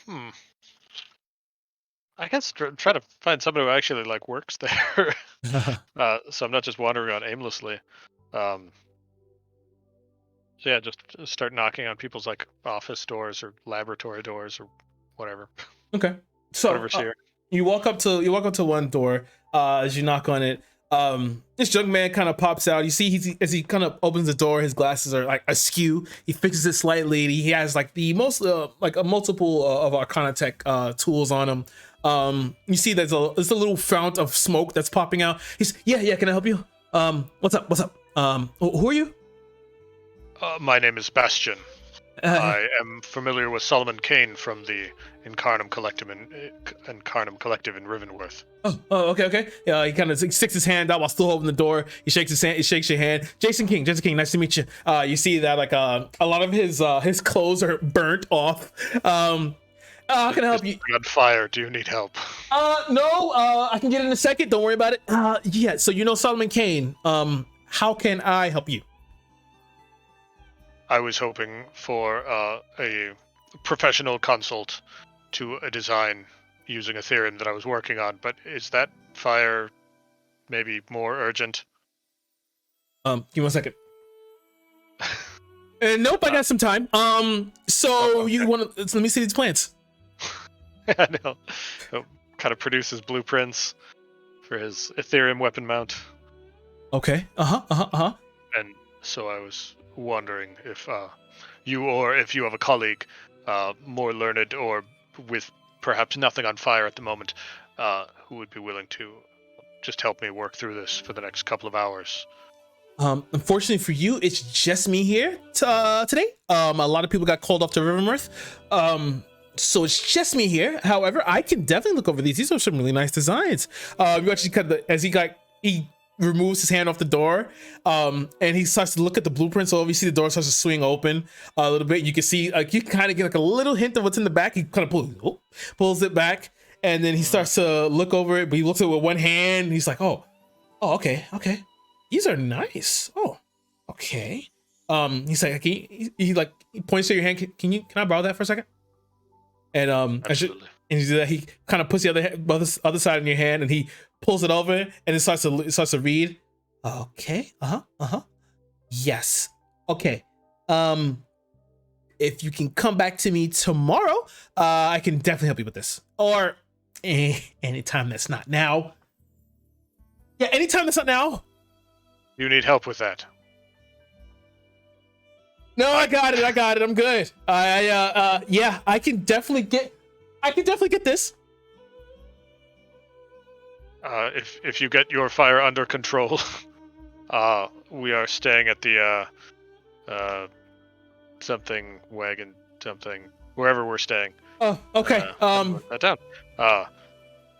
Hmm. I guess try to find someone who actually like works there, so I'm not just wandering around aimlessly. Um, so yeah, just start knocking on people's like office doors or laboratory doors or whatever, Okay. So whatever's here. you walk up to one door. As you knock on it, this young man kind of pops out. You see, as he kind of opens the door, his glasses are like askew. He fixes it slightly. He has like the most like a multiple of Arcana Tech tools on him. You see, there's a little fount of smoke that's popping out. He's yeah. Can I help you? What's up? Who are you? My name is Bastion. I am familiar with Solomon Kane from the Incarnation Collective in Rivenworth. Okay. Yeah, he kind of sticks his hand out while still holding the door. He shakes his hand. He shakes your hand. Jason King, nice to meet you. You see that like a lot of his clothes are burnt off. How can I help you? On fire. Do you need help? No. I can get it in a second. Don't worry about it. Yeah. So you know Solomon Kane. How can I help you? I was hoping for a professional consult to a design using Ethereum that I was working on, but is that fire maybe more urgent? Give me 1 second. Nope, I got some time. So okay. You want to? Let me see these plants. I know. Kind of produces blueprints for his Ethereum weapon mount. Okay. And so I was wondering if you or if you have a colleague more learned or with perhaps nothing on fire at the moment who would be willing to just help me work through this for the next couple of hours. Unfortunately for you, it's just me here today. A lot of people got called off to Rivermirth. So it's just me here. However, I can definitely look over these. These are some really nice designs. You actually he removes his hand off the door, and he starts to look at the blueprint. So you see the door starts to swing open a little bit. You can see you kind of get like a little hint of what's in the back. He kind of pulls it back, and then he starts to look over it. But he looks at it with one hand. And he's like, oh, okay. These are nice. Oh, okay. He's like, he points to your hand. Can I borrow that for a second? And Absolutely. And he do that. He kind of puts the other side in your hand, and he pulls it over, and it starts to read. Okay. Yes. Okay. If you can come back to me tomorrow, I can definitely help you with this. Or anytime that's not now. Yeah, anytime that's not now. You need help with that? No, I got it. I'm good. Yeah, I can definitely get this. If you get your fire under control, we are staying at the something wagon, wherever we're staying. Oh, okay. Write that down.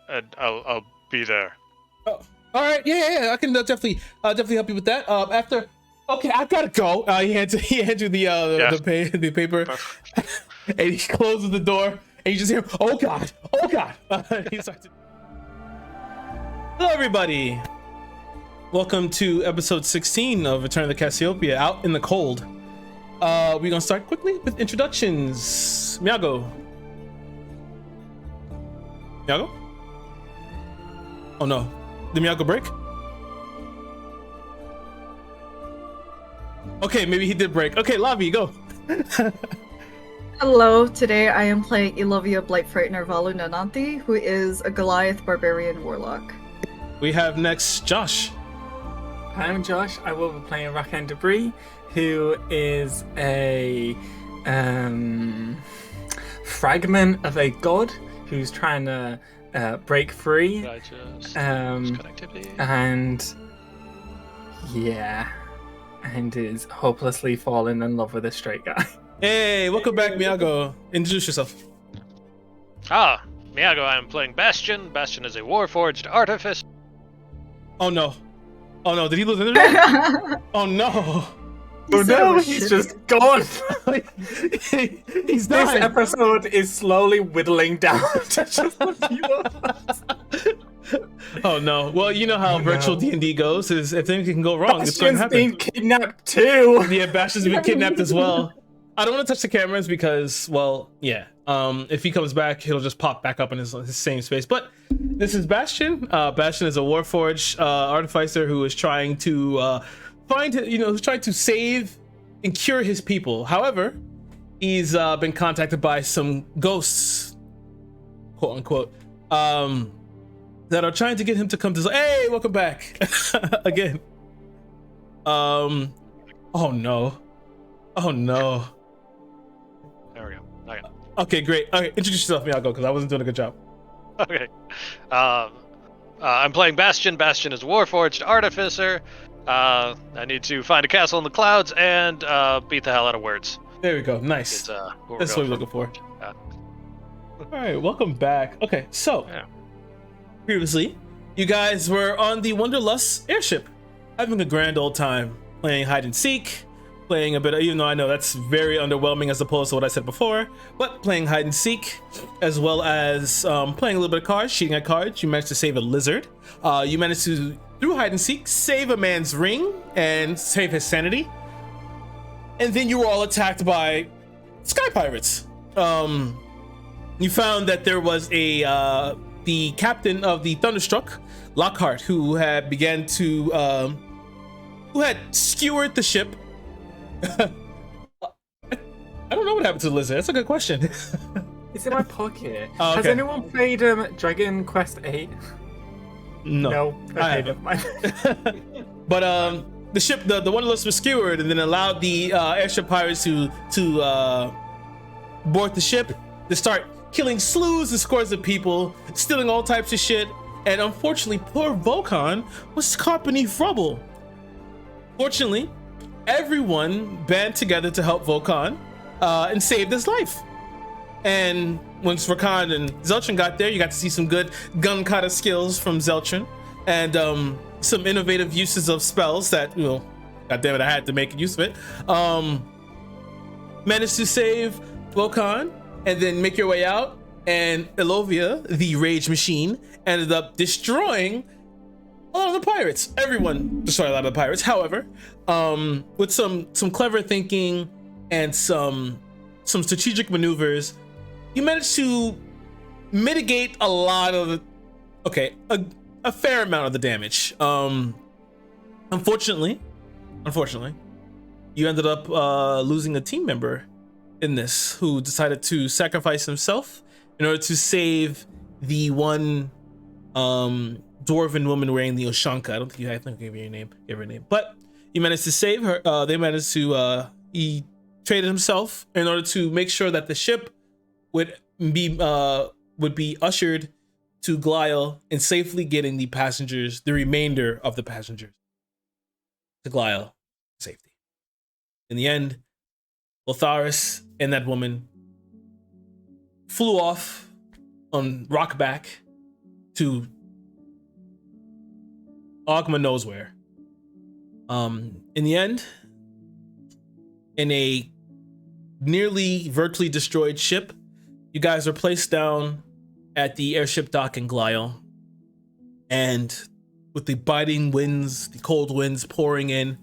And I'll be there. Oh, all right. Yeah. I can definitely help you with that. After. Okay, I gotta go. He hands you the paper, and he closes the door, and you just hear, "Oh God!" He starts to... Hello, everybody. Welcome to episode 16 of Return of Cassiopeia, Out in the Cold. We're gonna start quickly with introductions. Miago. Oh no, did Miago break? Okay, maybe he did break. Okay, Lavi, go. Hello, today I am playing Ilovia Blightfright Narvalu Nananthi, who is a Goliath Barbarian Warlock. We have next Josh. I'm Josh. I will be playing Rakan Debris, who is a fragment of a god who's trying to break free. And is hopelessly falling in love with a straight guy. Hey, welcome back, Miago. Introduce yourself. Miago, I'm playing Bastion. Bastion is a warforged artificer. Oh no, did he lose internet? Oh no. Oh no, he's just gone. He's This dying. episode is slowly whittling down to just a few of us. Oh no. Well, you know how virtual D&D goes. Is if anything can go wrong, it's going to Bastion's happen. been kidnapped too. Yeah, Bastion's been kidnapped as well. I don't want to touch the cameras because, well, yeah. If he comes back, he'll just pop back up in his same space. But this is Bastion. Bastion is a Warforged artificer who is trying to who's trying to save and cure his people. However, he's been contacted by some ghosts, quote unquote, that are trying to get him to come to. Hey, welcome back again. Oh no. Oh no. There we go. Okay. Okay, great. Okay, introduce yourself, Miyako, because I wasn't doing a good job. Okay. I'm playing Bastion. Bastion is a Warforged Artificer. I need to find a castle in the clouds and beat the hell out of words. There we go. Nice. It's, what That's what we're looking for. All right, welcome back. Okay, so Yeah. previously, you guys were on the Wanderlust airship, having a grand old time, playing hide and seek, playing a bit of, even though I know that's very underwhelming as opposed to what I said before, but playing hide and seek, as well as playing a little bit of cards, cheating at cards. You managed to save a lizard. You managed to, through hide and seek, save a man's ring and save his sanity. And then you were all attacked by sky pirates. You found that there was the captain of the Thunderstruck, Lockhart, who had began to who had skewered the ship. I don't know what happened to the lizard. That's a good question. It's in my pocket. Oh, okay. Has anyone played Dragon Quest 8? No. Okay, never mind. But the ship, the Wanderlust was skewered, and then allowed the airship pirates to board the ship, to start killing slews and scores of people, stealing all types of shit. And unfortunately, poor Volkan was caught beneath rubble. Fortunately, everyone band together to help Volkan and saved his life. And once Volkan and Zeltrin got there, you got to see some good gun kata skills from Zeltrin, and some innovative uses of spells that, you know, God damn it, I had to make use of it. Managed to save Volkan and then make your way out, and Elovia, the rage machine, ended up destroying a lot of the pirates. Everyone destroyed a lot of the pirates. However, with some clever thinking and some strategic maneuvers, you managed to mitigate a lot of, a fair amount of the damage. Unfortunately, you ended up losing a team member in this, who decided to sacrifice himself in order to save the one dwarven woman wearing the Oshanka. I think I gave her a name, but you managed to save her. They managed to, he traded himself in order to make sure that the ship would be ushered to Glial and safely getting the remainder of the passengers to Glial safety. In the end, Lotharis and that woman flew off on Rockback to Ogma knows where. In the end, in a nearly virtually destroyed ship, you guys are placed down at the airship dock in Glial, and with the biting winds, the cold winds pouring in,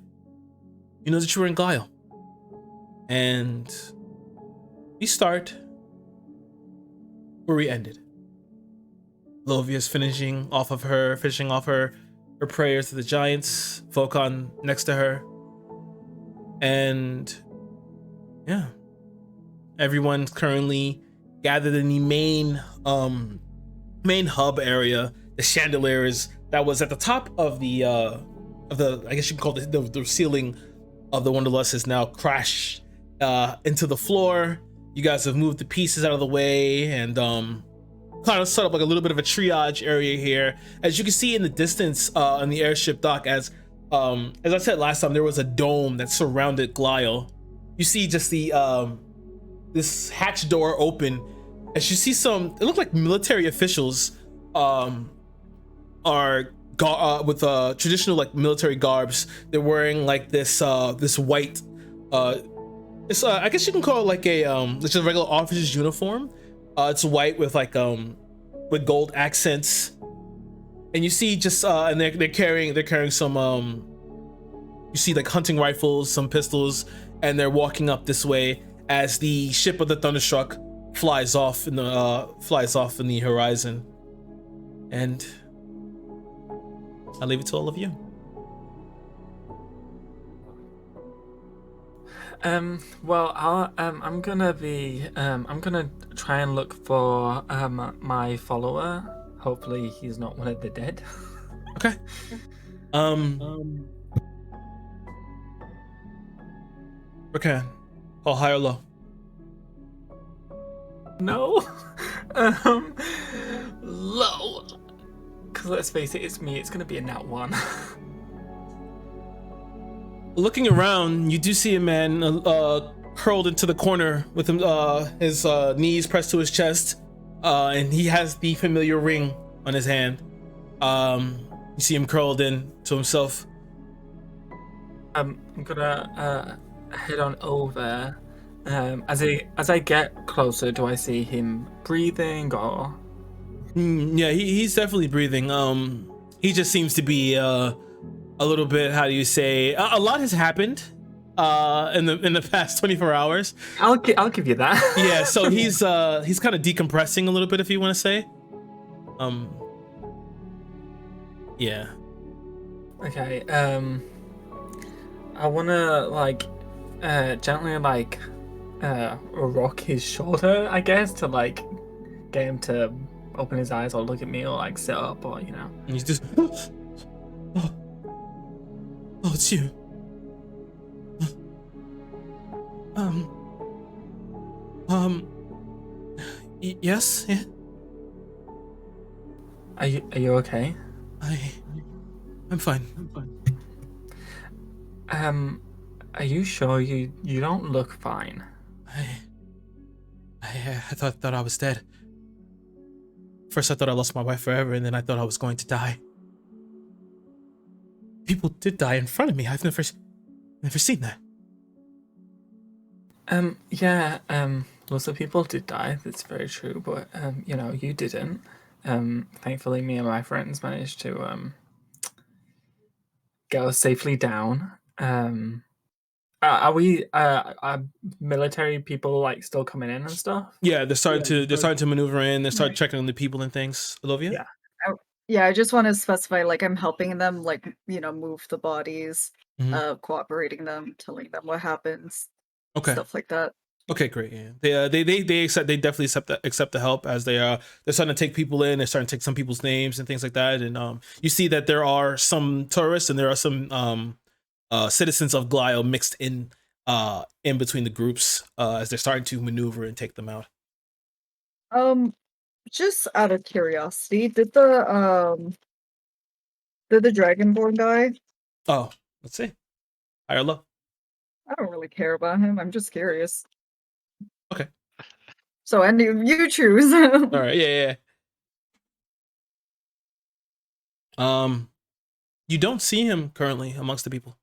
you know that you were in Glial. And we start where we ended. Lovia's finishing off her prayers to the giants, Volkan next to her. And yeah, everyone's currently gathered in the main hub area. The chandeliers that was at the top of the I guess you can call it the ceiling of the Wanderlust is now crashed into the floor. You guys have moved the pieces out of the way and kind of set up like a little bit of a triage area here. As you can see in the distance on the airship dock, as I said last time, there was a dome that surrounded Glial. You see just the this hatch door open, as you see it looked like military officials are with traditional like military garbs. They're wearing like this white it's I guess you can call it like it's a regular officer's uniform. It's white with like with gold accents, and you see just and they're carrying some you see like hunting rifles, some pistols, and they're walking up this way. as the ship of the Thunderstruck flies off in the horizon. And I'll leave it to all of you. Well, I'm gonna try and look for my follower. Hopefully, he's not one of the dead. Okay. Rakan, call high or low? No. Low. Because let's face it, it's me. It's gonna be a nat 1. Looking around, you do see a man curled into the corner with him, his knees pressed to his chest, and he has the familiar ring on his hand. You see him curled in to himself. I'm gonna head on over. As I get closer, do I see him breathing or? Yeah, he's definitely breathing. He just seems to be a little bit, how do you say, a lot has happened in the past 24 hours. I'll give you that. Yeah, so he's kind of decompressing a little bit, if you want to say. Yeah. Okay. I wanna gently rock his shoulder, I guess, to get him to open his eyes or look at me or sit up or And he's just, oh, it's you. Yes. Yeah. Are you okay? I'm fine. Are you sure you don't look fine? I thought I was dead. First I thought I lost my wife forever, and then I thought I was going to die. People did die in front of me. I've never seen that. Yeah, lots of people did die, that's very true, but you didn't. Thankfully me and my friends managed to get us safely down. Are military people still coming in and stuff? Yeah, they're starting to maneuver in. They start checking on the people and things. Olivia? Yeah. Yeah, I just want to specify, I'm helping them, move the bodies, cooperating them, telling them what happens, Okay. stuff like that. Okay, great. Yeah, they definitely accept the help as they're starting to take people in. They're starting to take some people's names and things like that. And you see that there are some tourists and there are some citizens of Glio mixed in between the groups as they're starting to maneuver and take them out. Just out of curiosity, did the Dragonborn guy? Oh, let's see. High or low? I don't really care about him. I'm just curious. Okay. So any of you choose. All right. Yeah. You don't see him currently amongst the people.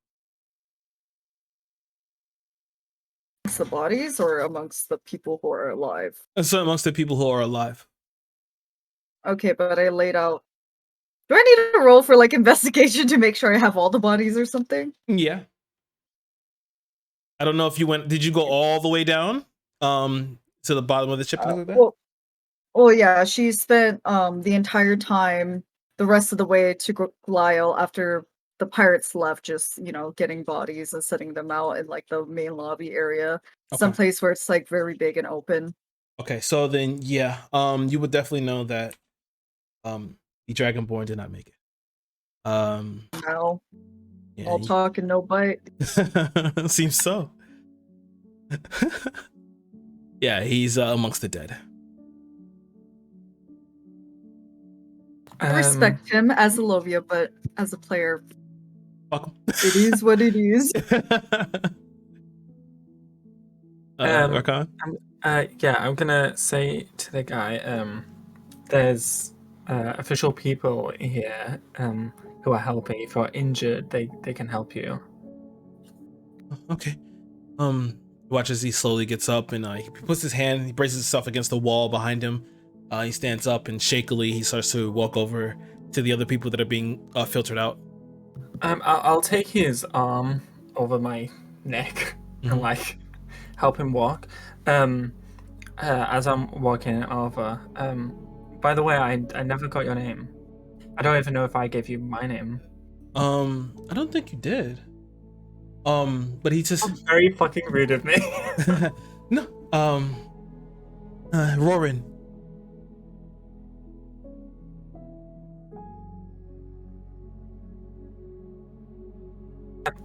Amongst the bodies or amongst the people who are alive? And so amongst the people who are alive. Okay, but I laid out. Do I need to roll for investigation to make sure I have all the bodies or something? Yeah. I don't know if you did you go all the way down to the bottom of the ship? Like that? Well, yeah, she spent the entire time, the rest of the way to Glyle after the pirates left, just getting bodies and setting them out in the main lobby area, Okay. someplace where it's very big and open. Okay, so then yeah, you would definitely know that the Dragonborn did not make it. No. Yeah, All talk and no bite. Seems so. Yeah, he's amongst the dead. I respect him as a Lovia, but as a player, fuck him. It is what it is. Rakan? Yeah, I'm gonna say to the guy, there's official people here who are helping. If you're injured, they can help you. Okay. Watch as he slowly gets up and he puts his hand, he braces himself against the wall behind him. He stands up and shakily he starts to walk over to the other people that are being filtered out. I'll take his arm over my neck and help him walk. As I'm walking over. By the way, I never got your name. I don't even know if I gave you my name. I don't think you did. But he just That's very fucking rude of me. no. Rorin.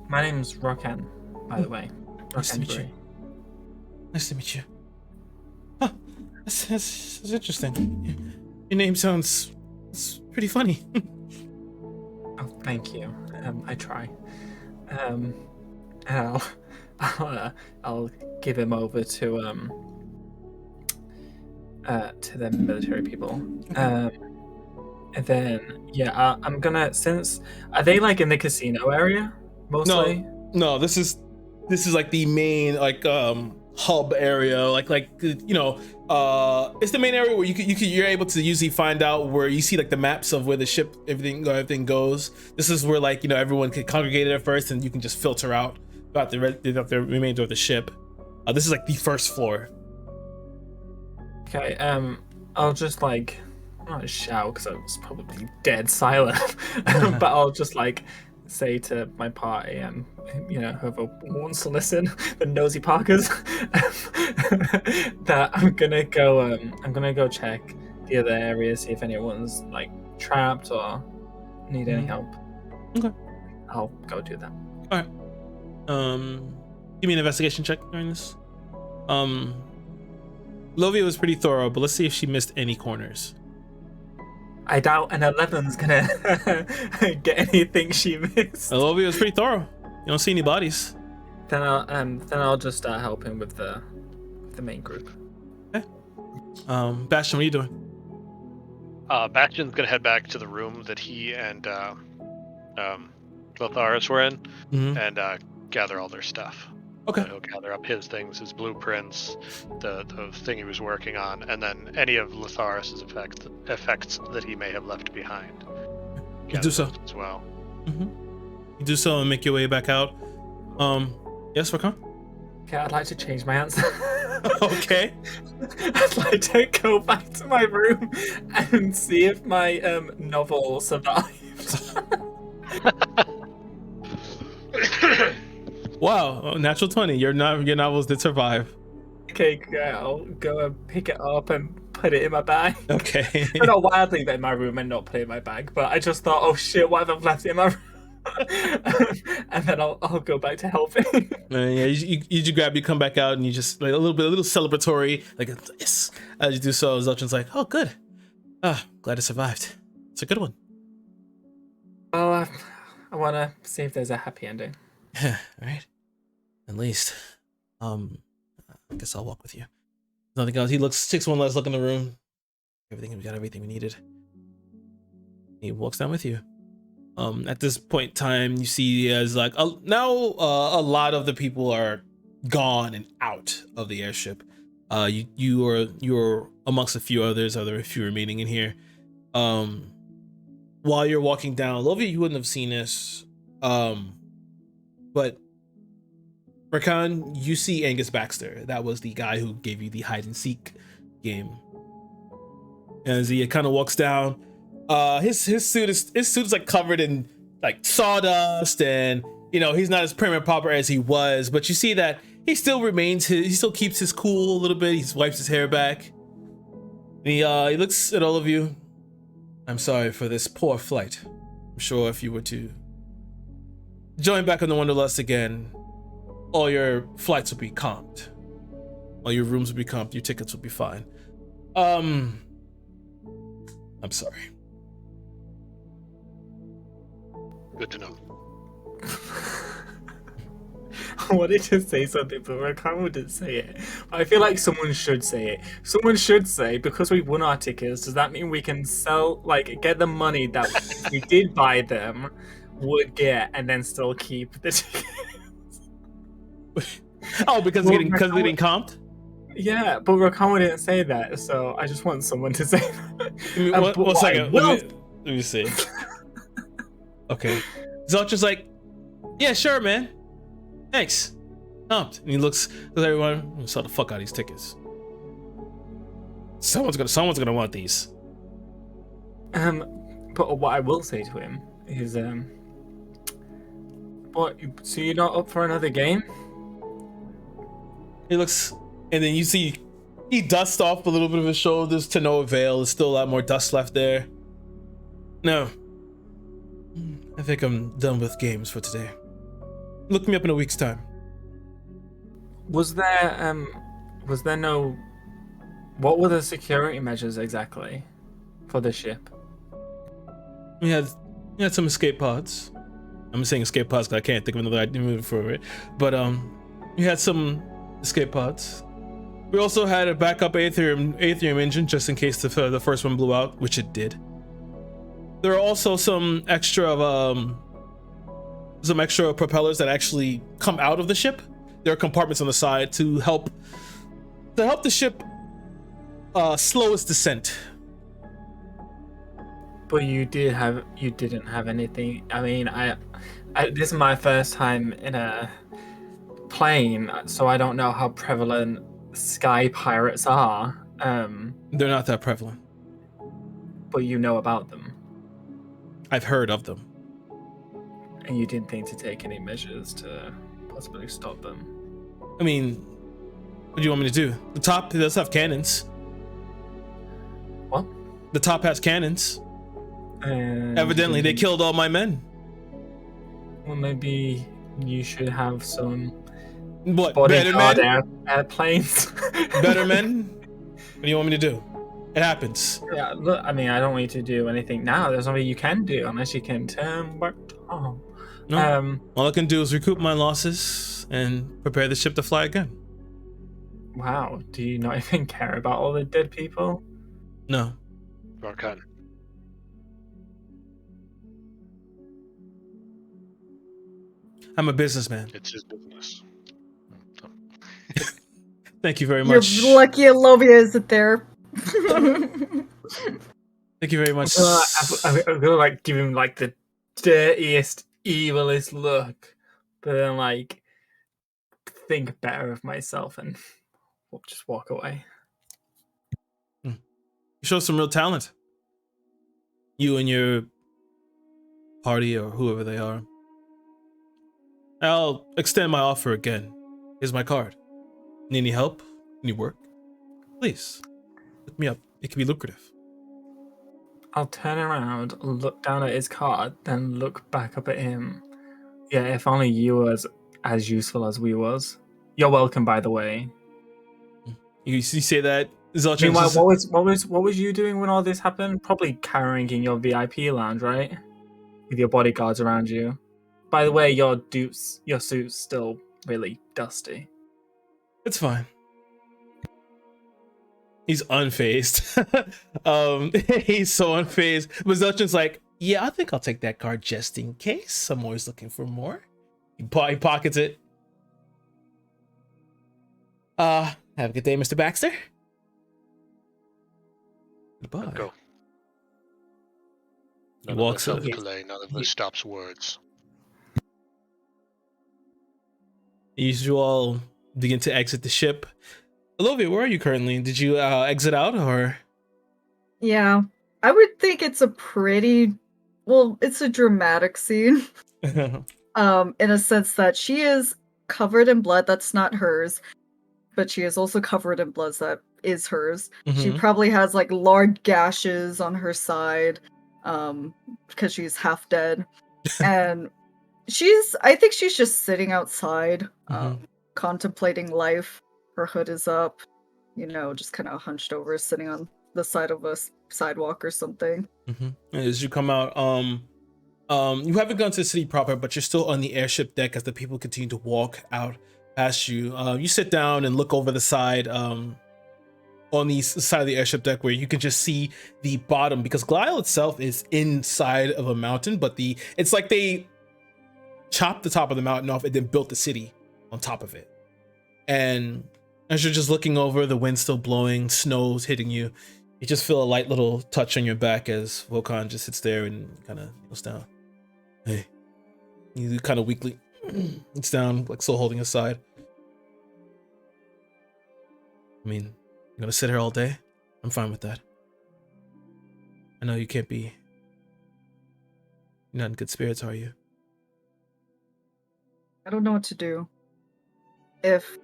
My name's Rokan, by the way. Nice to Rokan meet you. Brie. Nice to meet you. Huh. That's interesting. Your name sounds it's pretty funny. Oh, thank you. I try. And I'll give him over to the military people. And then yeah, I'm gonna are they like in the casino area mostly? No, this is like the main like hub area, like it's the main area where you're able to usually find out where you see like the maps of where the ship everything goes. This is where like everyone can congregate at first, and you can just filter out about the remainder of the ship. This is like the first floor. Okay, I'll just like not shout because I was probably dead silent, but I'll just like say to my party and whoever wants to listen, the nosy Parkers, that I'm gonna go check the other areas, see if anyone's like trapped or need any help. Okay, I'll go do that. all right. Give me an investigation check during this. Lovia was pretty thorough, but let's see if she missed any corners. I doubt an 11's gonna get anything she missed. Lovia was pretty thorough. You don't see any bodies. Then I'll just start helping with the main group. Okay. Bastion, what are you doing? Bastion's gonna head back to the room that he and Lotharis were in, and gather all their stuff. Okay. He'll gather up his things, his blueprints, the thing he was working on, and then any of Lotharis' effects that he may have left behind. You do so as well. You do so and make your way back out. Yes, Rakan? Okay, I'd like to change my answer. Okay. I'd like to go back to my room and see if my novel survived. Wow, natural 20. Your novels did survive. Okay, I'll go and pick it up and put it in my bag. Okay. I don't know why I'd leave it in my room and not put it in my bag, but I just thought, oh shit, what have I left it in my room? And then I'll go back to helping. Yeah, you grab, you come back out, and you just like a little celebratory, like yes. As you do so, Zelchin's like, oh, good. Glad it survived. It's a good one. Well, I want to see if there's a happy ending. Yeah, right. At least, I guess I'll walk with you. Nothing else. He takes one last look in the room. We got everything we needed. He walks down with you. At this point in time, you see as like now a lot of the people are gone and out of the airship. You're amongst a few others. Are there a few remaining in here? While you're walking down, Lovia, you wouldn't have seen this. But Rakan, you see Angus Baxter. That was the guy who gave you the hide and seek game. As he kind of walks down, his suit is like covered in like sawdust, and he's not as prim and proper as he was. But you see that he still keeps his cool a little bit. He wipes his hair back. And he looks at all of you. I'm sorry for this poor flight. I'm sure if you were to join back on the Wanderlust again, all your flights will be comped. All your rooms will be comped. Your tickets will be fine. I'm sorry. Good to know. I wanted to say something, but I wouldn't say it. I feel like someone should say it. Someone should say, because we won our tickets, does that mean we can get the money that if we did buy them would get, and then still keep the tickets? Oh, because we're getting comped? Yeah, but Rakawa didn't say that, so I just want someone to say that. One second. Let me see. Okay. Zeltra's like, yeah, sure, man. Thanks. Pumped. And he looks at everyone. I'm gonna sell the fuck out of these tickets. Someone's gonna want these. But what I will say to him is, what? So you're not up for another game? He looks, and then you see he dusts off a little bit of his shoulders to no avail. There's still a lot more dust left there. No, I think I'm done with games for today. Look me up in a week's time. Was there no? What were the security measures exactly for the ship? We had some escape pods. I'm saying escape pods because I can't think of another idea for it. But we had some escape pods. We also had a backup aetherium engine just in case the first one blew out, which it did. There are also some extra propellers that actually come out of the ship. There are compartments on the side to help the ship slow its descent. But you didn't have anything. I mean, I this is my first time in a plane, so I don't know how prevalent sky pirates are. They're not that prevalent. But you know about them, I've heard of them. and you didn't think to take any measures to possibly stop them. I mean, what do you want me to do? The top does have cannons. What? The top has cannons. And Evidently, they killed all my men. Well, maybe you should have some What? Better bodyguard men? airplanes. Better men? What do you want me to do? It happens. Yeah, look, I mean, I don't want you to do anything now. There's nothing you can do unless you can turn back home. No. All I can do is recoup my losses and prepare the ship to fly again. Wow, do you not even care about all the dead people? No. Arkan. I'm a businessman. It's his business. Thank you very much. You're lucky Elovia isn't there. Thank you very much. I'm gonna like give him like the dirtiest, evilest look, but then like think better of myself and just walk away. You show some real talent. You and your party or whoever they are. I'll extend my offer again. Here's my card. Need any help? Any work? Please, look me up. It can be lucrative. I'll turn around, look down at his card, then look back up at him. Yeah, if only you was as useful as we was. You're welcome, by the way. You say that? Meanwhile, what was you doing when all this happened? Probably carrying in your VIP lounge, right? With your bodyguards around you. By the way, your suit's still really dusty. It's fine. He's unfazed. He's so unfazed. But Zelchin's like, yeah, I think I'll take that card just in case. I'm always looking for more. He pockets it. Have a good day, Mr. Baxter. Goodbye. Go. He walks up. None of this stops words. You all begin to exit the ship. Elovia, where are you currently? Did you exit out or? Yeah, I would think it's a it's a dramatic scene. In a sense that she is covered in blood that's not hers, but she is also covered in blood that is hers. She probably has like large gashes on her side, because she's half dead. And I think she's just sitting outside, contemplating life. Her hood is up, just kind of hunched over, sitting on the side of a sidewalk or something. As you come out, you haven't gone to the city proper, but you're still on the airship deck as the people continue to walk out past you. You sit down and look over the side, on the side of the airship deck where you can just see the bottom, because Glial itself is inside of a mountain, but it's like they chopped the top of the mountain off and then built the city on top of it. And as you're just looking over, the wind's still blowing, snow's hitting you. You just feel a light little touch on your back as Volkan just sits there and kind of kneels down. Hey, you kind of weakly sits down, like still holding his side. I mean, you're gonna sit here all day? I'm fine with that. I know you can't be. You're not in good spirits, are you? I don't know what to do. If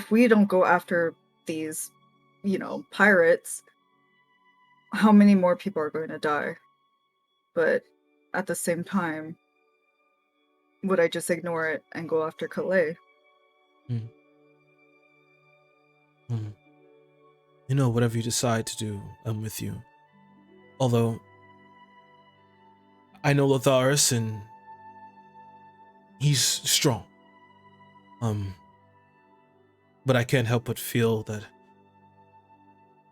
we don't go after these, pirates, how many more people are going to die? But at the same time, would I just ignore it and go after Calais? Whatever you decide to do, I'm with you. Although, I know Lotharis and he's strong. But I can't help but feel that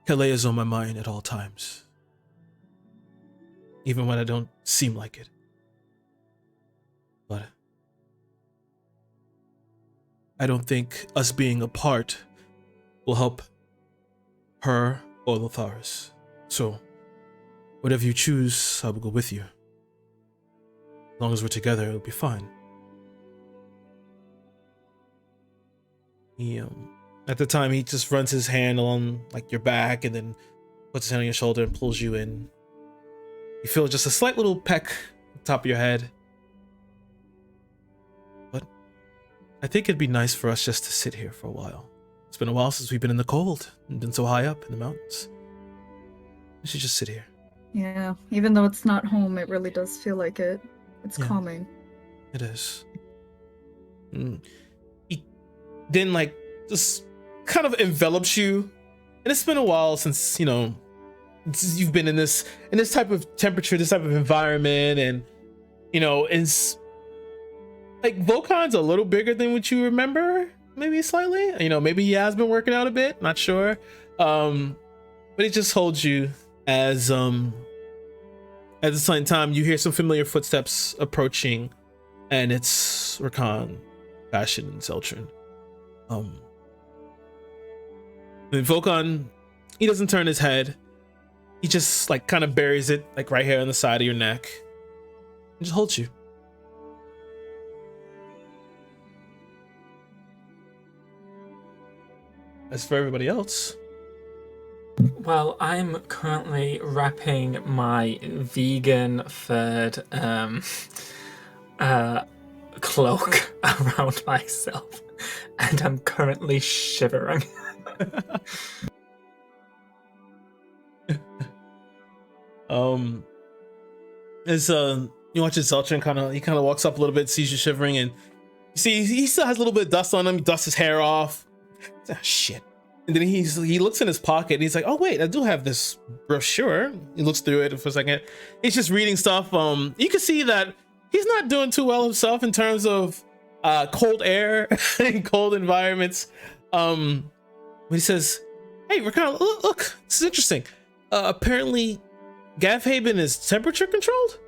Calais is on my mind at all times. Even when I don't seem like it. But I don't think us being apart will help her or Lotharis. So, whatever you choose, I will go with you. As long as we're together, it'll be fine. At the time, he just runs his hand along like your back and then puts his hand on your shoulder and pulls you in. You feel just a slight little peck on top of your head. But I think it'd be nice for us just to sit here for a while. It's been a while since we've been in the cold and been so high up in the mountains. We should just sit here. Yeah, even though it's not home, it really does feel like it. It's calming. It is. He then just kind of envelops you. And it's been a while since, you've been in this type of temperature, this type of environment, and it's like Volkan's a little bigger than what you remember, maybe slightly. Maybe he has been working out a bit, not sure. But he just holds you as at the same time you hear some familiar footsteps approaching, and it's Rakan, Bastion, and Zeltrin. And Volkan, he doesn't turn his head. He just kind of buries it right here on the side of your neck. And just holds you. As for everybody else, Well, I'm currently wrapping my vegan furred cloak around myself, and I'm currently shivering. as you watch Zeltrin he kind of walks up a little bit, sees you shivering, and you see he still has a little bit of dust on him. He dusts his hair off. Ah, shit. And then he looks in his pocket and he's like, oh wait, I do have this brochure. He looks through it for a second. He's just reading stuff. You can see that he's not doing too well himself in terms of cold air and cold environments. But he says, hey, Rakan, look, this is interesting. Apparently Gavhaven is temperature controlled.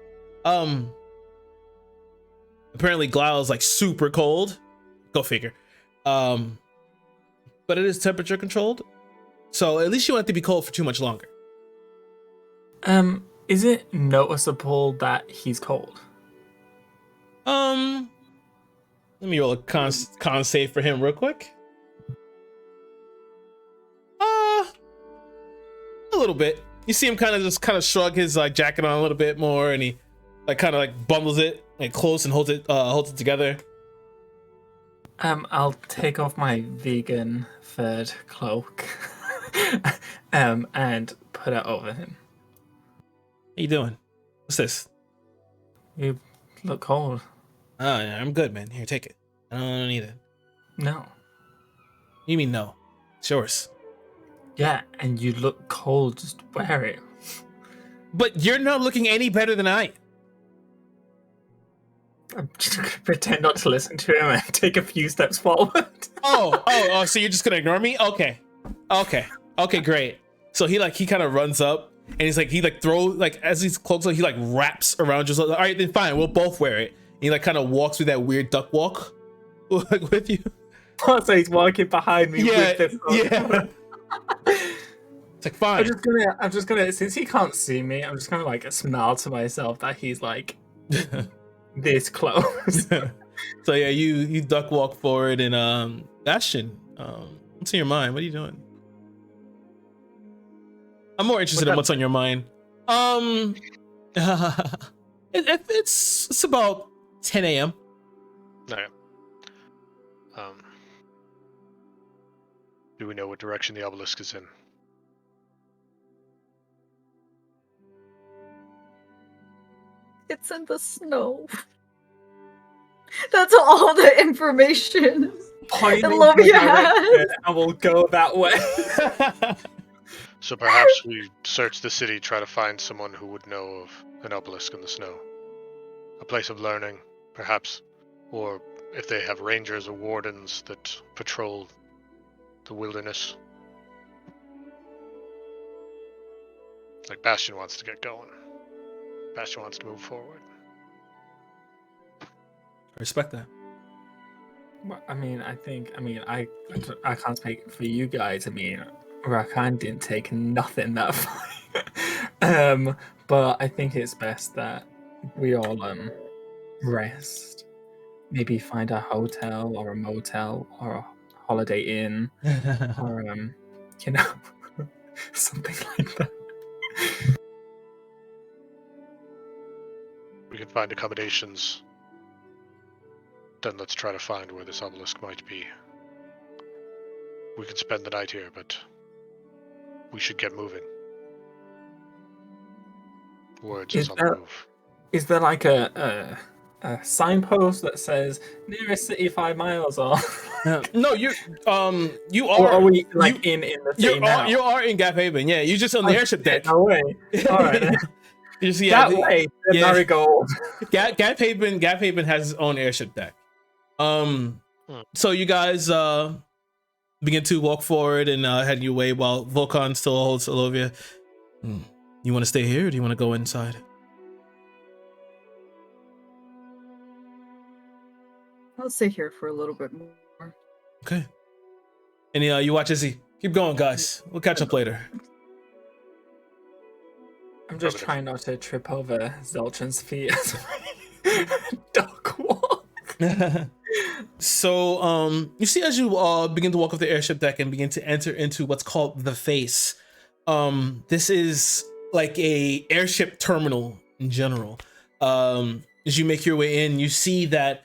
Apparently Glau is super cold. Go figure. But it is temperature controlled, so at least you want it to be cold for too much longer. Is it noticeable that he's cold? Let me roll a con save for him real quick. A little bit. You see him kind of shrug his jacket on a little bit more, and he bundles it close and holds it together. I'll take off my vegan furred cloak and put it over him. How you doing? What's this? You look cold. Oh, yeah, I'm good, man. Here, take it. I don't need it. No. You mean no? It's yours. Yeah, and you look cold. Just wear it. But you're not looking any better than I. I'm just gonna pretend not to listen to him and take a few steps forward. Oh, so you're just gonna ignore me? Okay, great. So he kind of runs up and he throws as he's close, he wraps around you. All right, then fine, we'll both wear it. And he kind of walks with that weird duck walk with you. So he's walking behind me with this. Yeah. It's fine. I'm just gonna since he can't see me, I'm just gonna smile to myself that he's this close. So yeah, you duck walk forward, and Bastion, What's in your mind? What are you doing? I'm more interested in what's on your mind. It's about 10 a.m. Okay. Do we know what direction the obelisk is in? It's in the snow. That's all the information Point in Olivia the has. direction and we'll go that way. So perhaps we search the city, try to find someone who would know of an obelisk in the snow. A place of learning, perhaps. Or if they have rangers or wardens that patrol the wilderness. Like Bastion wants to get going. Bastion wants to move forward. I respect that. Well, I mean, I can't speak for you guys. I mean, Rakan didn't take nothing that far. But I think it's best that we all rest. Maybe find a hotel or a motel or a Holiday Inn or you know, something like that. We can find accommodations. Then let's try to find where this obelisk might be. We could spend the night here, but we should get moving. Words is on the move. Is there like a signpost that says nearest city 5 miles or? No, you Or are. are we like in the city now? You are in Gap Haven. Yeah, you're just on the airship deck. No way. All right. You see, That way, the marigold. Gap Haven has its own airship deck. So you guys begin to walk forward and head your way while Volkan still holds Olivia. You want to stay here, or do you want to go inside? I'll stay here for a little bit more. Okay. And you watch as he keep going, guys. We'll catch up later. I'm just trying not to trip over Zelchan's feet as I duck walk. So you see, as you begin to walk up the airship deck and begin to enter into what's called the face. This is like a airship terminal in general. As you make your way in, you see that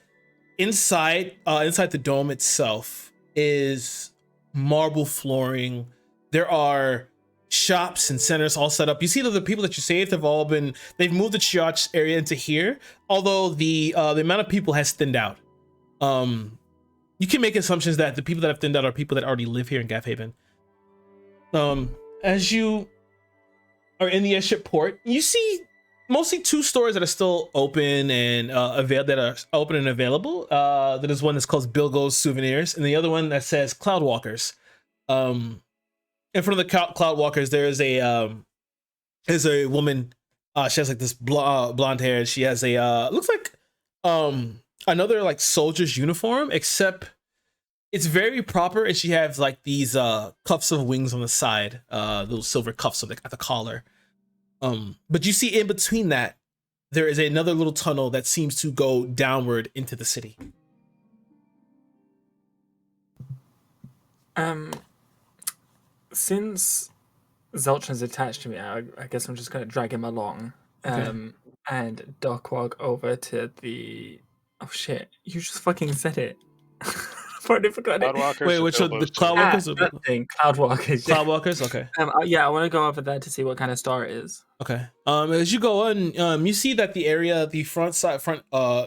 inside the dome itself is marble flooring. There are shops and centers all set up. You see that the people that you saved they've moved the triage area into here, although the amount of people has thinned out. You can make assumptions that the people that have thinned out are people that already live here in Gap Haven. As you are in the airship port, you see mostly 2 stores that are still open and available. That is one that's called Bilgo's Souvenirs, and the other one that says Cloudwalkers. In front of the Cloudwalkers, there is a woman. She has like this blonde hair. She has a looks like another like soldier's uniform, except it's very proper, and she has like these cuffs of wings on the side, little silver cuffs at the collar. But you see in between that, there is another little tunnel that seems to go downward into the city. Since Zelchan's attached to me, I guess I'm just gonna drag him along. And duck walk over to the. Oh shit! You just fucking said it. I've already forgotten it. Cloudwalkers. Wait, which one? The Cloudwalkers? That thing, Cloudwalkers. Yeah. Cloudwalkers. Okay. Yeah, I want to go over there to see what kind of store it is. Okay. As you go on, you see that the area, the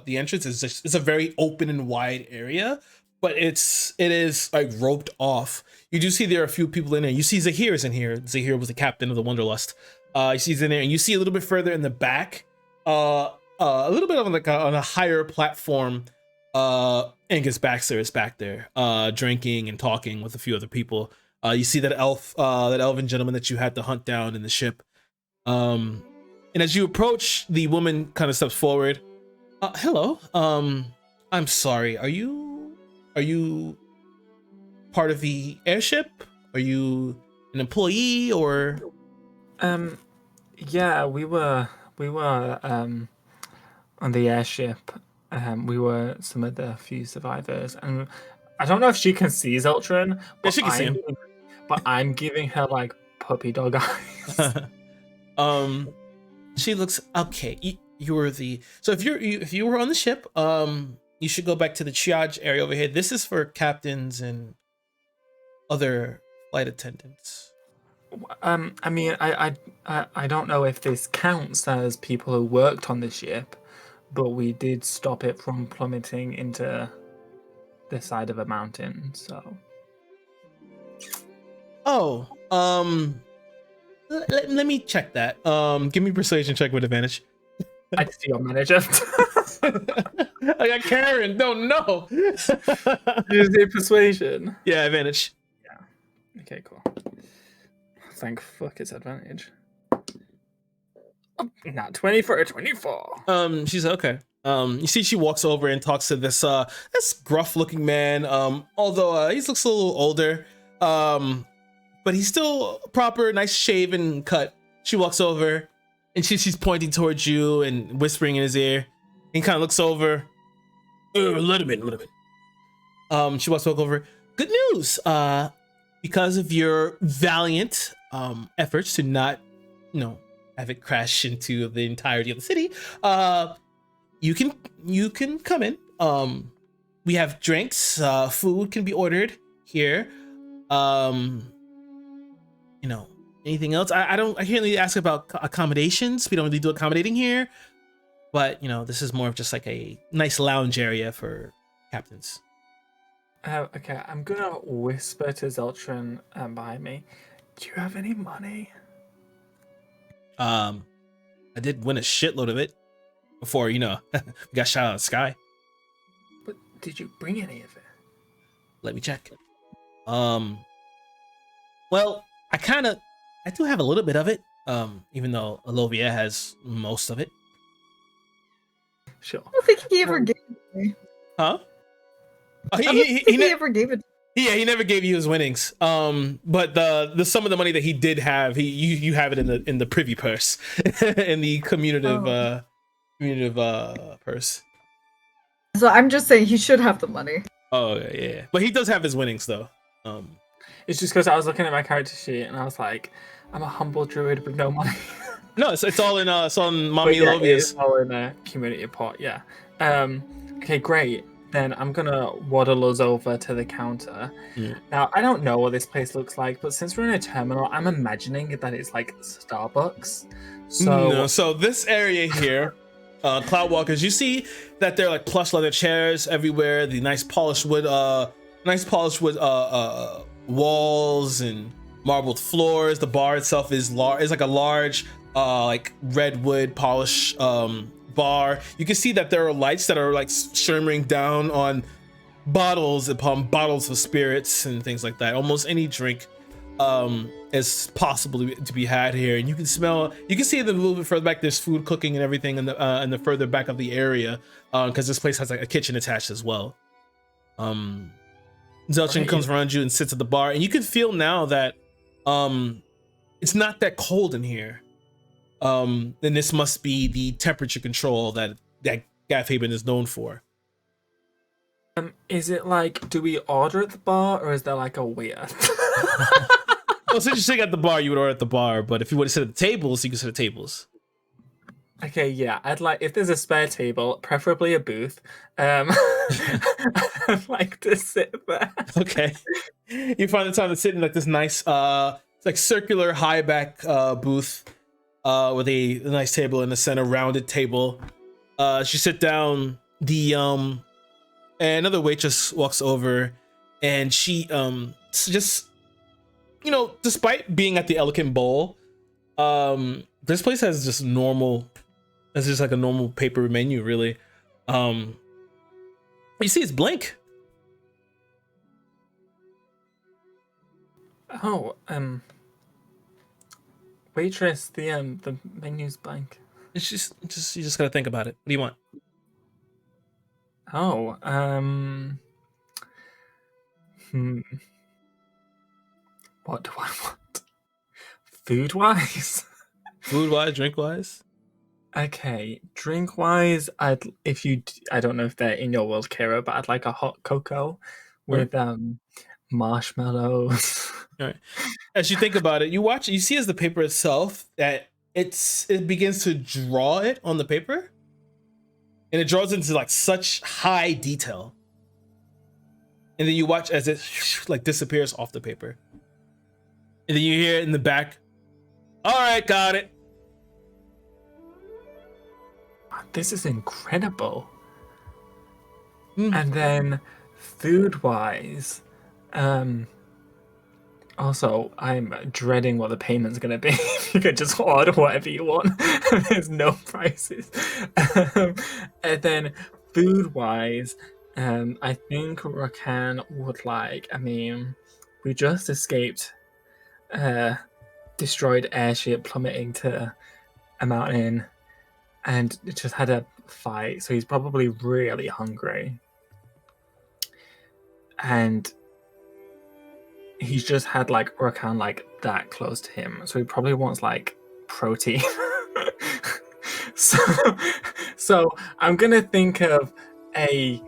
the entrance is a very open and wide area, but it is like roped off. You do see there are a few people in there. You see Zahir is in here. Zahir was the captain of the Wanderlust. You see he's in there, and you see a little bit further in the back, a little bit of like on a higher platform. Angus Baxter is back there, drinking and talking with a few other people. You see that elven gentleman that you had to hunt down in the ship. And as you approach, the woman kind of steps forward. Hello. I'm sorry. Are you part of the airship? Are you an employee or? Yeah, we were on the airship. We were some of the few survivors, and I don't know if she can see Zeltron, but she can see him. But I'm giving her like puppy dog eyes. She looks okay. You were the so if you were on the ship, you should go back to the triage area over here. This is for captains and other flight attendants. I mean, I don't know if this counts as people who worked on the ship, but we did stop it from plummeting into the side of a mountain. So. Oh, let me check that. Give me persuasion check with advantage. I see your manager. I got Karen. Don't know. Is it persuasion? Yeah, advantage. Yeah. Okay, cool. Thank fuck it's advantage. Oh, not 20 for a 24. She's okay. You see she walks over and talks to this gruff looking man. Although he looks a little older. But he's still proper, nice shaven cut. She walks over and she's pointing towards you and whispering in his ear. And kind of looks over. A little bit. She walks back over. Good news. Because of your valiant efforts to not, have it crash into the entirety of the city, you can come in. We have drinks, food can be ordered here. Anything else? I can't really ask about accommodations. We don't really do accommodating here, but this is more of just like a nice lounge area for captains. Okay, I'm gonna whisper to Zeltron behind me. Do you have any money? I did win a shitload of it before, we got shot out of the sky. But did you bring any of it? Let me check. Well, I do have a little bit of it, even though Alovia has most of it. Sure. I don't think he ever gave it to me. Huh? I don't think he ever gave it to me. Yeah, he never gave you his winnings. But the sum of the money that he did have, you have it in the privy purse, in the commutative purse. So I'm just saying he should have the money. Oh yeah, but he does have his winnings though. It's just because I was looking at my character sheet and I was like, I'm a humble druid with no money. No, it's all in Mommy Lovia's. It's all in a community pot. Yeah. Okay, great. Then I'm gonna waddle us over to the counter. Yeah. Now I don't know what this place looks like, but since we're in a terminal, I'm imagining that it's like Starbucks. So this area here, Cloudwalkers, you see that there are like plush leather chairs everywhere. The nice polished wood walls and marbled floors. The bar itself is like a large like redwood polish bar. You can see that there are lights that are like shimmering down on bottles upon bottles of spirits and things like that. Almost any drink is possible to be had here, and you can see it a little bit further back. There's food cooking and everything in the further back of the area, because this place has like a kitchen attached as well. Zeltron comes around you and sits at the bar, and you can feel now that it's not that cold in here. Then this must be the temperature control that Gaffhaven is known for. Is it like, do we order at the bar or is there like a waiter? Well, since you're sitting at the bar, you would order at the bar, but if you would to sit at the tables, you can sit at tables. Okay, yeah, I'd like, if there's a spare table, preferably a booth, I'd like to sit there. Okay. You find the time to sit in like this nice like circular high back booth with a nice table in the center, rounded table. She sit down, and another waitress walks over, and she just, despite being at the Elegant Bowl, this place has just like a normal paper menu, really. You see it's blank. Oh, waitress, the menu's blank. It's just you just gotta think about it. What do you want? Oh, what do I want? Food-wise? Food-wise, drink-wise? Okay, drink-wise, I don't know if they're in your world, Kira, but I'd like a hot cocoa with marshmallows. All right. As you think about it, you see as the paper itself that it begins to draw it on the paper, and it draws into like such high detail. And then you watch as it like disappears off the paper. And then you hear it in the back. All right, got it. This is incredible. Mm. And then food-wise, also, I'm dreading what the payment's gonna be. You could just order whatever you want. There's no prices. And then food-wise, I think Rakan would like. I mean, we just escaped destroyed airship plummeting to a mountain, and it just had a fight. So he's probably really hungry, and he's just had like Rakan like that close to him, so he probably wants like protein. so I'm gonna think of a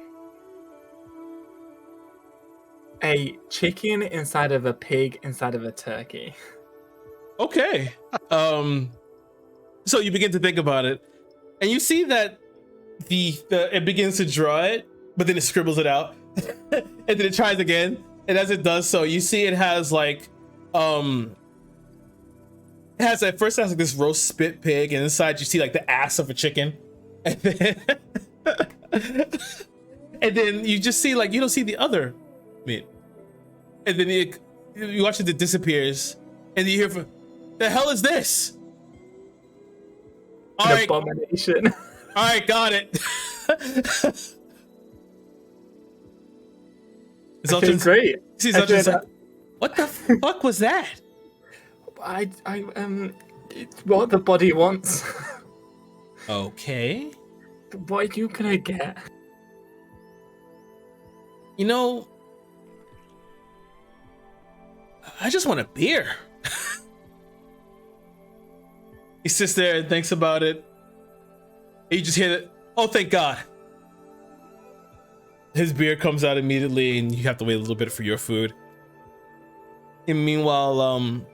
chicken inside of a pig inside of a turkey. Okay. So you begin to think about it, and you see that the it begins to draw it, but then it scribbles it out, and then it tries again. And as it does so, you see it has like it has at first it has like this roast spit pig, and inside you see like the ass of a chicken, and then you just see like you don't see the other meat, and then you watch it disappears, and you hear from, the hell is this? All An right, abomination. all right, got it. Okay, great. See, I did, like, what the fuck was that? It's what the body wants. Okay. What are you gonna get? You know, I just want a beer. He sits there and thinks about it. And you just hear that, oh, thank God. His beer comes out immediately, and you have to wait a little bit for your food. And meanwhile,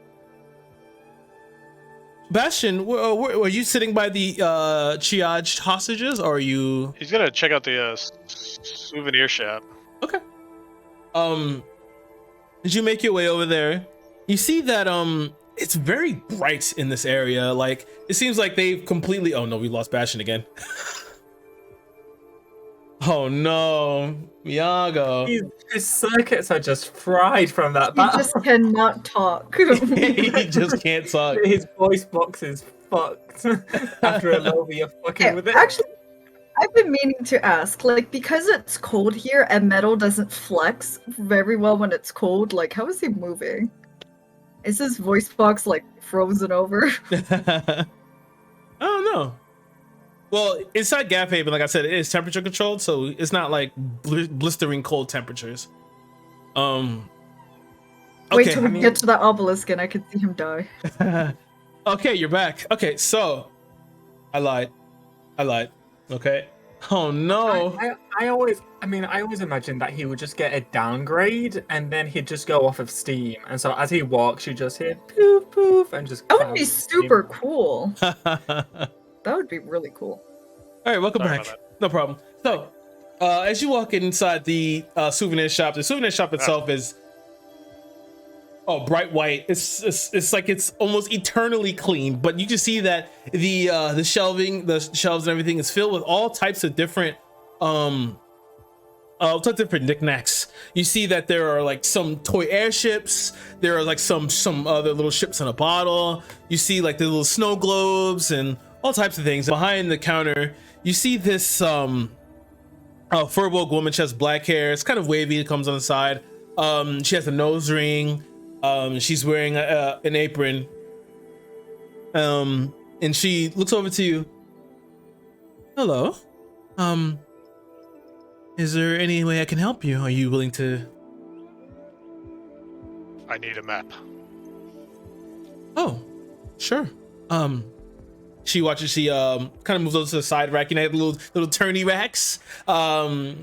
Bastion, were you sitting by the triaged hostages, or are you? He's gonna check out the souvenir shop. Okay. Did you make your way over there? You see that it's very bright in this area. Like it seems like they've completely. Oh no, we lost Bastion again. Oh no, Miyago. His circuits are just fried from that He battle. just cannot talk. He just can't talk. His voice box is fucked after a lobby of fucking Okay, with it. actually, I've been meaning to ask, like, because it's cold here and metal doesn't flex very well when it's cold, like, how is he moving? Is his voice box, like, frozen over? I don't know. Well, inside Gap Haven, like I said, it is temperature controlled, so it's not like blistering cold temperatures. Wait Okay. till we get to the obelisk and I can see him die. Okay, you're back. Okay, so I lied. Okay. Oh no. I always imagined that he would just get a downgrade and then he'd just go off of steam. And so as he walks, you just hear poof poof and just. That would be clouds of steam. super cool. All That would be really cool. right, welcome Sorry back. about No problem. So, as you walk inside the souvenir shop, the souvenir shop itself is bright white. It's like it's almost eternally clean, but you can see that the shelving, the shelves and everything is filled with all types of different knickknacks. You see that there are like some toy airships, there are like some other little ships in a bottle. You see like the little snow globes and all types of things. Behind the counter, you see this furbolg woman. She has black hair. It's kind of wavy. It comes on the side. She has a nose ring. She's wearing an apron. And she looks over to you. Hello. Is there any way I can help you? Are you willing to? I need a map. Oh, sure. She watches. She kind of moves over to the side rack. You know, little turny racks.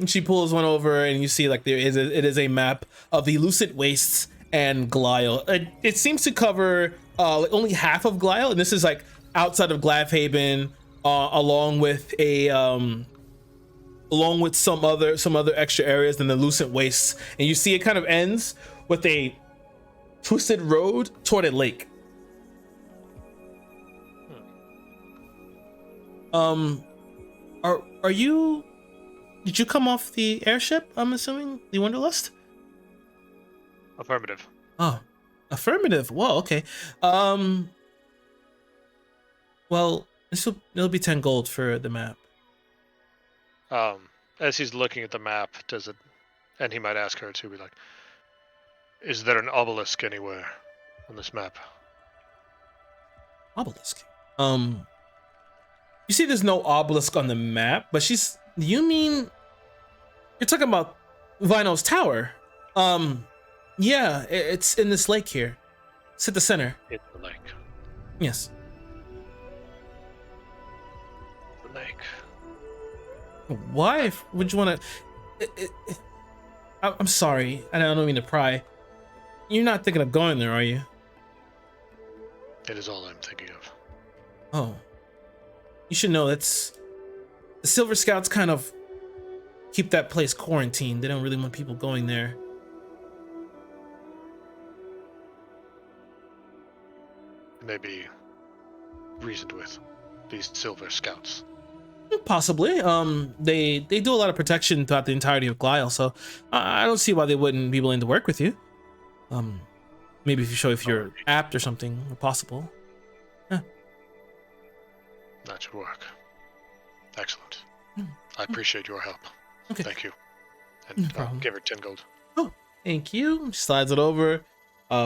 She pulls one over, and you see like it is a map of the Lucid Wastes and Glial. It seems to cover like only half of Glial, and this is like outside of Gladhaven, along with some other extra areas than the Lucid Wastes. And you see it kind of ends with a twisted road toward a lake. Are you? Did you come off the airship? I'm assuming the Wanderlust. Affirmative. Oh, affirmative. Whoa. Okay. Well, it'll be 10 gold for the map. As he's looking at the map, and he might ask her to be like, is there an obelisk anywhere on this map? Obelisk. You see there's no obelisk on the map, but you mean you're talking about Vino's tower? Yeah, it's in this lake here. It's at the center. It's the lake. Yes. The lake. Why would you want to? I'm sorry. I don't mean to pry. You're not thinking of going there, are you? It is all I'm thinking of. Oh. You should know that's the Silver Scouts kind of keep that place quarantined. They don't really want people going there. Maybe reasoned with these Silver Scouts. Possibly. They do a lot of protection throughout the entirety of Glial, so I don't see why they wouldn't be willing to work with you. Maybe if you're apt or something, possible. Yeah. That should work. Excellent. I appreciate your help. Okay. Thank you. No And problem. give her 10 gold. Oh, thank you. Slides it over,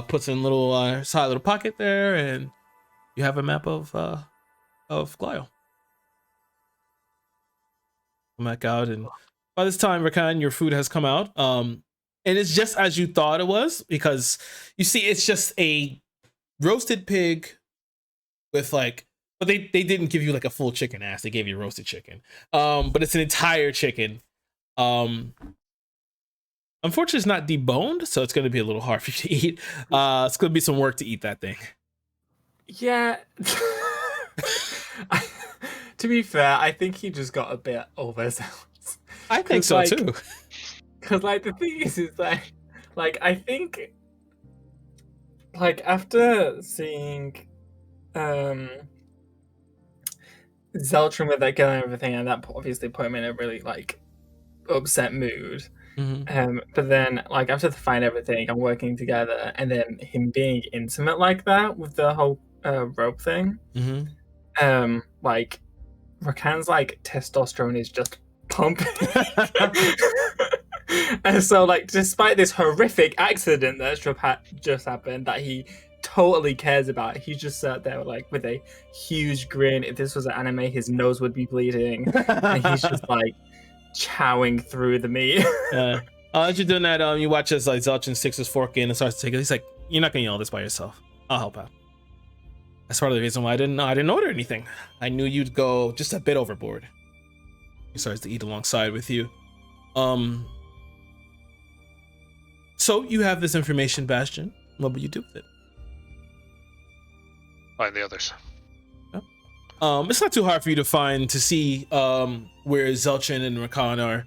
puts in a little side little pocket there, and you have a map of Glial. Come back out, and by this time, Rakan, your food has come out. And it's just as you thought it was, because you see it's just a roasted pig with like, but they didn't give you like a full chicken ass. They gave you roasted chicken. But it's an entire chicken. Unfortunately, it's not deboned, so it's going to be a little hard for you to eat. It's going to be some work to eat that thing. Yeah. To be fair, I think he just got a bit overzealous. I think so too. Because like the thing is like I think like after seeing Zeltron with that girl and everything, and that obviously put him in a really like upset mood. Mm-hmm. But then like after the fight and everything and working together, and then him being intimate like that with the whole rope thing, like Rakan's like testosterone is just pumping. And so like despite this horrific accident that just happened that he totally cares about, he just sat there like with a huge grin. If this was an anime, his nose would be bleeding, and he's just like chowing through the meat. As you're doing that, you watch as like Zelchin sticks his fork in and starts to take it. He's like, "You're not gonna eat all this by yourself. I'll help out." That's part of the reason why I didn't order anything. I knew you'd go just a bit overboard. He starts to eat alongside with you. So you have this information, Bastion. What will you do with it? Find the others. It's not too hard for you to see where Zelchin and Rakan are.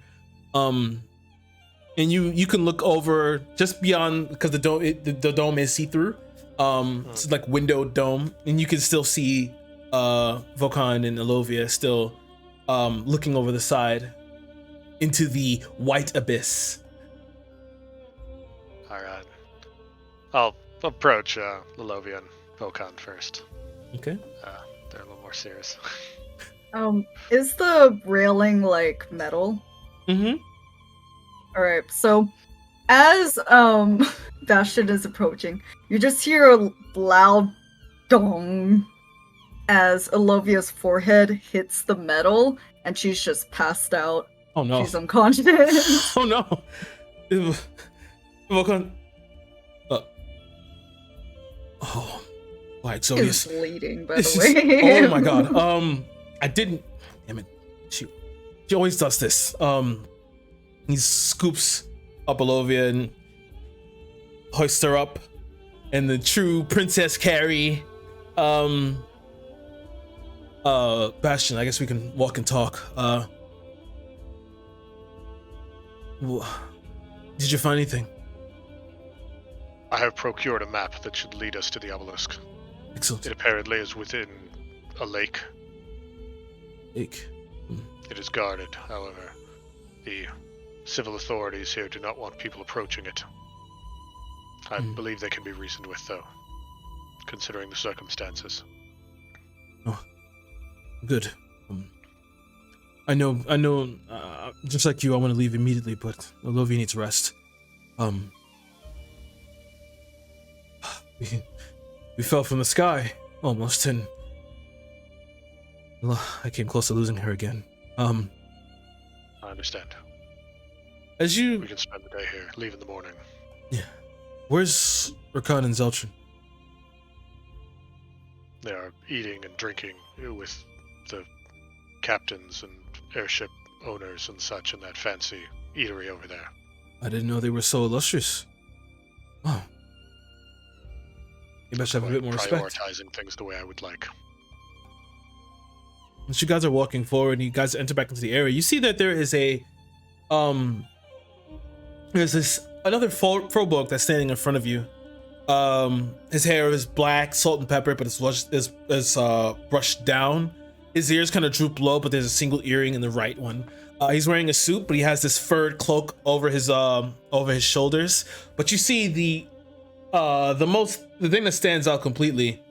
And you can look over just beyond, because the dome is see-through. It's like windowed dome, and you can still see Vokan and Elovia still looking over the side into the white abyss. All right. I'll approach Elovia and Vokan first. Okay. They're a little more serious. Is the railing like metal? Mm-hmm. All right. So, as Bastion is approaching, you just hear a loud dong as Elovia's forehead hits the metal, and she's just passed out. Oh no. She's unconscious. Oh no. Vokan. Like Is Xodius. bleeding, by This the is, way. oh my god. I didn't. Damn it. She always does this. He scoops up Olovia and hoists her up, and the true Princess Carrie. Bastion, I guess we can walk and talk. Did you find anything? I have procured a map that should lead us to the obelisk. Excellent. It apparently is within a lake. Lake. It is guarded, however. The civil authorities here do not want people approaching it. I believe they can be reasoned with, though, considering the circumstances. Oh, good. I know. Just like you, I want to leave immediately, but Olovia needs rest. We fell from the sky almost, and I came close to losing her again. I understand. As you, We can spend the day here. Leave in the morning. yeah. Where's Rakan and Zeltrin? They are eating and drinking with the captains and airship owners and such in that fancy eatery over there. I didn't know they were so illustrious. Oh. You must have a bit more respect. Prioritizing things the way I would like. As you guys are walking forward and you guys enter back into the area, you see that there is a there's this another Froburg that's standing in front of you. His hair is black, salt and pepper, but it's brushed down. His ears kind of droop low, but there's a single earring in the right one. He's wearing a suit, but he has this furred cloak over his shoulders. But you see the thing that stands out completely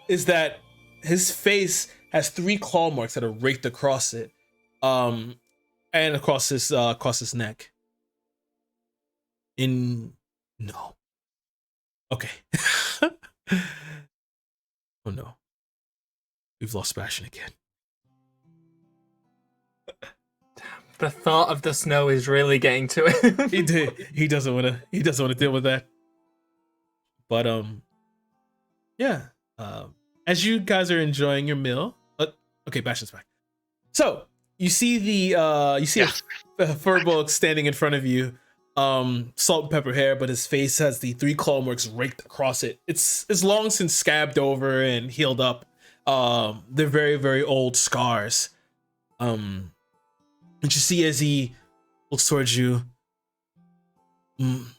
is that his face has 3 claw marks that are raked across it, and across his neck. No. Okay. Oh no. We've lost Bastion again. The thought of the snow is really getting to him. He doesn't want to deal with that. But yeah. As you guys are enjoying your meal, okay, Bastion's back. So you see a Furbolg standing in front of you, salt and pepper hair, but his face has the 3 claw marks raked across it. It's long since scabbed over and healed up. They're very, very old scars. And you see as he looks towards you, if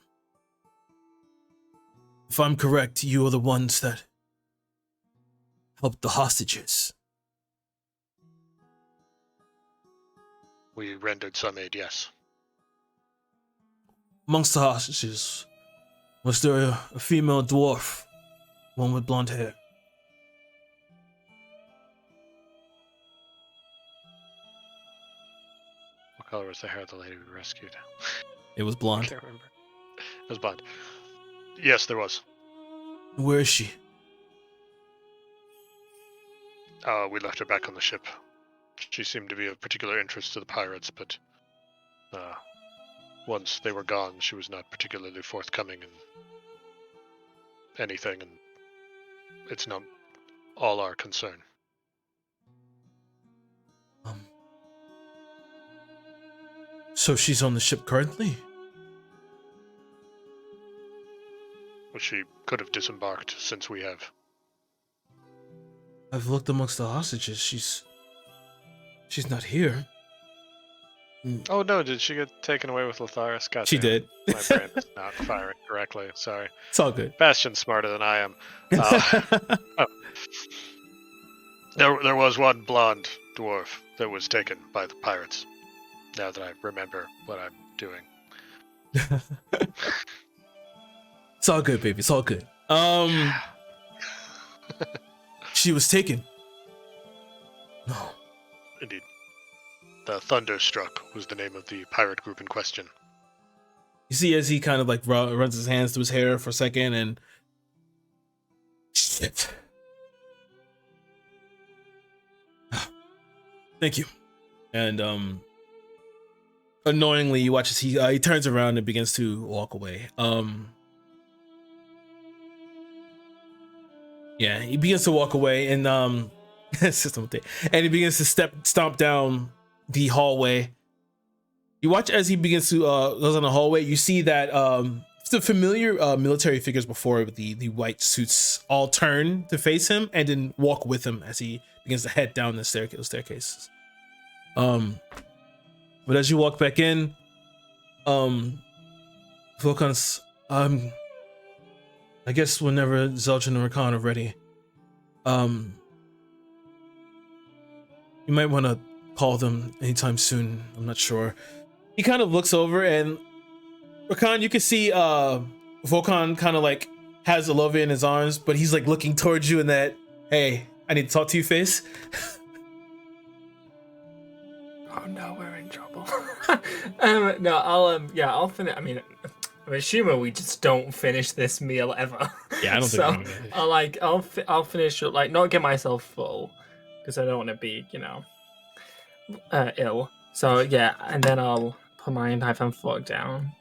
I'm correct, you are the ones that helped the hostages. We rendered some aid, yes. Amongst the hostages, was there a female dwarf, one with blonde hair? What color was the hair of the lady we rescued? It was I blonde. can't remember. It was blonde. Yes, there was. Where is she? We left her back on the ship. She seemed to be of particular interest to the pirates, but once they were gone, she was not particularly forthcoming in anything, and it's not all our concern. So she's on the ship currently? Well, she could have disembarked since we have. I've looked amongst the hostages. She's not here. Oh no, did she get taken away with Lotharis? God She damn it. did. My brain is not firing correctly. Sorry. It's all good. Bastion's smarter than I am. There was one blonde dwarf that was taken by the pirates. Now that I remember what I'm doing. It's all good, baby. It's all good. She was taken. No. Indeed. The Thunderstruck was the name of the pirate group in question. You see as he kind of like runs his hands through his hair for a second and... Shit. Thank you. And annoyingly, you watch as he turns around and begins to walk away. Yeah, he begins to walk away, and system update, and he begins to stomp down the hallway. You watch as he begins to goes on the hallway. You see that the familiar military figures before with the white suits all turn to face him and then walk with him as he begins to head down the staircases. But as you walk back in, Vulcan's, I guess whenever Zelch and Rakan are ready, you might want to call them anytime soon. I'm not sure. He kind of looks over, and Rakan, you can see Vulcan kind of like has Alovia in his arms, but he's like looking towards you in that, hey, I need to talk to you face. Oh no, we're in trouble. No, I'll finish. I mean, I'm assuming we just don't finish this meal ever. Yeah, I don't so think we're I'll finish it, like, not get myself full because I don't want to be, ill. So yeah, and then I'll put my knife and fork down.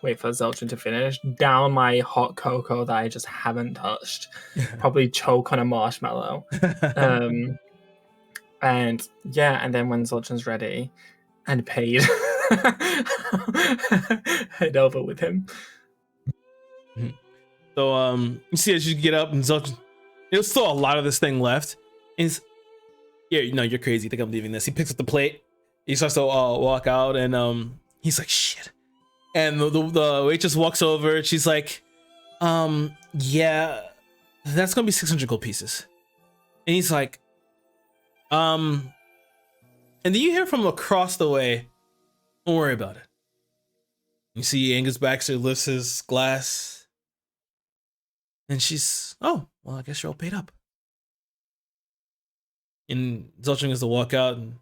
Wait for Zelchin to finish. Down my hot cocoa that I just haven't touched. Probably choke on a marshmallow. And yeah, and then when Zelchin's ready and paid, head over with him. So you see as you get up, and Zelchin, there's still a lot of this thing left. And he's, yeah, no, you're crazy. You think I'm leaving this? He picks up the plate. He starts to walk out, and he's like, shit. And the waitress walks over. She's like, yeah, that's gonna be 600 gold pieces. And he's like, and then you hear from across the way, don't worry about it. You see Angus Baxter lifts his glass, and she's, oh, well, I guess you're all paid up. And Zeltring has to walk out, and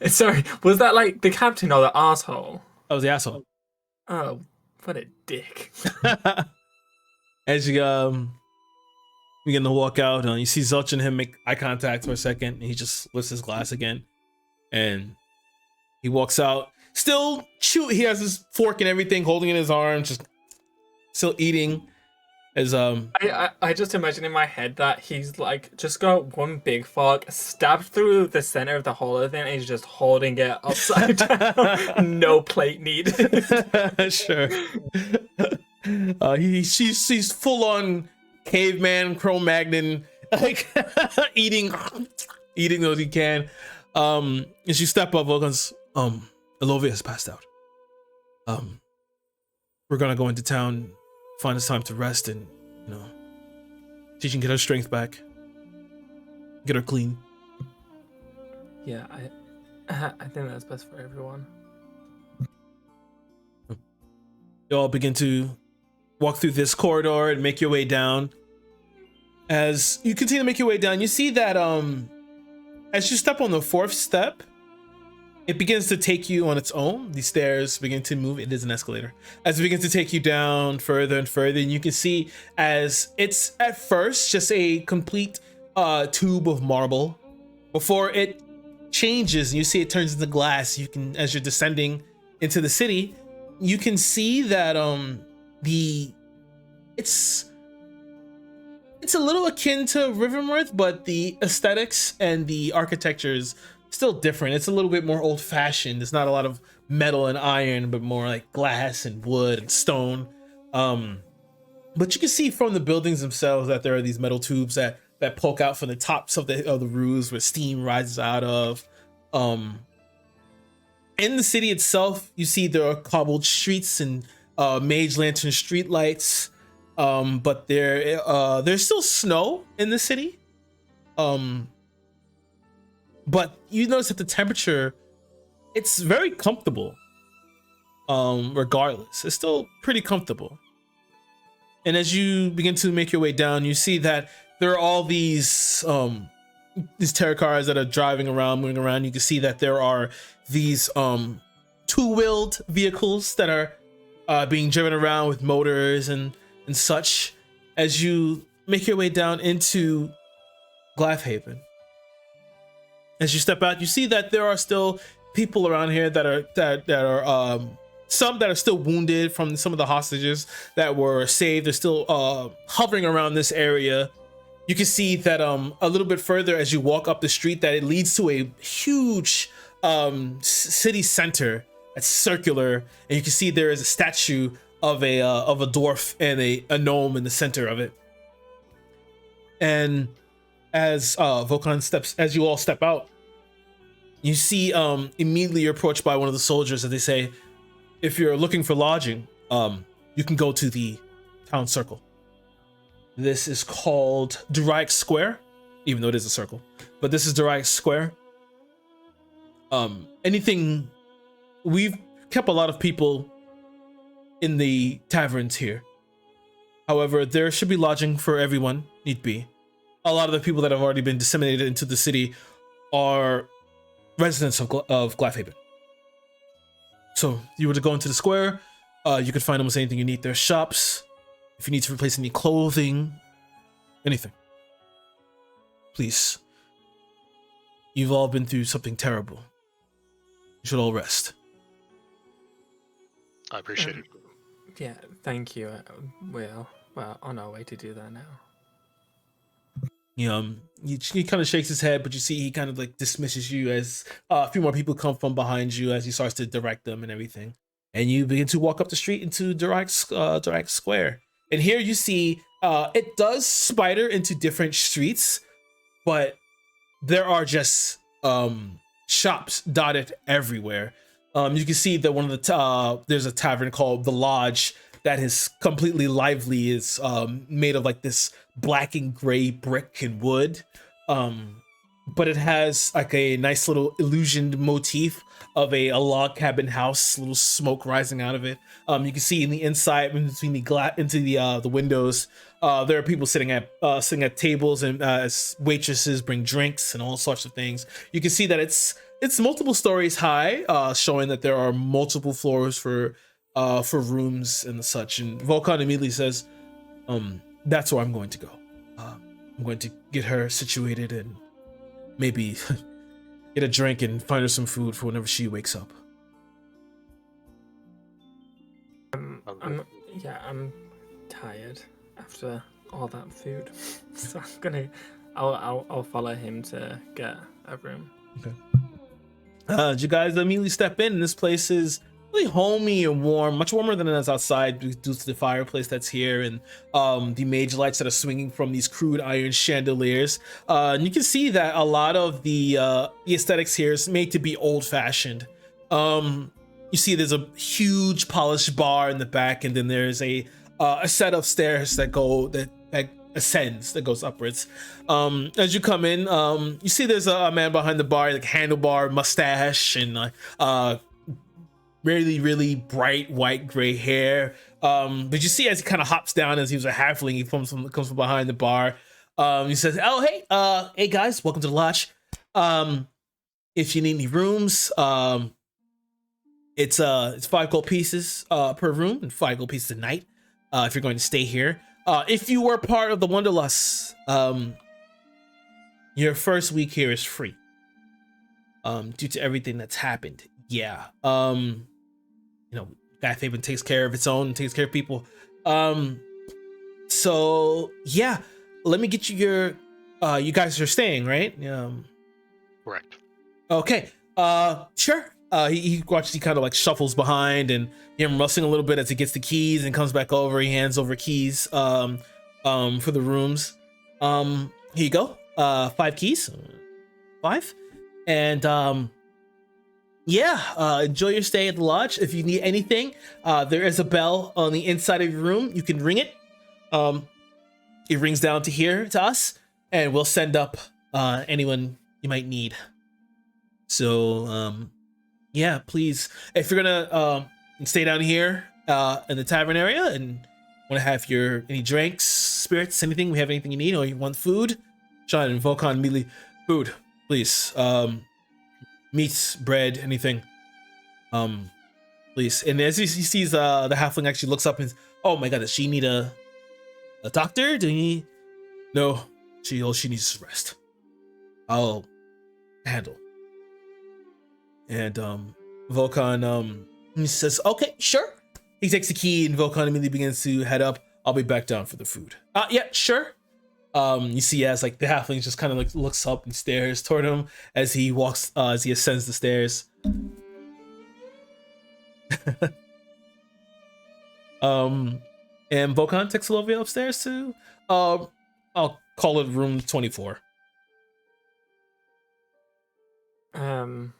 Sorry, was that like the captain or the asshole? that was the asshole. Oh, what a dick. As you begin to walk out, you see Zelch and him make eye contact for a second, and he just lifts his glass again, and he walks out. Still he has his fork and everything, holding in his arm, just still eating. As I just imagine in my head that he's like just got one big fork stabbed through the center of the hollow thing, and he's just holding it upside down. No plate needed. Sure. She's full on caveman, Cro-Magnon, like eating those he can. As you step up, Vulcan's, Alovia has passed out. We're gonna go into town, find us time to rest, and she can get her strength back, get her clean. Yeah, I think that's best for everyone. You all begin to walk through this corridor and make your way down. As you continue to make your way down, you see that as you step on the fourth step, it begins to take you on its own. These stairs begin to move. It is an escalator. As it begins to take you down further and further, and you can see as it's at first just a complete tube of marble. Before it changes, and you see it turns into glass. You can, as you're descending into the city, you can see that it's a little akin to Rivermirth, but the aesthetics and the architecture is still different. It's a little bit more old-fashioned. There's not a lot of metal and iron, but more like glass and wood and stone. But you can see from the buildings themselves that there are these metal tubes that poke out from the tops of the roofs where steam rises out of. In the city itself, you see there are cobbled streets and mage lantern street lights. But there's still snow in the city. But you notice that the temperature, it's very comfortable. Regardless, it's still pretty comfortable. And as you begin to make your way down, you see that there are all these tarot cars that are driving around, moving around. You can see that there are these two-wheeled vehicles that are being driven around with motors and such. As you make your way down into Glathhaven, as you step out, you see that there are still people around here that are some that are still wounded from some of the hostages that were saved. They're still hovering around this area. You can see that a little bit further as you walk up the street that it leads to a huge city center that's circular, and you can see there is a statue of a dwarf and a gnome in the center of it. And as as you all step out, you see immediately you're approached by one of the soldiers, and they say, if you're looking for lodging, you can go to the town circle. This is called Duraik Square, even though it is a circle, but this is Duraik Square. Anything, we've kept a lot of people in the taverns here. However, there should be lodging for everyone, need be. A lot of the people that have already been disseminated into the city are residents of Glyphaven. So you were to go into the square, you could find almost anything you need. There's shops. If you need to replace any clothing, anything. Please. You've all been through something terrible. You should all rest. I appreciate it. Yeah, thank you. We're on our way to do that now. He kind of shakes his head, but you see he kind of like dismisses you as a few more people come from behind you as he starts to direct them and everything. And you begin to walk up the street into Duraik Square. And here you see it does spider into different streets, but there are just shops dotted everywhere. You can see that one of the there's a tavern called The Lodge that is completely lively. It's made of like this black and gray brick and wood, but it has like a nice little illusioned motif of a log cabin house, little smoke rising out of it. You can see in the inside, in between the windows, there are people sitting at tables, and as waitresses bring drinks and all sorts of things. You can see that it's multiple stories high, showing that there are multiple floors for rooms and such. And Volkan immediately says, that's where I'm going to go. I'm going to get her situated and maybe get a drink and find her some food for whenever she wakes up. I'm tired after all that food, so I'll follow him to get a room. Okay. You guys immediately step in, and this place is really homey and warm, much warmer than it is outside due to the fireplace that's here and the mage lights that are swinging from these crude iron chandeliers. And you can see that a lot of the aesthetics here is made to be old-fashioned. You see there's a huge polished bar in the back, and then there's a set of stairs that ascends, that goes upwards. As you come in, you see there's a man behind the bar, like handlebar mustache and really, really bright white gray hair. But you see as he kind of hops down, as he was a halfling, he comes from behind the bar. He says, "Oh, hey guys, welcome to the lodge. If you need any rooms, it's 5 gold pieces per room and 5 gold pieces a night if you're going to stay here. If you were part of the Wanderlust, your first week here is free. Due to everything that's happened. Yeah. Glyphaven takes care of its own, takes care of people. So yeah, let me get you your you guys are staying, right? Correct. Okay. Sure. He watches, he kind of like shuffles behind, and you hear him rustling a little bit as he gets the keys and comes back over. He hands over keys for the rooms. Here you go. 5 keys. 5. And enjoy your stay at the lodge. If you need anything, there is a bell on the inside of your room. You can ring it. It rings down to here to us, and we'll send up anyone you might need. So yeah, please, if you're gonna stay down here in the tavern area and want to have any drinks, spirits, anything, we have anything you need, or you want food, Sean and Volkan immediately, food, please. Meats, bread, anything, please. And as he sees the halfling actually looks up and, oh my god, does she need a doctor? No, she needs rest. I'll handle. And Volkan And he says, okay, sure. He takes the key and Volkan immediately begins to head up. I'll be back down for the food. Yeah, sure. You see as like the halfling just kind of like looks up and stares toward him as he walks, as he ascends the stairs. And Volkan takes Olivia upstairs to, I'll call it room 24. Um.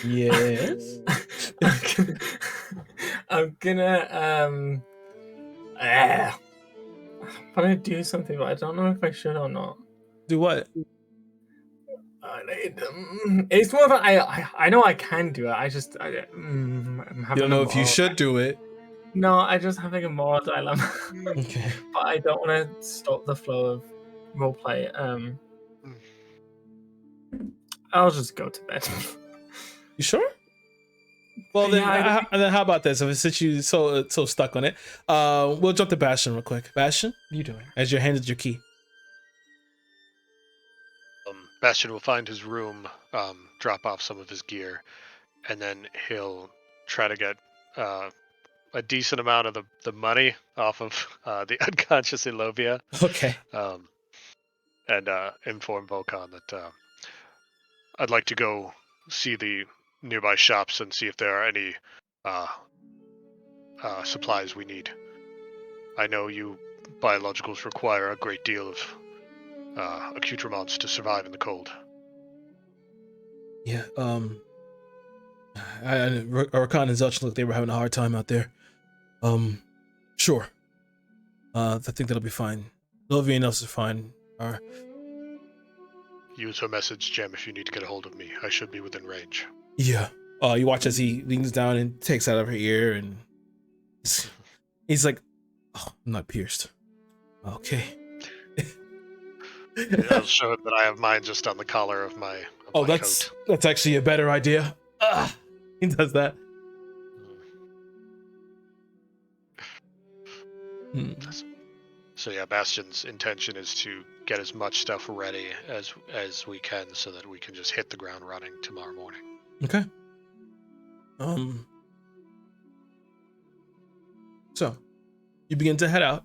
Yes. I'm gonna I want to do something, but I don't know if I should or not. Do what? It's more of a, I know I can do it. I'm You having don't know a if you moral- should do it. No, I just having a moral dilemma. Okay. But I don't want to stop the flow of roleplay. I'll just go to bed. You sure? Well, then, Yeah, then how about this? Since you so stuck on it, we'll jump to Bastion real quick. Bastion, what are you doing? As you're handed your key. Bastion will find his room, drop off some of his gear, and then he'll try to get a decent amount of the money off of the unconscious Ilovia, Okay. and inform Volkan that I'd like to go see the nearby shops and see if there are any supplies we need. I know you biologicals require a great deal of accoutrements to survive in the cold. Yeah. Rakan and Zelch look, they were having a hard time out there. Sure. I think that'll be fine. Olivia and us are fine. Use her message gem if you need to get a hold of me. I should be within range. Yeah. You watch as he leans down and takes out of her ear, and he's like, "Oh, I'm not pierced." Okay. I'll show him that I have mine just on the collar of my that's coat. that's actually a better idea. He does that. So yeah, Bastion's intention is to get as much stuff ready as we can so that we can just hit the ground running tomorrow morning. Okay. So you begin to head out.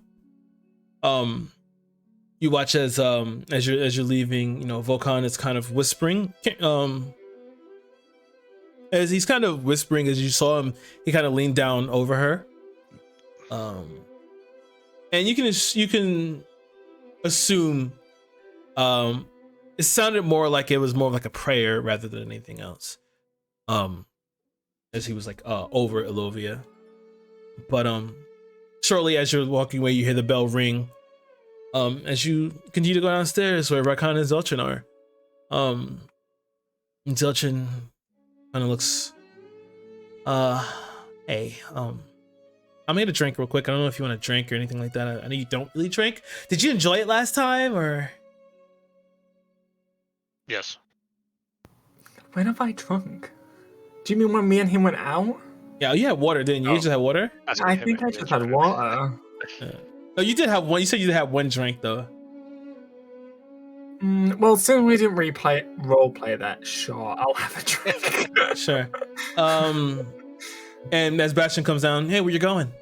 You watch as you're leaving, Volkan is kind of whispering. As he's kind of whispering, as you saw him, he kind of leaned down over her. And you can assume it sounded more like it was more like a prayer rather than anything else. As he was like over Ilovia. But shortly as you're walking away, you hear the bell ring. As you continue to go downstairs where Rakan and Zelchin are. And Zelchin kind of looks hey, I made a drink real quick. I don't know if you want to drink or anything like that. I know you don't really drink. Did you enjoy it last time, or? Yes. When have I drunk? Do you mean when me and him went out? Yeah, you had water, didn't you? You just had water? I think I just had water. No, you did have one. You said you had one drink though. Well, since we didn't roleplay that, sure, I'll have a drink. Sure. And as Bastion comes down, hey, where you going?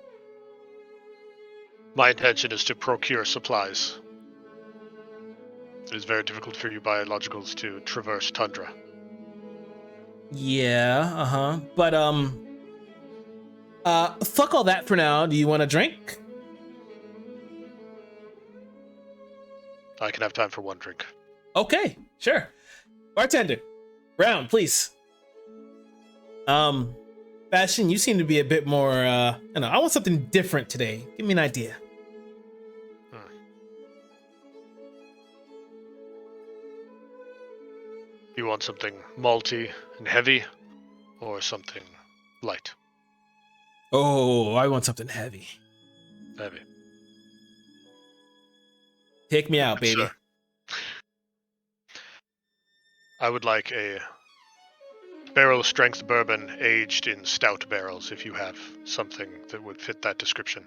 My intention is to procure supplies. It is very difficult for you biologicals to traverse tundra. Yeah, but fuck all that for now. Do you want a drink? I can have time for one drink. Okay, sure. Bartender, round, please. Bastion, you seem to be a bit more, I want something different today. Give me an idea. You want something malty and heavy, or something light? Oh, I want something heavy. Heavy. Take me out, baby. Sure. I would like a barrel strength bourbon aged in stout barrels, if you have something that would fit that description.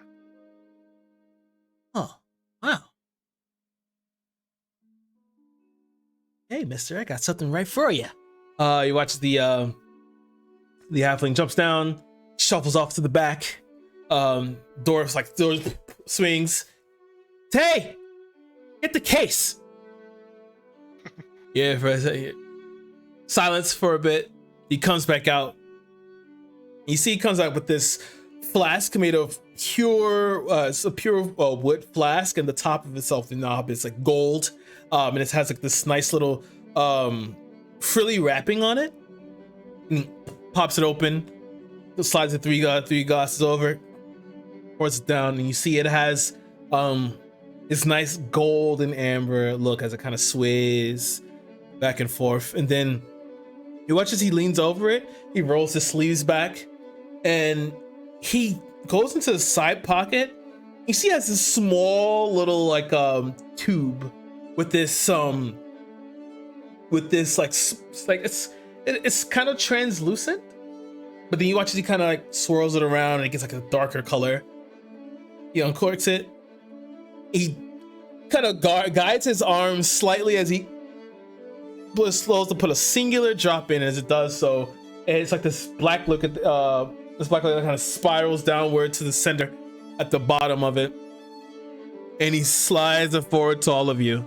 Oh, wow. Hey, mister, I got something right for you. You watch the halfling jumps down, shuffles off to the back. Doors swings. Hey, get the case. Yeah, for a second. Silence for a bit. He comes back out. You see, he comes out with this flask made of pure, it's a pure wood flask, and the top of itself, the knob is like gold, and it has like this nice little frilly wrapping on it. And pops it open, slides the three glasses over, pours it down, and you see it has this nice gold and amber look as it kind of sways back and forth. And then you watch as he leans over it, he rolls his sleeves back, and he goes into the side pocket. You see, he has this small little like tube with this like it's kind of translucent, but then you watch as he kind of like swirls it around and it gets like a darker color. He uncorks it. He kind of guides his arms slightly as he slows to put a singular drop in. As it does so, and it's like this black liquid kind of spirals downward to the center at the bottom of it, and he slides it forward to all of you.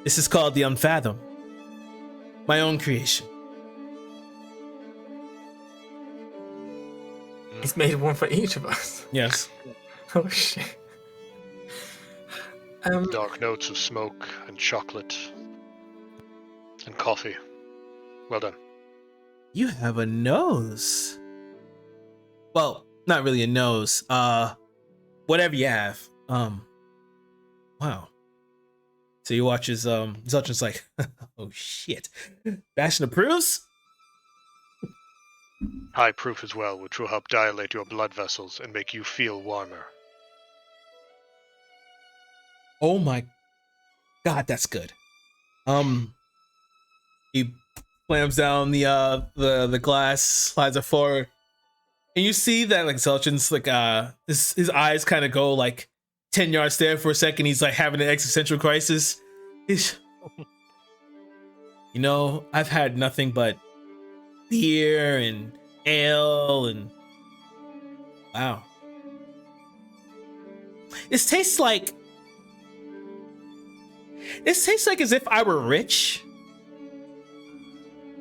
This is called the Unfathom, my own creation. He's made one for each of us. Yes. Oh shit. Dark notes of smoke and chocolate and coffee. Well done. You have a nose. Well, not really a nose. Whatever you have. Wow. So you watch as Zeltran's like, oh shit. Bastion approves? High proof as well, which will help dilate your blood vessels and make you feel warmer. Oh my god, that's good. He slams down the glass, slides it forward, and you see that like Zeltran's like his eyes kind of go like 10 yards there for a second. He's like having an existential crisis. He's, you know, I've had nothing but beer and ale and wow. This tastes like as if I were rich.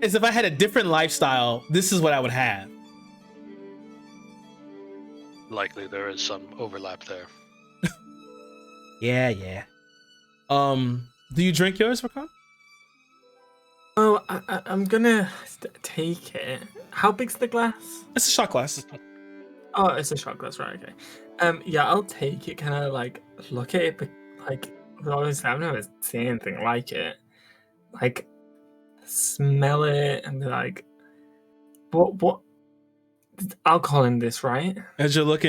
As if I had a different lifestyle, this is what I would have. Likely there is some overlap there. Yeah. Do you drink yours, Rakan? Oh, I'm gonna take it. How big's the glass? It's a shot glass. Oh, it's a shot glass, right? Okay. Yeah, I'll take it. Kind of like look at it, but like obviously I've never seen anything like it. Like smell it and be like, what? Alcohol in this, right? As you're like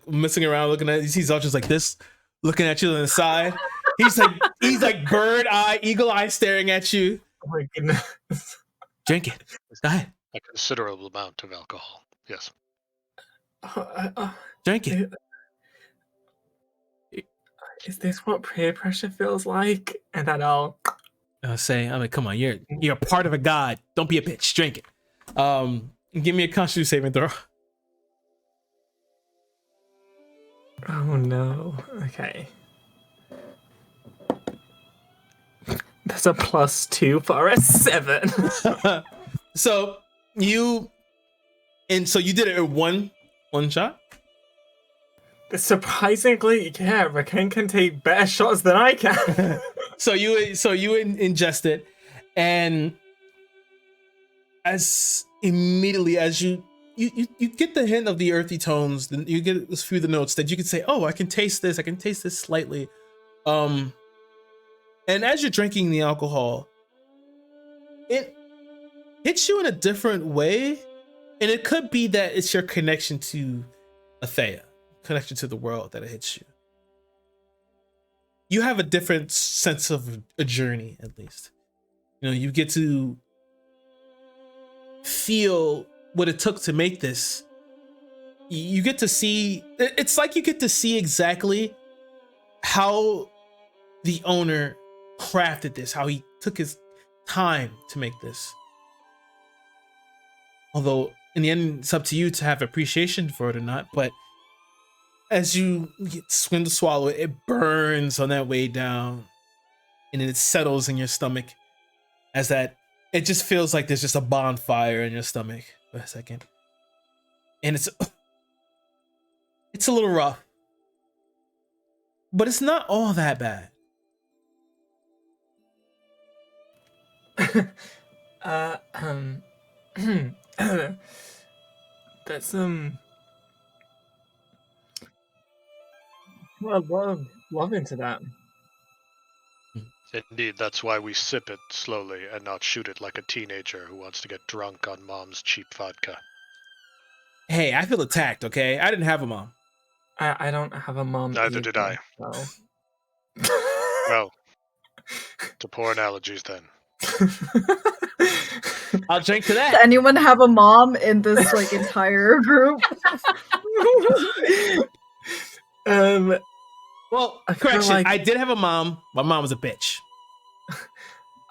messing around, looking at, you see Zeltran's like this, looking at you on the side. He's like bird eye, eagle eye, staring at you. Oh my goodness. Drink it. Go ahead. A considerable amount of alcohol. Yes. Drink it. Is this what peer pressure feels like? And then I'll come on, you're part of a god. Don't be a bitch. Drink it. Give me a Constitution saving throw. Oh no. Okay. That's a +2 for a 7. So you did it in one shot? Surprisingly, yeah, Rakan can take better shots than I can. So you ingest it, and as immediately as you get the hint of the earthy tones, then you get through the notes that you can say, oh, I can taste this slightly. And as you're drinking the alcohol, it hits you in a different way, and it could be that it's your connection to Athea, connection to the world, that it hits you. You have a different sense of a journey, at least. You know, you get to feel what it took to make this, you get to see, it's like you get to see exactly how the owner crafted this, how he took his time to make this. Although in the end, it's up to you to have appreciation for it or not. But as you swim to swallow it, it burns on that way down, and then it settles in your stomach. As that, it just feels like there's just a bonfire in your stomach for a second, and it's a little rough, but it's not all that bad. That's well, a lot of love into that. Indeed, that's why we sip it slowly and not shoot it like a teenager who wants to get drunk on mom's cheap vodka. Hey, I feel attacked, okay? I didn't have a mom. I don't have a mom. Neither did I. So. Well, to poor analogies then. I'll drink to that. Does anyone have a mom in this like entire group? Well, I feel correction, like- I did have a mom. My mom was a bitch.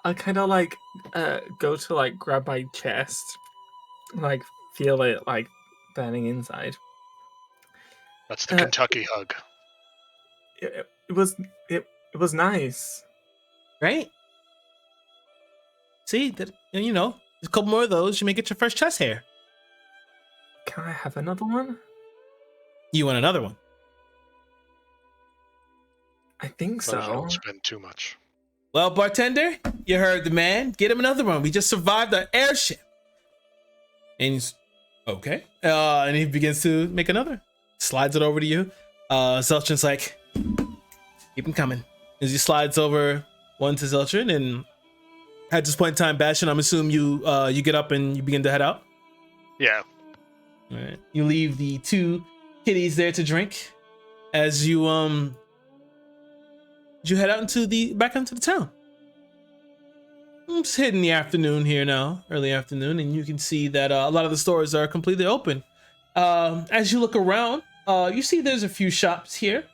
I kind of like go to like grab my chest, like feel it like burning inside. That's the Kentucky hug. It was nice. Right? See, that, you know, a couple more of those, you may get your first chest hair. Can I have another one? You want another one? I think But so. don't spend too much. Well, bartender, you heard the man. Get him another one. We just survived the airship. And he's okay. And he begins to make another. Slides it over to you. Zeltrin's like, keep him coming. As he slides over one to Zeltrin, and at this point in time, Bastion, I'm assuming you get up and you begin to head out. Yeah. All right. You leave the two kitties there to drink as you head out back into the town. It's hitting the afternoon here now, early afternoon, and you can see that a lot of the stores are completely open. As you look around, you see there's a few shops here.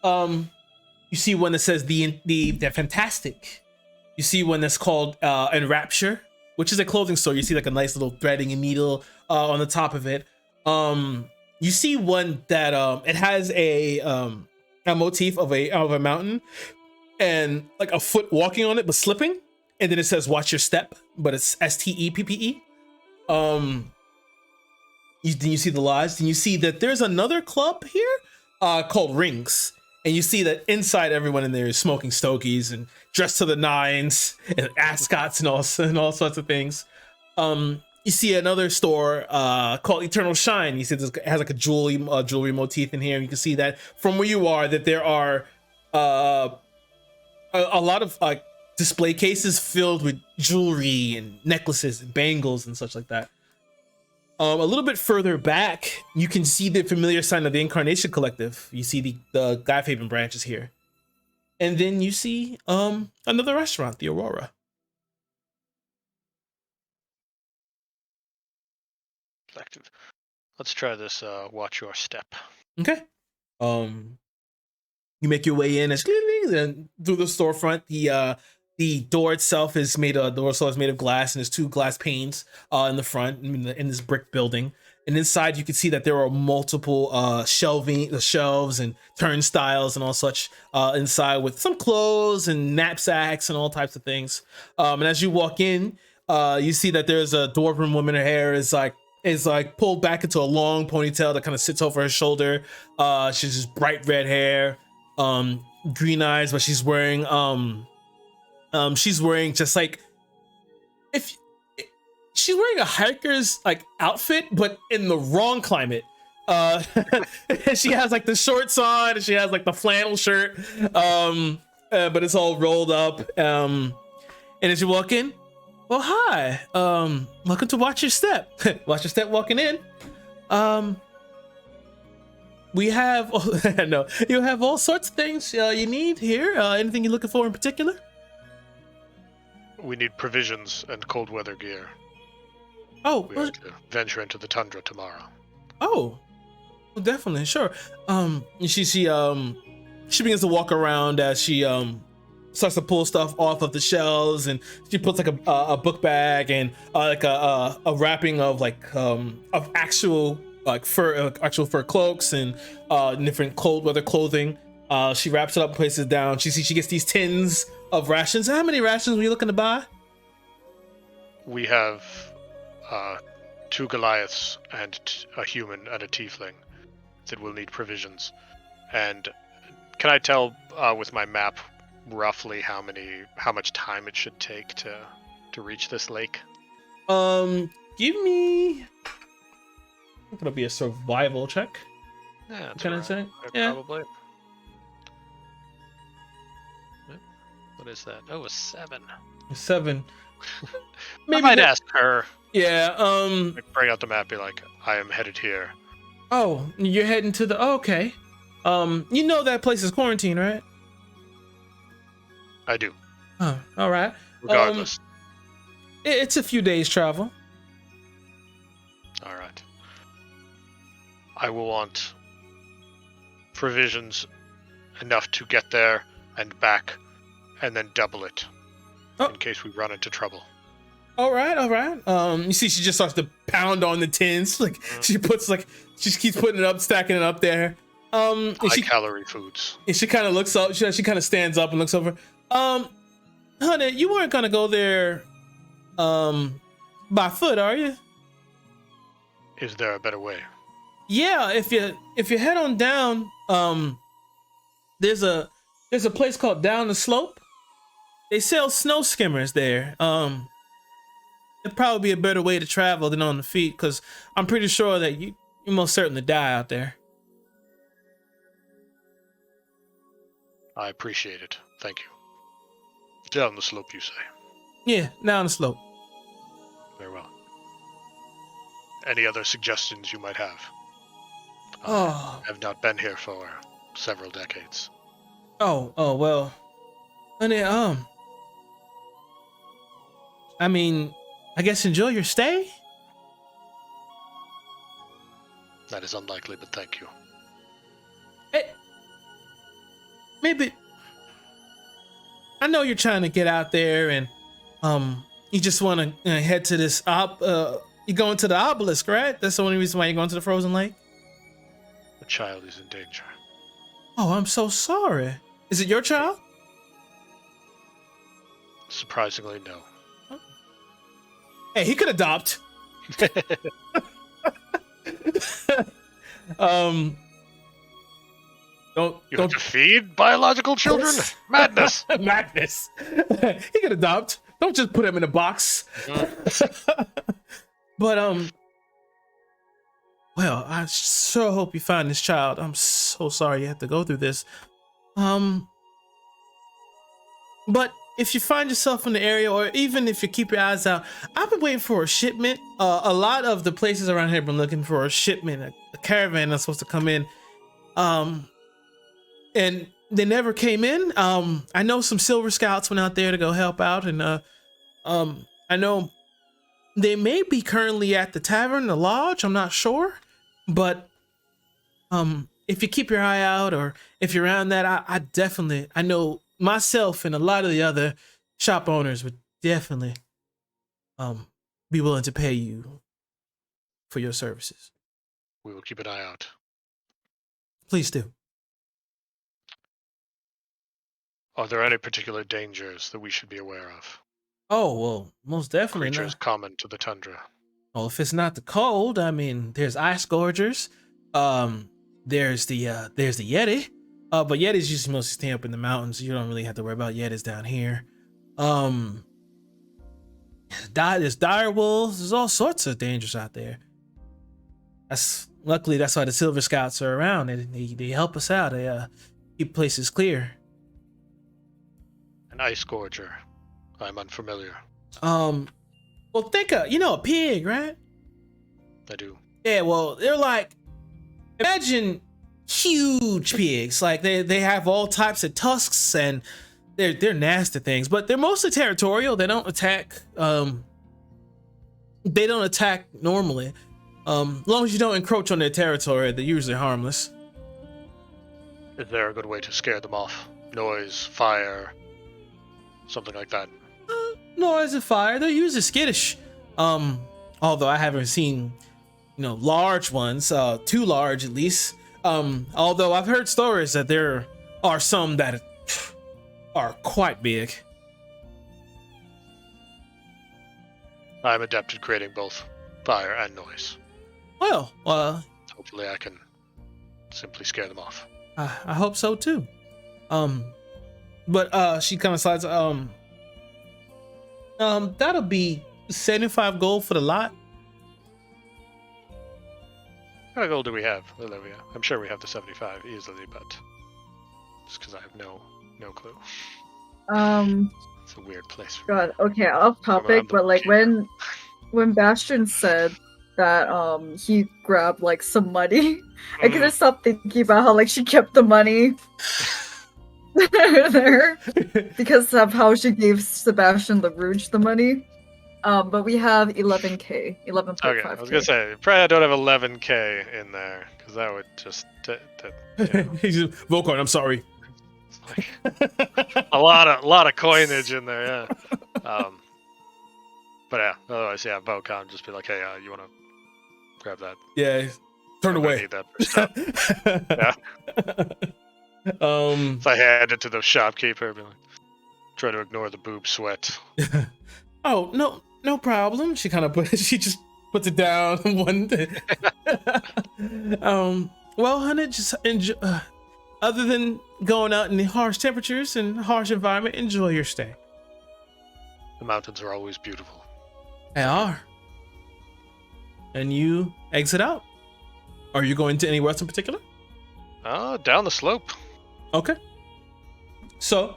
You see one that says the Fantastic. You see one that's called Enrapture, which is a clothing store. You see like a nice little threading and needle on the top of it. You see one that it has a motif of a mountain and like a foot walking on it but slipping, and then it says "Watch your step," but it's STEPPE. Then you see the lodge. Then you see that there's another club here called Rings, and you see that inside everyone in there is smoking stogies and dressed to the nines and ascots and all sorts of things. You see another store called Eternal Shine. You see this has like a jewelry motif in here. And you can see that from where you are that there are a lot of display cases filled with jewelry and necklaces and bangles and such like that. A little bit further back, you can see the familiar sign of the Incarnation Collective. You see the Guyfaven branches here. And then you see another restaurant, the Aurora. Collective. Let's try this watch your step. Okay. You make your way in as and through the storefront. The door itself is made of glass, and there's two glass panes in the front in this brick building. And inside you can see that there are multiple shelves and turnstiles and all such inside, with some clothes and knapsacks and all types of things. And as you walk in, you see that there's a dwarven woman. Her hair is pulled back into a long ponytail that kind of sits over her shoulder. She's just bright red hair, green eyes, but she's wearing just like she's wearing a hiker's like outfit, but in the wrong climate. She has like the shorts on, and she has like the flannel shirt, but it's all rolled up. And as you walk in, well, hi, welcome to Watch Your Step. Watch Your Step walking in. We have no, you have all sorts of things you need here. Anything you're looking for in particular? We need provisions and cold weather gear. Oh, We are to venture into the tundra tomorrow. oh, Well, definitely, sure. She begins to walk around as she starts to pull stuff off of the shelves, and she puts like a book bag and like a wrapping of like of actual like actual fur cloaks and different cold weather clothing. She wraps it up and places it down. She gets these tins of rations. How many rations were you looking to buy? We have 2 Goliaths and a human and a tiefling that will need provisions. And can I tell with my map roughly how much time it should take to reach this lake? Give me. I think it'll be a survival check. Yeah, that's Can I right. say? Yeah. Probably. What is that? Oh, a 7. 7. I might ask her. Yeah. Like, bring out the map. Be like, I am headed here. Oh, you're heading to the. Oh, okay. You know that place is quarantined, right? I do. Oh, all right. Regardless. It's a few days travel. All right. I will want provisions enough to get there and back, and then double it in case we run into trouble. All right, all right. You see, she just starts to pound on the tins. Like she keeps putting it up, stacking it up there. High-calorie foods. And she kind of looks up. She kind of stands up and looks over. Honey, you weren't gonna go there, by foot, are you? Is there a better way? Yeah, if you head on down, there's a place called Down the Slope. They sell snow skimmers there. It'd probably be a better way to travel than on the feet, because I'm pretty sure that you most certainly die out there. I appreciate it. Thank you. Down the slope, you say? Yeah, down the slope. Very well. Any other suggestions you might have? Oh. I have not been here for several decades. Oh, well. Honey, I mean, I guess enjoy your stay? That is unlikely, but thank you. Maybe. I know you're trying to get out there and, you just want to head to this, you're going to the obelisk, right? That's the only reason why you're going to the frozen lake? The child is in danger. Oh, I'm so sorry. Is it your child? Surprisingly, no. Hey, he could adopt. Don't have to feed biological children? Madness. Madness. He could adopt. Don't just put him in a box. But well, I sure hope you find this child. I'm so sorry you have to go through this. But if you find yourself in the area, or even if you keep your eyes out, I've been waiting for a shipment. A lot of the places around here have been looking for a shipment, a caravan that's supposed to come in. And they never came in. I know some Silver Scouts went out there to go help out, and I know they may be currently at the tavern, the lodge. I'm not sure, but if you keep your eye out, or if you're around that, I know myself and a lot of the other shop owners would definitely be willing to pay you for your services. We will keep an eye out. Please do. Are there any particular dangers that we should be aware of? Oh, well, most definitely Creatures not. common to the tundra. Well, if it's not the cold, I mean, there's ice gorgers. There's the Yeti. But Yetis usually mostly stay up in the mountains. You don't really have to worry about Yetis down here. There's dire wolves. There's all sorts of dangers out there. Luckily that's why the Silver Scouts are around. They help us out. They keep places clear. An ice gorger. I'm unfamiliar. Well, think of, a pig, right? I do. Yeah, well, they're like, imagine huge pigs. Like they have all types of tusks, and they're nasty things, but they're mostly territorial. They don't attack. They don't attack normally. As long as you don't encroach on their territory, they're usually harmless. Is there a good way to scare them off? Noise, fire, something like that. Noise and fire, they're usually skittish. Although I haven't seen, large ones, too large at least. Although I've heard stories that there are some that are quite big. I'm adept at creating both fire and noise. Well, Hopefully I can simply scare them off. I hope so too. But she kind of slides. That'll be 75 gold for the lot. What kind of gold do we have, Olivia? I'm sure we have the 75 easily, but just because I have no clue. It's a weird place. God, okay, off topic, but like when Bastion said that he grabbed like some money, I couldn't stop thinking about how like she kept the money there because of how she gave Sebastian the Rouge the money. But we have 11k, 11.5k. Okay, I was gonna say probably I don't have 11k in there because that would just He's just, Volcarn, I'm sorry. like a lot of coinage in there, yeah. But yeah, otherwise, yeah, Vocon just be like, hey, you want to grab that? Yeah, turn I'm gonna away. need that for stuff. Yeah. So I hand it to the shopkeeper, be like, try to ignore the boob sweat. Oh, no problem. She kind of she just puts it down one day. Well, honey, just enjoy. Other than going out in the harsh temperatures and harsh environment, enjoy your stay. The mountains are always beautiful. They are. And you exit out. Are you going to anywhere else in particular? Down the slope. Okay. So,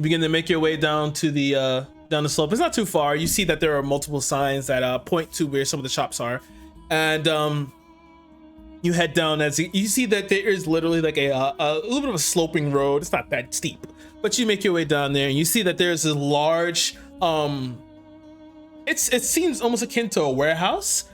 begin to make your way down to the slope. It's not too far. You see that there are multiple signs that point to where some of the shops are, and you head down. As you see that there is literally like a little bit of a sloping road. It's not that steep, but you make your way down there, and you see that there's a large. It seems almost akin to a warehouse.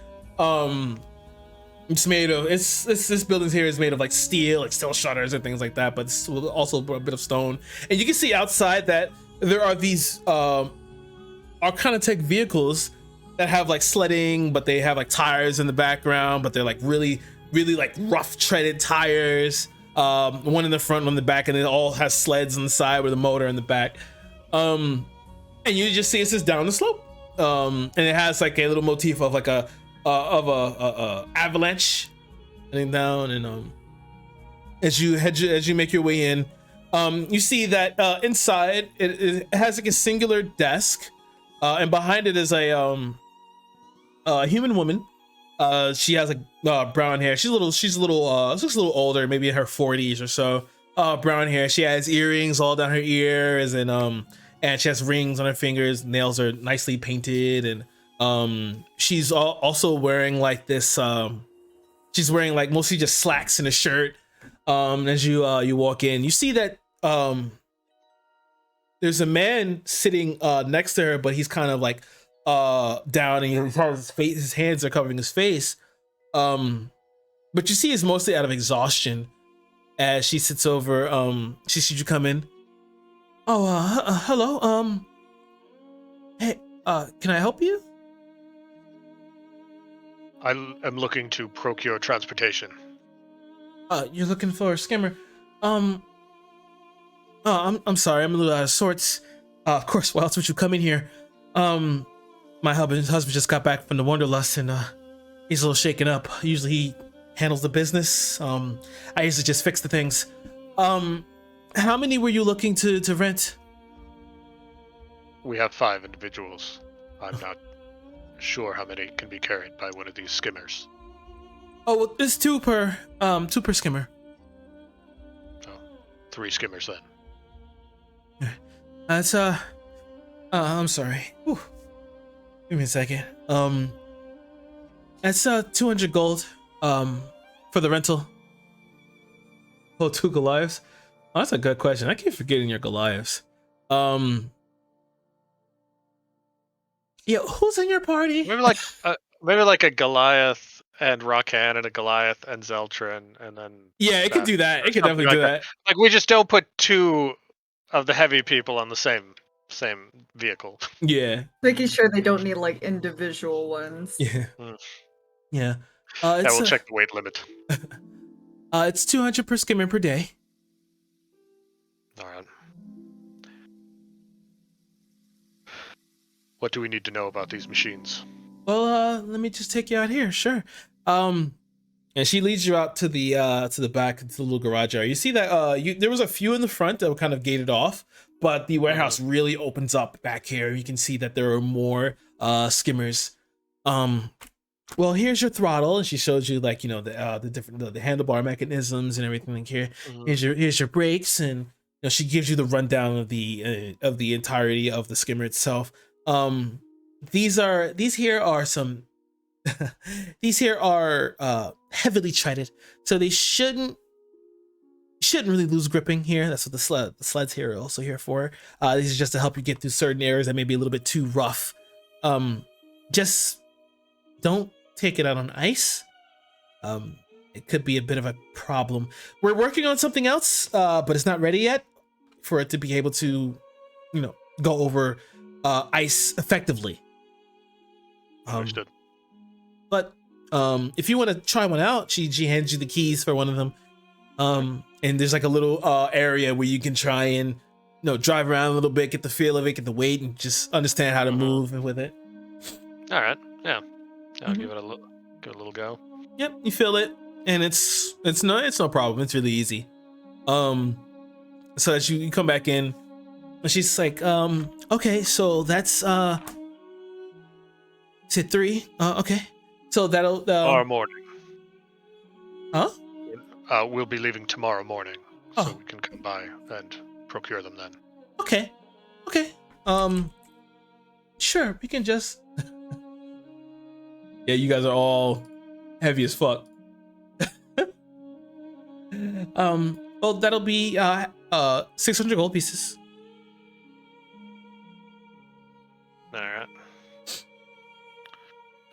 It's made of this building here is made of like steel shutters and things like that, but it's also a bit of stone. And you can see outside that there are these Arcana Tech vehicles that have like sledding, but they have like tires in the background, but they're like really like rough treaded tires. One in the front, one in the back, and it all has sleds on the side with a motor in the back. And you just see it's just down the slope. And it has like a little motif of like a avalanche heading down, and as you make your way in, you see that inside it has like a singular desk, and behind it is a human woman. She has like brown hair. She's a little looks a little older, maybe in her 40s or so. Brown hair. She has earrings all down her ears, and she has rings on her fingers. Nails are nicely painted, and she's also wearing like this. She's wearing like mostly just slacks and a shirt. As you walk in, you see that there's a man sitting next to her, but he's kind of like down, and he has his face. His hands are covering his face. But you see, it's mostly out of exhaustion. As she sits over, she sees you come in. Oh, hello. Hey, can I help you? I am looking to procure transportation. You're looking for a skimmer. I'm sorry, I'm a little out of sorts. Of course, why else would you come in here? My husband just got back from the Wanderlust, and he's a little shaken up. Usually he handles the business. I usually just fix the things. How many were you looking to rent? We have 5 individuals. I'm not sure how many can be carried by one of these skimmers. Oh, well, it's two per skimmer. So, 3 skimmers then. That's I'm sorry. Whew. Give me a second. That's 200 gold for the rental. Oh, 2 Goliaths. Oh, that's a good question. I keep forgetting your Goliaths. Yeah, who's in your party? We have like maybe like a Goliath and Rakan and a Goliath and Zeltrin, and then Yeah, it could that, do that. or It could something definitely do like that. that. Like we just don't put two of the heavy people on the same vehicle. Yeah. Making sure they don't need like individual ones. Yeah. Mm. Yeah. Yeah, It's we'll check the weight limit. it's 200 per skimmer per day. All right. What do we need to know about these machines? Well, let me just take you out here. Sure. And she leads you out to the back into the little garage area. You see that there was a few in the front that were kind of gated off, but the warehouse really opens up back here. You can see that there are more skimmers. Well, here's your throttle, and she shows you like the different the handlebar mechanisms and everything like here. Here's your brakes, and she gives you the rundown of the entirety of the skimmer itself. These here are some these here are heavily treaded, so they shouldn't really lose gripping here. That's what the sleds here are also here for. These are just to help you get through certain areas that may be a little bit too rough. Just don't take it out on ice. It could be a bit of a problem. We're working on something else, but it's not ready yet for it to be able to, go over ice effectively. Understood. But if you want to try one out, she hands you the keys for one of them. And there's like a little area where you can try and drive around a little bit, get the feel of it, get the weight, and just understand how to move with it. All right. Yeah. I'll give it a little go. Yep, you feel it, and it's no problem. It's really easy. So as you come back in, and she's like, okay, so that's is it 3? Okay, so that'll Tomorrow morning. Huh? We'll be leaving tomorrow morning, so Oh. we can come by and procure them then. Okay. Sure, we can just. Yeah, you guys are all heavy as fuck. Well, that'll be 600 gold pieces. All right.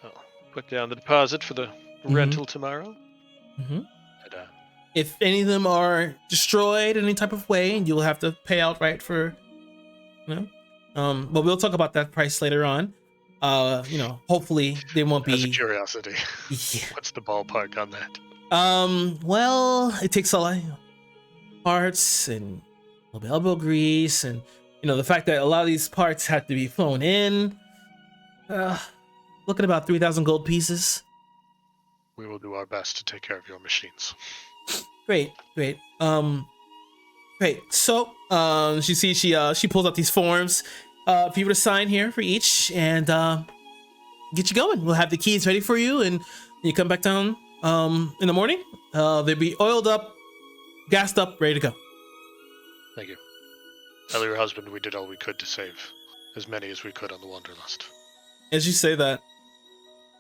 I'll put down the deposit for the rental tomorrow. And, If any of them are destroyed in any type of way, you'll have to pay outright for, but we'll talk about that price later on. Hopefully they won't be. as a curiosity, Yeah. what's the ballpark on that? Well, it takes a lot of parts and a little bit of elbow grease, and the fact that a lot of these parts have to be flown in. Look at about 3,000 gold pieces. We will do our best to take care of your machines. Great. Great. So, she pulls out these forms for you to sign here for each, and get you going. We'll have the keys ready for you, and you come back down in the morning. They'll be oiled up, gassed up, ready to go. Thank you. Tell your husband we did all we could to save as many as we could on the Wanderlust. As you say that,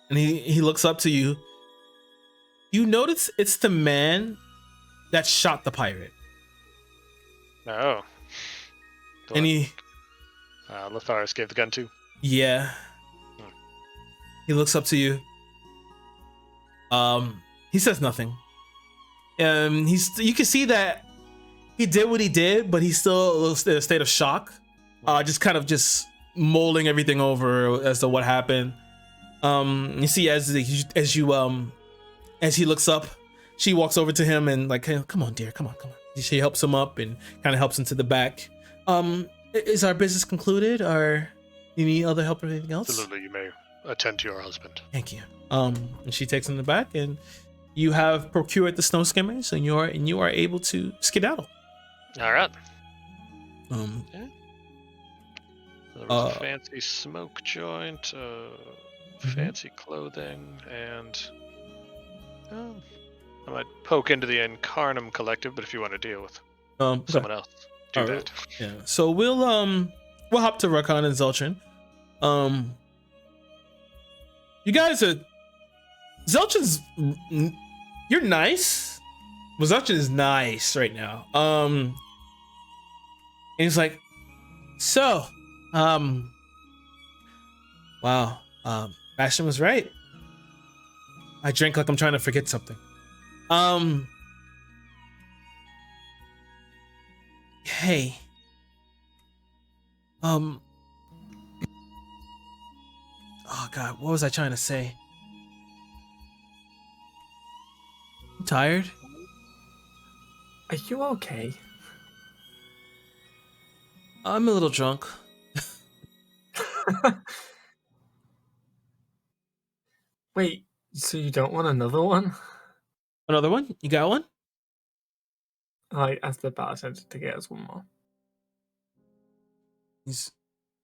and he looks up to you, you notice it's the man that shot the pirate. Oh. And he, Lotharis gave the gun to? yeah. He looks up to you. He says nothing. You can see that he did what he did, but he's still in a state of shock. Just kind of molding everything over as to what happened. You see as he looks up, she walks over to him and like, hey, come on, dear, come on. She helps him up and kind of helps him to the back. Is our business concluded, or you need other help or anything else? Absolutely, you may attend to your husband. Thank you. And she takes him to the back, and you have procured the snow skimmers, and you are able to skedaddle. All right. Yeah. There was a fancy smoke joint, fancy clothing, and I might poke into the Incarnation Collective, but if you want to deal with someone else, do that. Right. Yeah. So we'll hop to Rakan and Zeltrin. You guys are Zeltrin's. You're nice. Well, Zeltrin is nice right now. And he's like, so, wow. Bastion was right. I drank like I'm trying to forget something. Hey. Oh God, what was I trying to say? I'm tired. Are you okay? I'm a little drunk. Wait, so you don't want another one? Another one? You got one? I asked the bartender to get us one more. He's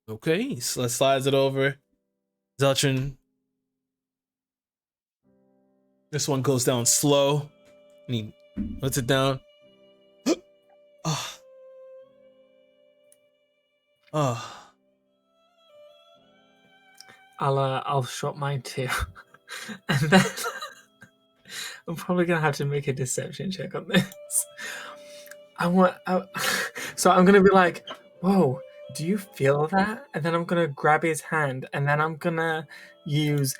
okay. He slides it over. Zeltrin. This one goes down slow. And he lets it down. Oh. Oh. I'll shot mine too, and then I'm probably gonna have to make a deception check on this. So I'm gonna be like, "Whoa, do you feel that?" And then I'm gonna grab his hand, and then I'm gonna use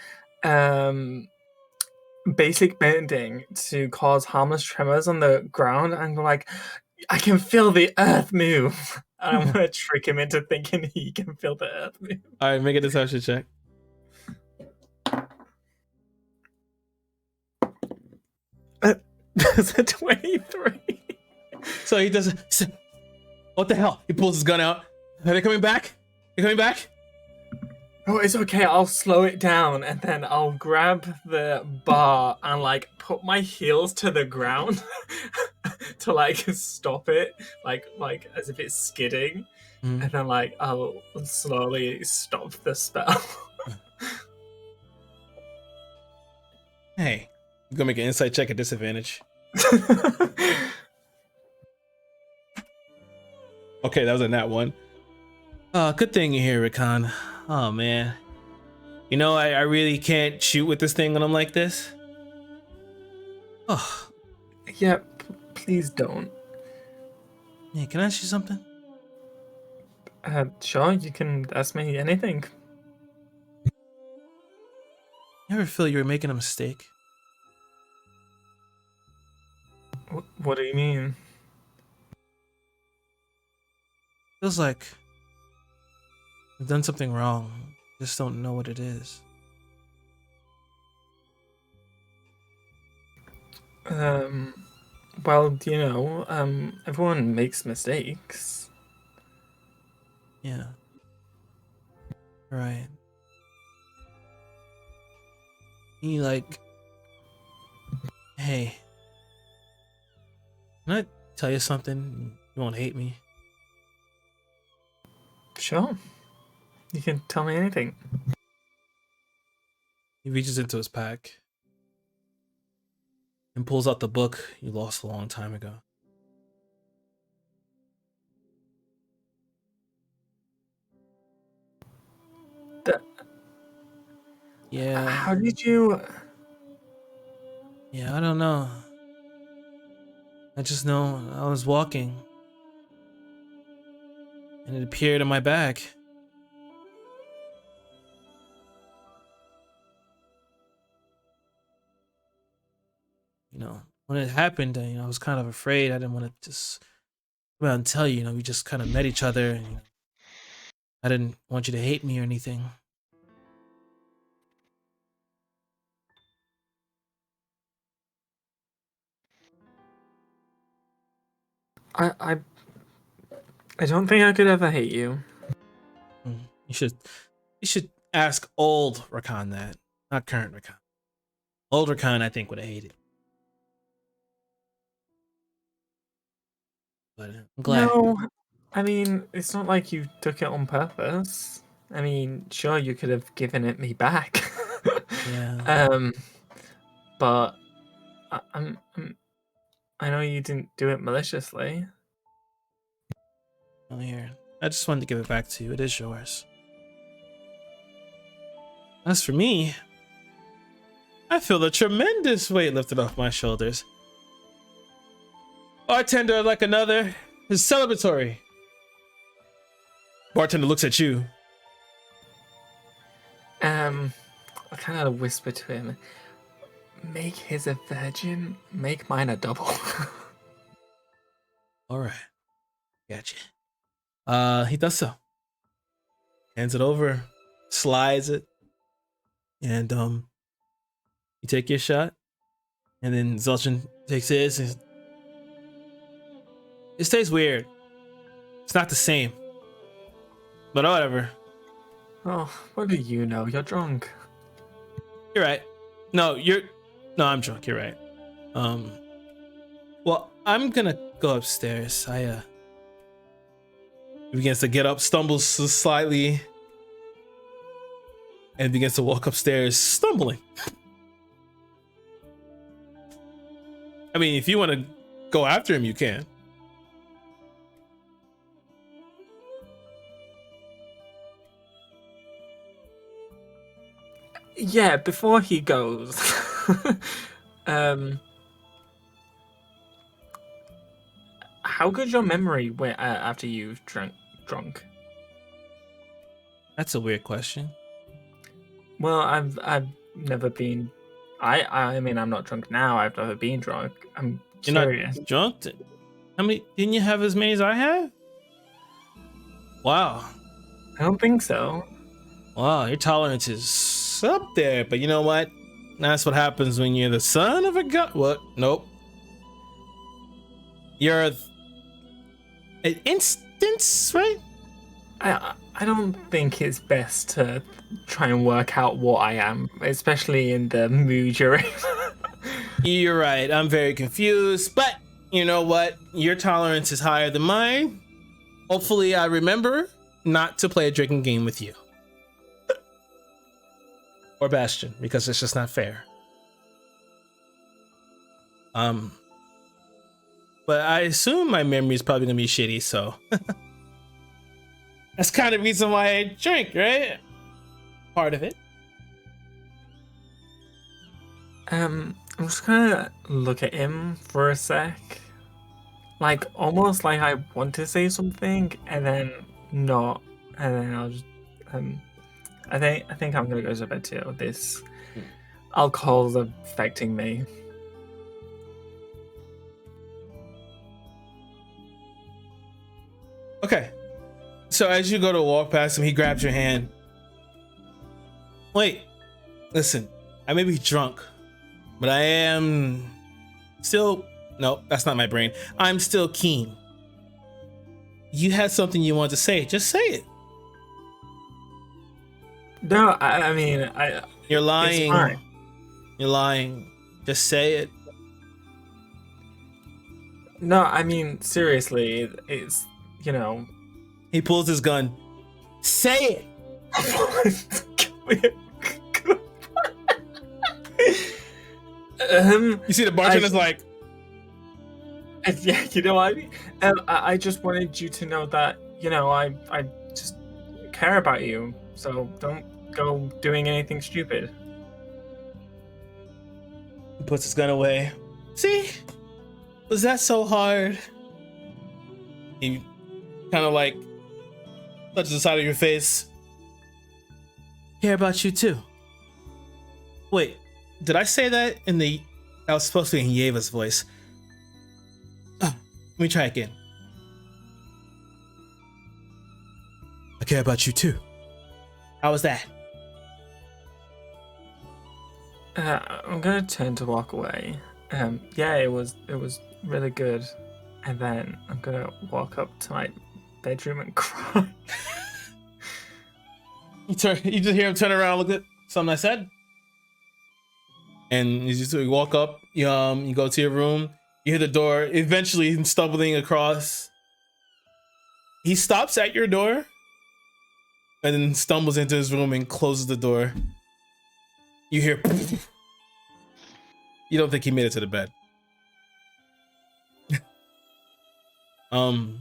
basic bending to cause harmless tremors on the ground. And I'm like, I can feel the earth move. And I'm gonna trick him into thinking he can feel the earth move. All right, make a deception check. That's a 23. So he does. What the hell? He pulls his gun out. Are they coming back? They're coming back? Oh, it's okay. I'll slow it down, and then I'll grab the bar and like put my heels to the ground to like stop it, like as if it's skidding, and then like I'll slowly stop the spell. Hey, you're gonna make an insight check at disadvantage. Okay, that was a nat one. Good thing you're here, Rakan. Oh man. You know, I really can't shoot with this thing when I'm like this. Oh. Yeah, please don't. Yeah, can I ask you something? Sure, you can ask me anything. You ever feel you were making a mistake? What do you mean? Feels like you've done something wrong. Just don't know what it is. Well, you know, everyone makes mistakes. Yeah. Right. He like, hey, can I tell you something? You won't hate me. Sure. You can tell me anything. He reaches into his pack and pulls out the book you lost a long time ago. Yeah. How did you... Yeah, I don't know. I just know I was walking and it appeared in my bag. You know, when it happened, I was kind of afraid. I didn't want to just come out and tell you. We just kind of met each other. And, I didn't want you to hate me or anything. I don't think I could ever hate you. You should ask old Rakan that, not current Rakan. Old Rakan, I think, would have hated. But I'm glad. No, I mean, it's not like you took it on purpose. I mean, sure, you could have given it me back. Yeah. But I know you didn't do it maliciously. Well, here, I just wanted to give it back to you. It is yours. As for me, I feel a tremendous weight lifted off my shoulders. Bartender, I'd like another. It's celebratory. Bartender looks at you. I kind of whisper to him, make his a virgin, make mine a double. All right, gotcha. He does so. Hands it over, slides it, and you take your shot, and then Zulchin takes his. And it stays weird. It's not the same, but whatever. Oh, what do you know? You're drunk. You're right. No, I'm drunk. You're right. Well, I'm gonna go upstairs. He begins to get up, stumbles slightly, and begins to walk upstairs, stumbling. I mean, if you want to go after him, you can. Yeah, before he goes, how good's your memory after you've drunk? That's a weird question. Well, I've never been. I mean, I'm not drunk now. I've never been drunk. I'm You're curious. not drunk? How many? Didn't you have as many as I have? Wow. I don't think so. Wow, your tolerance is up there. But you know what? That's what happens when you're the son of a god. What? Nope. You're an instance, right? I don't think it's best to try and work out what I am, especially in the mood you're in. You're right. I'm very confused. But you know what? Your tolerance is higher than mine. Hopefully, I remember not to play a drinking game with you. Or Bastion, because it's just not fair. But I assume my memory is probably gonna be shitty, so that's kind of the reason why I drink, right? Part of it. I'm just gonna look at him for a sec, like almost like I want to say something and then not, and then I'll just I think I'm gonna go to bed too. This alcohol's affecting me. Okay. So as you go to walk past him, he grabs your hand. Wait, listen, I may be drunk, but I am still, no, that's not my brain. I'm still keen. You had something you wanted to say, just say it. No, I mean, You're it's lying. fine. You're lying. Just say it. No, I mean, seriously, it's, you know. He pulls his gun. Say it. You see the bartender's like, yeah, you know what I mean? I just wanted you to know that, you know, I just care about you, so don't go doing anything stupid. he puts his gun away. See? Was that so hard? He kind of like touches the side of your face. Care about you too. Wait, did I say that in the... I was supposed to be in Yeva's voice. Let me try again. I care about you too. How was that? I'm gonna turn to walk away. Yeah, it was really good, and then I'm gonna walk up to my bedroom and cry. You just hear him turn around, look at something I said, and you walk up. You go to your room. You hear the door. Eventually, stumbling across. He stops at your door, and then stumbles into his room and closes the door. You hear. You don't think he made it to the bed. And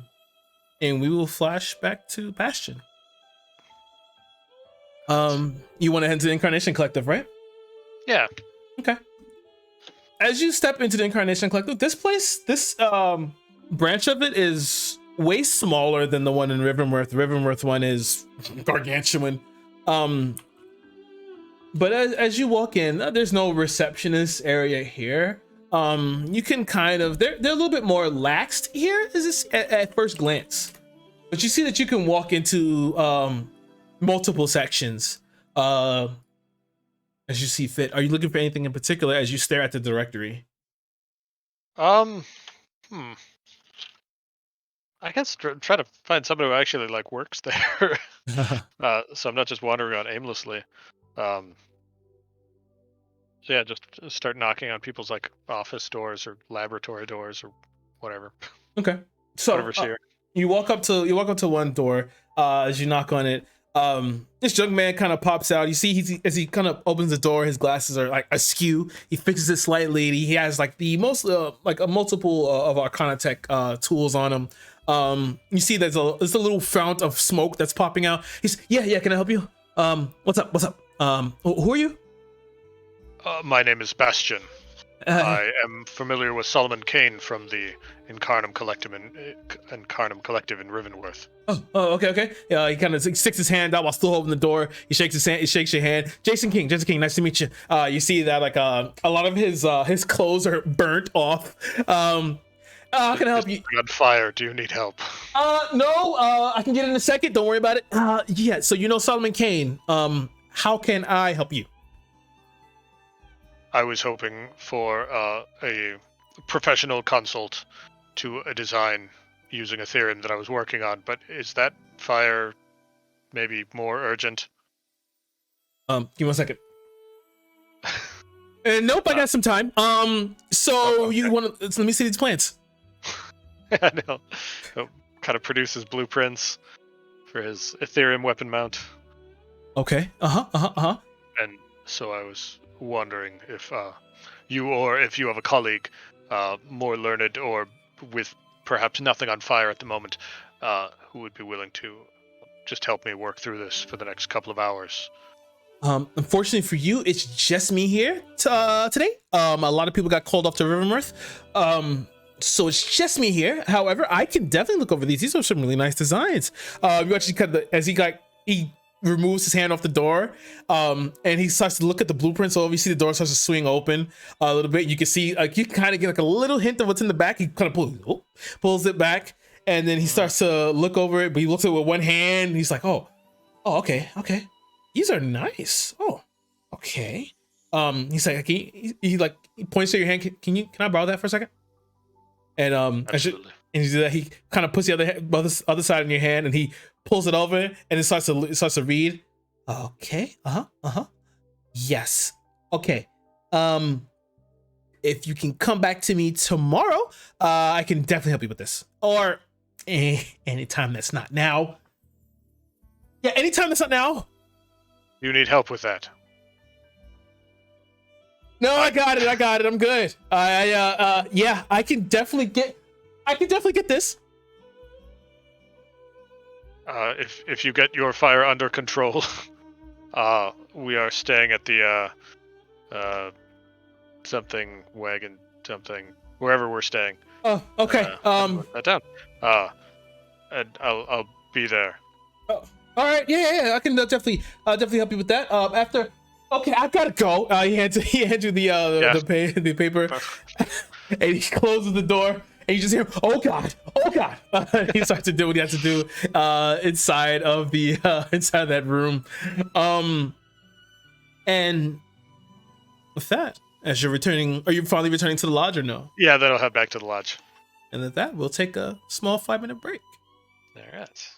we will flash back to Bastion. You want to head to the Incarnation Collective, right? Yeah. Okay. As you step into the Incarnation Collective, this branch of it is way smaller than the one in Riverworth. The Riverworth one is gargantuan. But as you walk in, there's no receptionist area here. You can kind of they're a little bit more laxed here, is this at first glance. But you see that you can walk into multiple sections as you see fit. Are you looking for anything in particular as you stare at the directory? Hmm. I guess try to find somebody who actually like works there, so I'm not just wandering around aimlessly. Um, so yeah, just start knocking on people's like office doors or laboratory doors or whatever, Okay. So whatever's here. you walk up to one door. As you knock on it, this young man kind of pops out. You see, as he kind of opens the door, his glasses are like askew. He fixes it slightly. And he has like the most like a multiple of Arcana Tech tools on him. You see, there's a little fount of smoke that's popping out. He's yeah. Can I help you? What's up? Who are you? My name is Bastion. I am familiar with Solomon Kane from the Incarnation Collective in Rivenworth. Okay. Yeah, he kind of sticks his hand out while still holding the door. He shakes his hand. He shakes your hand. Jason King, nice to meet you. You see that like a lot of his clothes are burnt off. How can I help you? On fire. Do you need help? No. I can get in a second. Don't worry about it. Yeah. So you know Solomon Kane. How can I help you? I was hoping for a professional consult to a design using a theorem that I was working on, but is that fire maybe more urgent? Give me 1 second. Nope, I got some time. So okay. you want to? Let me see these plants. I know. So, kind of produces blueprints for his Ethereum weapon mount. Okay. And so I was wondering if you or if you have a colleague more learned or with perhaps nothing on fire at the moment who would be willing to just help me work through this for the next couple of hours. Unfortunately for you, it's just me here today. A lot of people got called off to Rivermirth. So it's just me here. However, I can definitely look over these. These are some really nice designs. You actually as he removes his hand off the door, and he starts to look at the blueprint. So you see the door starts to swing open a little bit. You can see you kind of get like a little hint of what's in the back. He kind of pulls it back, and then he starts to look over it. But he looks at it with one hand. And he's like, oh, okay. These are nice. Oh, okay. He's like, he points to your hand. Can I borrow that for a second? And Absolutely. and you do that. He kind of puts the other side in your hand, and he pulls it over, and it starts to read. Okay. Yes. Okay. If you can come back to me tomorrow, I can definitely help you with this. Or anytime that's not now. Yeah, anytime that's not now. You need help with that. No, I got it. I'm good. Yeah, I can definitely get this. If you get your fire under control, we are staying at the something wagon something wherever we're staying. Oh, okay. Write that down. And I'll be there. Oh, all right. Yeah. I can definitely help you with that. After. Okay, I've got to go. He hands you the paper, and he closes the door. And you just hear, oh god. He starts to do what he has to do inside of that room. And with that, as you're returning, are you finally returning to the lodge or no? Yeah, then I'll head back to the lodge. And at that, we'll take a small 5-minute break. All right.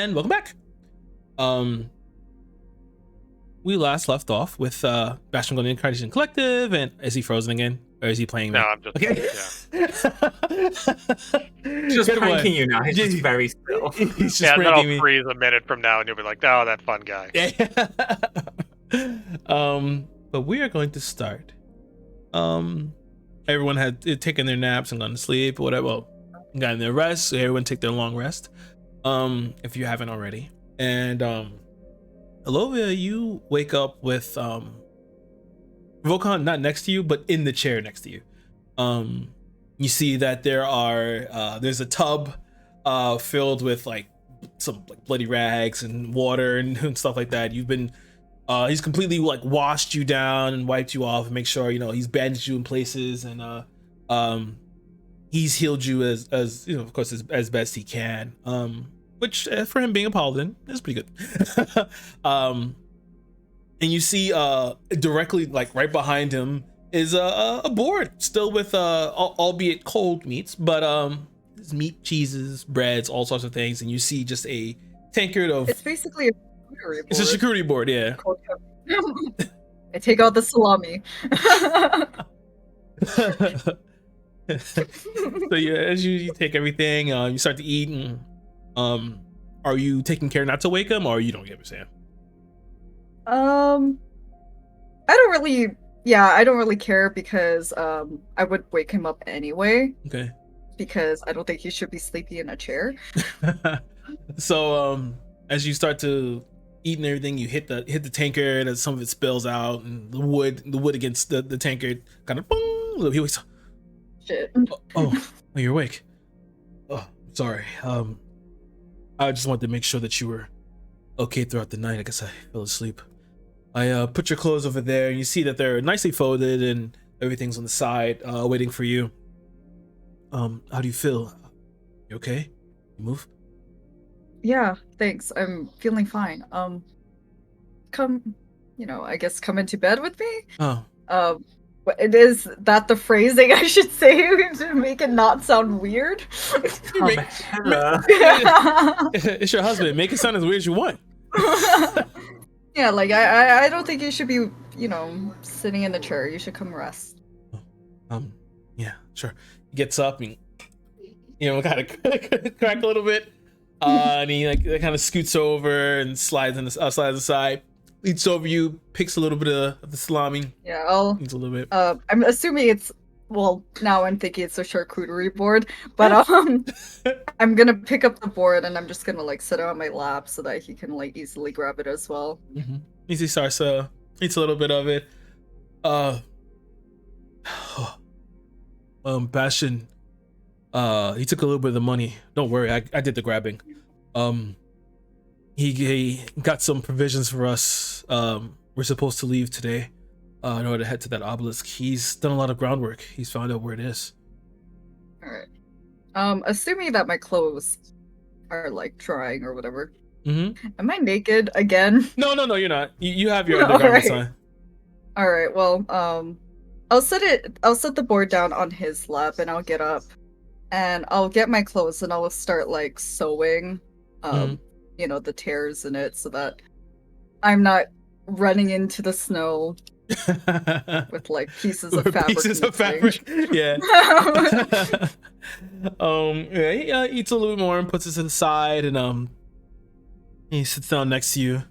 and welcome back. We last left off with Bastion going to Incarnation Collective, and is he frozen again, or is he playing me? No, I'm just Okay. Just Good one. pranking you now. He's just Yeah. very still. He's just yeah. And then pranking I'll me. freeze a minute from now, and you'll be like, "Oh, that fun guy." But we are going to start. Everyone had taken their naps and gone to sleep, or whatever. Well, gotten their rest. So everyone take their long rest. If you haven't already. And Alovia, you wake up with Volkan not next to you, but in the chair next to you. You see that there's a tub filled with like some like bloody rags and water and stuff like that. You've been he's completely like washed you down and wiped you off and make sure he's bandaged you in places, and he's healed you as of course as best he can, which for him being a paladin is pretty good. And you see directly like right behind him is a board still with albeit cold meats, but there's meat, cheeses, breads, all sorts of things, and you see just a tankard of It's basically a charcuterie board. it's a charcuterie board, yeah. I take out the salami. So yeah, as you take everything, you start to eat, and are you taking care not to wake him, or you don't give a Sam? I don't really care, because I would wake him up anyway, Okay. because I don't think he should be sleepy in a chair. So as you start to eat and everything, you hit the tankard as some of it spills out, and the wood against the tankard kind of boom. He wakes up. Shit. Oh, you're awake. Oh, sorry. I just wanted to make sure that you were okay throughout the night. I guess I fell asleep. I put your clothes over there, and you see that they're nicely folded and everything's on the side, waiting for you. How do you feel? You okay? You move? Yeah, thanks. I'm feeling fine. Come, I guess come into bed with me. Oh, Is that the phrasing I should say to make it not sound weird? Hello. it's your husband. Make it sound as weird as you want. Yeah, like I don't think you should be, sitting in the chair. You should come rest. Yeah, sure. He gets up and kind of crack a little bit, and he kind of scoots over and slides aside, leans over you, picks a little bit of the salami. Yeah, Eats a little bit. I'm assuming now I'm thinking it's a charcuterie board, but I'm gonna pick up the board and I'm just gonna set it on my lap so that he can easily grab it as well. Mm-hmm. He starts eats a little bit of it. Bastion, he took a little bit of the money. Don't worry, I did the grabbing. He got some provisions for us. We're supposed to leave today in order to head to that obelisk. He's done a lot of groundwork. He's found out where it is. All right. Assuming that my clothes are drying or whatever. Mm-hmm. Am I naked again? No, you're not. You have your undergarments on. All right. Well, I'll set the board down on his lap, and I'll get up, and I'll get my clothes, and I'll start sewing, the tears in it, so that I'm not running into the snow with pieces of fabric. Pieces of fabric. Yeah. Yeah. He eats a little more and puts it to the side, and he sits down next to you.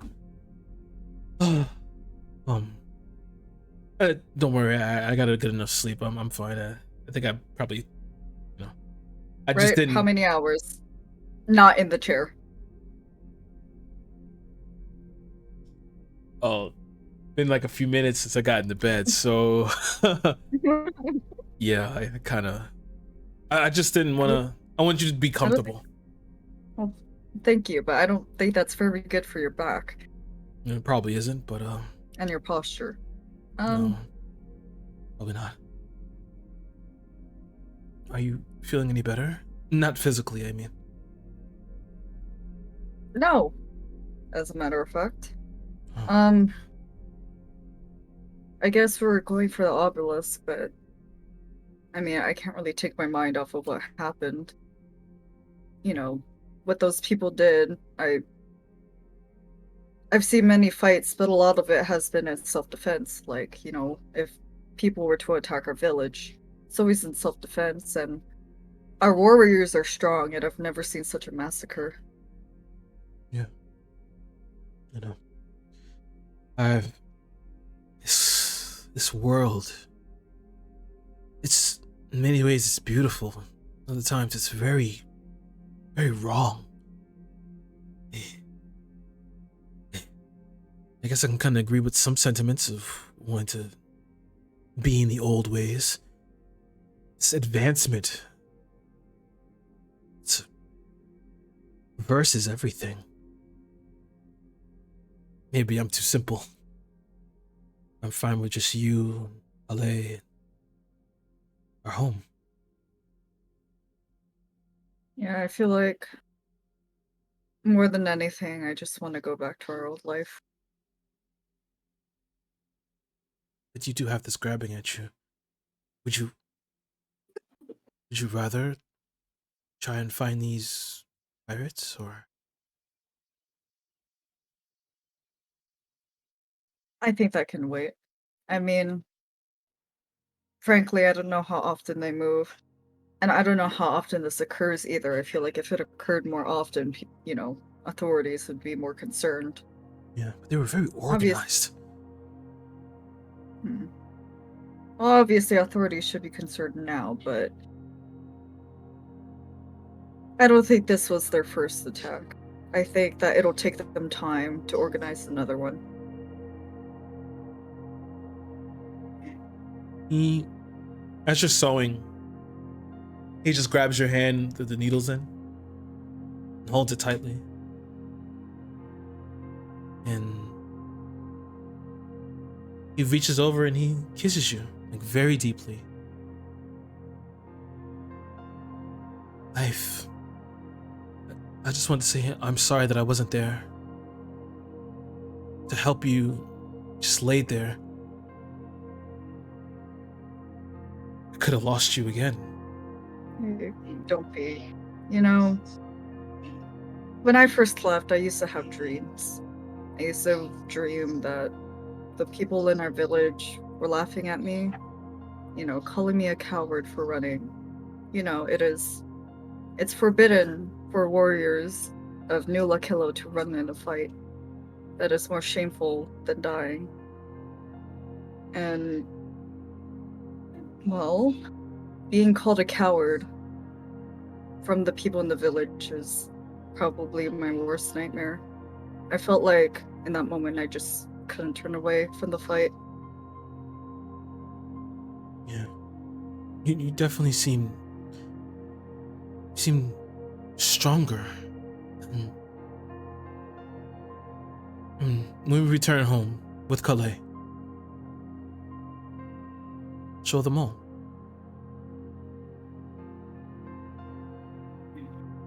Don't worry, I got a good enough sleep. I'm fine. I think I probably, I just didn't. How many hours? Not in the chair. Oh, been a few minutes since I got into bed, so yeah, I just didn't want to. I want you to be comfortable. Well, thank you, but I don't think that's very good for your back. It probably isn't, but and your posture. no, probably not. Are you feeling any better? Not physically, I mean. No, as a matter of fact. Oh. I guess we're going for the obelisk, but I mean, I can't really take my mind off of what happened, what those people did. I've seen many fights, but a lot of it has been in self-defense. Like, you know, if people were to attack our village, it's always in self-defense, and our warriors are strong, and I've never seen such a massacre. Yeah. You know, I've this world. It's in many ways it's beautiful. Other times it's very, very wrong. I guess I can kind of agree with some sentiments of wanting to be in the old ways. This advancement. It's versus everything. Maybe I'm too simple. I'm fine with just you, Ale, our home. Yeah, I feel like more than anything, I just want to go back to our old life. But you do have this grabbing at you. Would you rather try and find these pirates, or? I think that can wait. I mean, frankly, I don't know how often they move. And I don't know how often this occurs either. I feel like if it occurred more often, you know, authorities would be more concerned. Yeah, but they were very organized. Well, obviously, authorities should be concerned now, but I don't think this was their first attack. I think that it'll take them time to organize another one. As you're sewing, he just grabs your hand with the needles in and holds it tightly. And he reaches over and he kisses you, like, very deeply. I just want to say I'm sorry that I wasn't there to help you. Just laid there. I could have lost you again. Don't be. You know, when I first left, I used to have dreams. I used to dream that the people in our village were laughing at me, you know, calling me a coward for running. You know, it's forbidden for warriors of New Lakillo to run in a fight. That is more shameful than dying. And, well, being called a coward from the people in the village is probably my worst nightmare. I felt like in that moment I just couldn't turn away from the fight. Yeah. You definitely seem stronger. When we return home with Calais, show them all.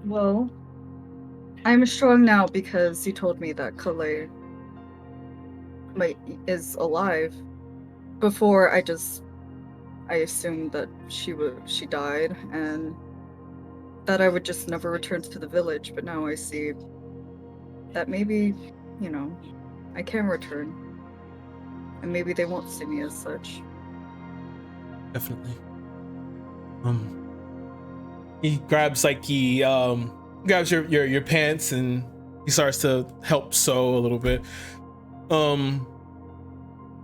Well, I'm strong now because you told me that Calais is alive. Before, I assumed that she died and that I would just never return to the village, but now I see that maybe, you know, I can return. And maybe they won't see me as such. Definitely. He grabs grabs your pants and he starts to help sew a little bit.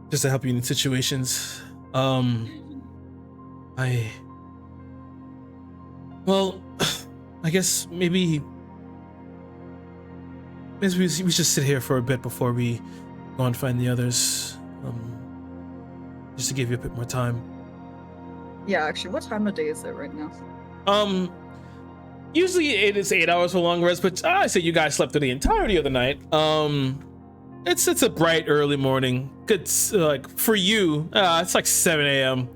Just to help you in situations. I guess maybe we should sit here for a bit before we go and find the others. Just to give you a bit more time. Yeah, actually, what time of day is it right now? Usually it is 8 hours for long rest, but I say you guys slept through the entirety of the night. It's a bright early morning. Good, like for you, it's like 7 a.m.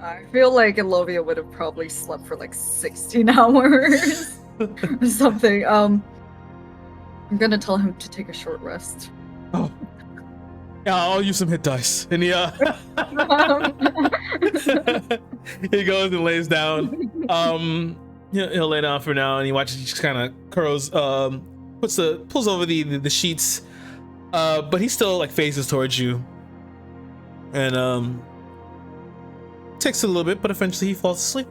I feel like Elovia would have probably slept for like 16 hours or something. I'm gonna tell him to take a short rest. Oh. Yeah, I'll use some hit dice. And he he goes and lays down. He'll lay down for now, and he watches. He just kind of curls, pulls over the sheets, but he still like faces towards you, and takes a little bit, but eventually he falls asleep.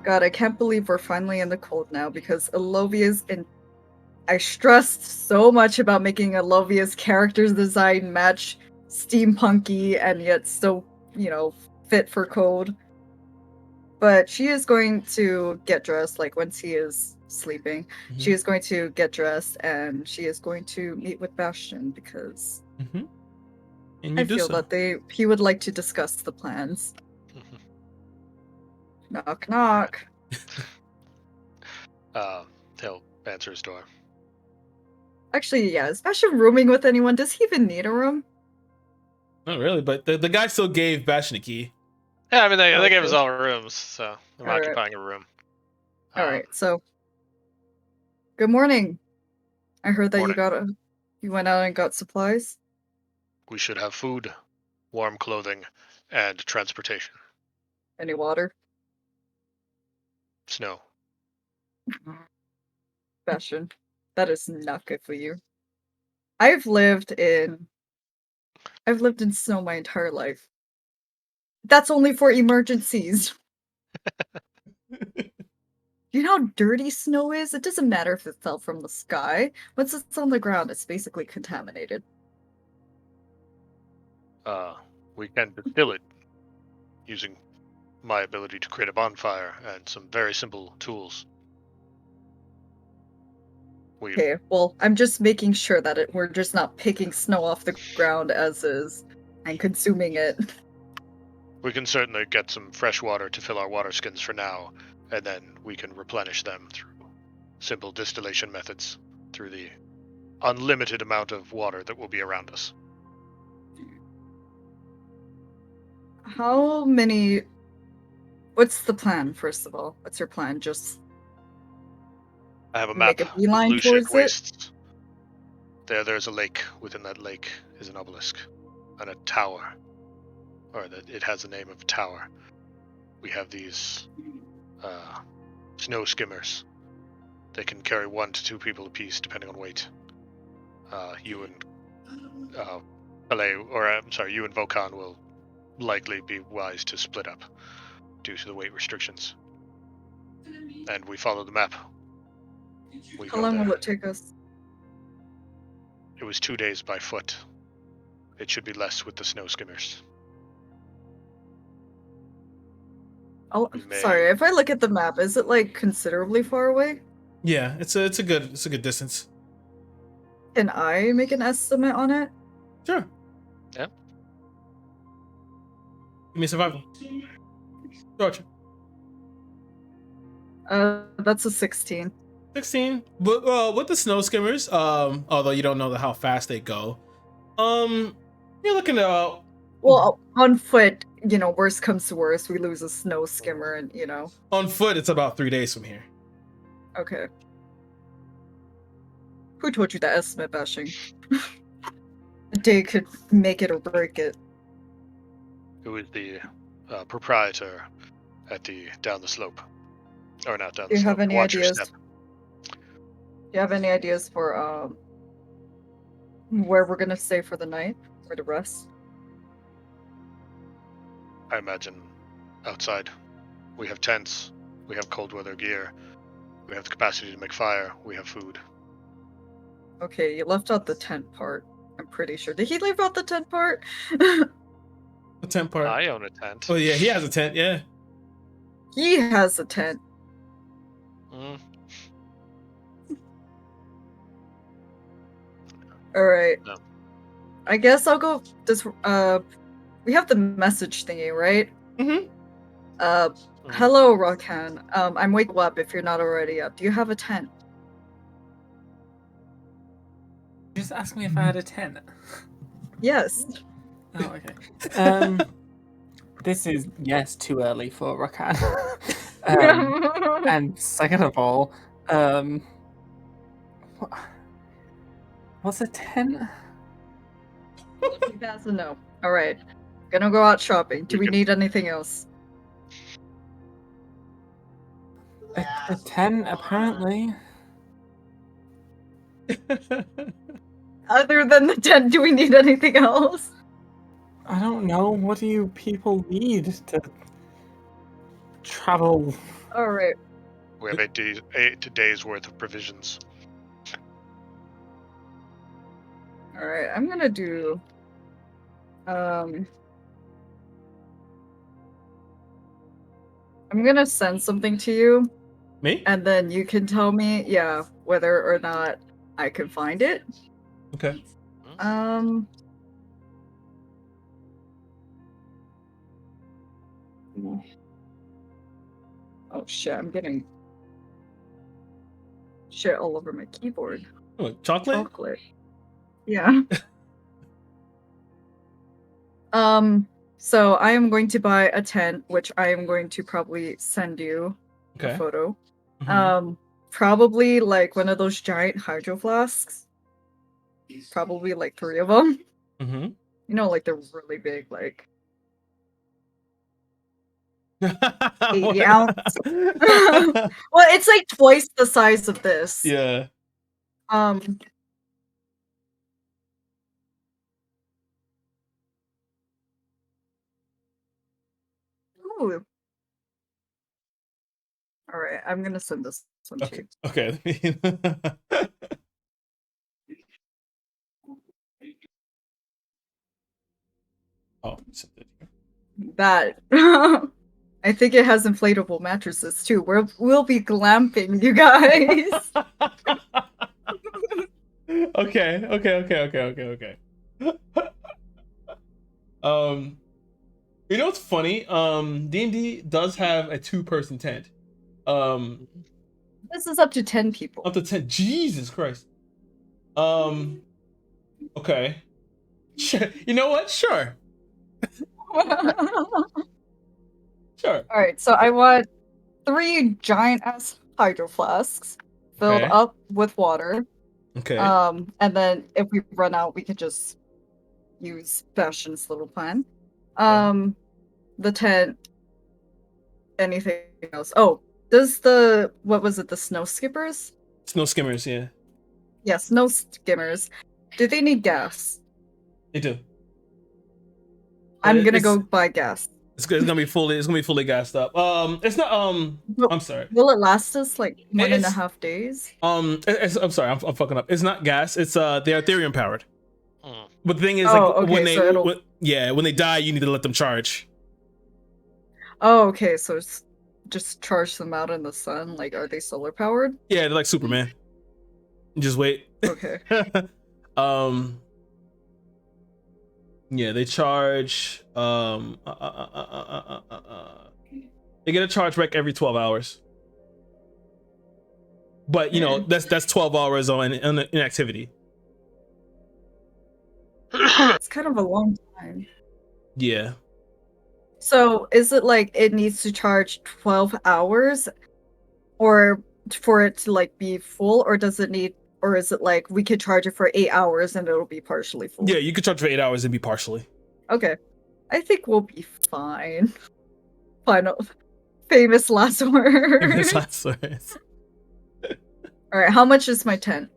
God, I can't believe we're finally in the cold now because Alovia's in. I stressed so much about making Alovia's character's design match steampunky and yet still, fit for cold. But she is going to get dressed, like once he is sleeping. Mhm. She is going to get dressed and she is going to meet with Bastion because And you I do feel so. that he would like to discuss the plans. Knock, knock. He'll answer his door. Actually, yeah, is Bastion rooming with anyone? Does he even need a room? Not really, but the guy still gave Bastion a key. Yeah, I mean they gave Okay. us all rooms, so I'm All right. occupying a room. Alright, so good morning. I heard that Morning. you went out and got supplies. We should have food, warm clothing, and transportation. Any water? Snow. Bastion. That is not good for you. I've lived in snow my entire life. That's only for emergencies. You know how dirty snow is? It doesn't matter if it fell from the sky. Once it's on the ground, it's basically contaminated. We can distill it using my ability to create a bonfire and some very simple tools. Okay, well, I'm just making sure that we're just not picking snow off the ground as is and consuming it. We can certainly get some fresh water to fill our water skins for now, and then we can replenish them through simple distillation methods through the unlimited amount of water that will be around us. How many... What's the plan, first of all? What's your plan? Just I have a make map a beeline of Lucian towards it? wastes. There's a lake. Within that lake is an obelisk and a tower. Or that it has the name of a tower. We have these snow skimmers. They can carry 1 to 2 people apiece, depending on weight. You and you and Vokan will likely be wise to split up due to the weight restrictions. And we follow the map. We How go long there. will it take us? It was 2 days by foot. It should be less with the snow skimmers. Oh, sorry, if I look at the map, is it like considerably far away? Yeah, it's a good distance. Can I make an estimate on it? Sure. Yeah. Give me survival. Gotcha. That's a 16. 16. But with the snow skimmers, although you don't know how fast they go, you're looking at Well, on foot, worst comes to worst, we lose a snow skimmer and, on foot it's about 3 days from here. Okay. Who told you that estimate bashing? A day could make it or break it. Who is the proprietor at the down the slope? Or not down Do the you slope. have any Watch your ideas? step. Do you have any ideas for where we're gonna stay for the night? Or to rest? I imagine outside. We have tents. We have cold weather gear. We have the capacity to make fire. We have food. Okay, you left out the tent part. I'm pretty sure. Did he leave out the tent part? The tent part. I own a tent. Oh yeah, he has a tent. Yeah. He has a tent. Mm. All right. No. I guess I'll go. We have the message thingy, right? Mm-hmm. Hello, Rakan. I'm waking up if you're not already up. Do you have a tent? Just ask me if I had a tent. Yes. Oh, okay. This is too early for Rakan. And second of all, what's a tent? That's a no. All right. Gonna go out shopping. Do we can- need anything else? A 10, apparently. Other than the tent, do we need anything else? I don't know. What do you people need to travel? All right. We have 8 days worth of provisions. All right. I'm gonna do. I'm gonna send something to you, Me? and then you can tell me, yeah, whether or not I can find it. Okay. Um. Oh shit! I'm getting shit all over my keyboard. Oh, chocolate? Chocolate. Yeah. So I am going to buy a tent, which I am going to probably send you a Okay. photo. Mhm. Probably like one of those giant hydro flasks. Probably like 3 of them. Mhm. You know, like they're really big, like 80 What? ounce. Well, it's like twice the size of this. Yeah. Um. Ooh. All right, I'm gonna send this one to Okay. you. Okay. Oh, sent it here. That I think it has inflatable mattresses too. We'll be glamping, you guys. Okay. You know what's funny? D&D does have a 2-person tent. This is up to 10 people. Up to 10. Jesus Christ. Okay. You know what? Sure. Sure. All right, so I want 3 giant ass hydro flasks filled Okay. up with water. Okay. And then if we run out, we could just use Bastion's little plan. The tent. Anything else? Oh, does what was it? The snow skippers? Snow skimmers, yeah. Yeah, snow skimmers. Do they need gas? They do. I'm gonna It's- go buy gas. It's gonna be fully gassed up. It's not I'm sorry. Will it last us like 1.5 It's- days? I'm sorry, I'm fucking up. It's not gas. It's they're Ethereum powered. Mm. But the thing is, Oh, like okay, when they so it'll- when they die, you need to let them charge. Oh, okay, so it's just charge them out in the sun. Like, are they solar powered? Yeah, they're like Superman. Just wait. Okay. Yeah, they charge. They get a charge back every 12 hours. But you know that's 12 hours on inactivity. It's kind of a long time. Yeah. So is it like it needs to charge 12 hours, or for it to like be full, or does it need, or is it like we could charge it for 8 hours and it'll be partially full? Yeah, you could charge for 8 hours and be partially. Okay, I think we'll be fine. Final, famous last words. Last words. All right, how much is my tent?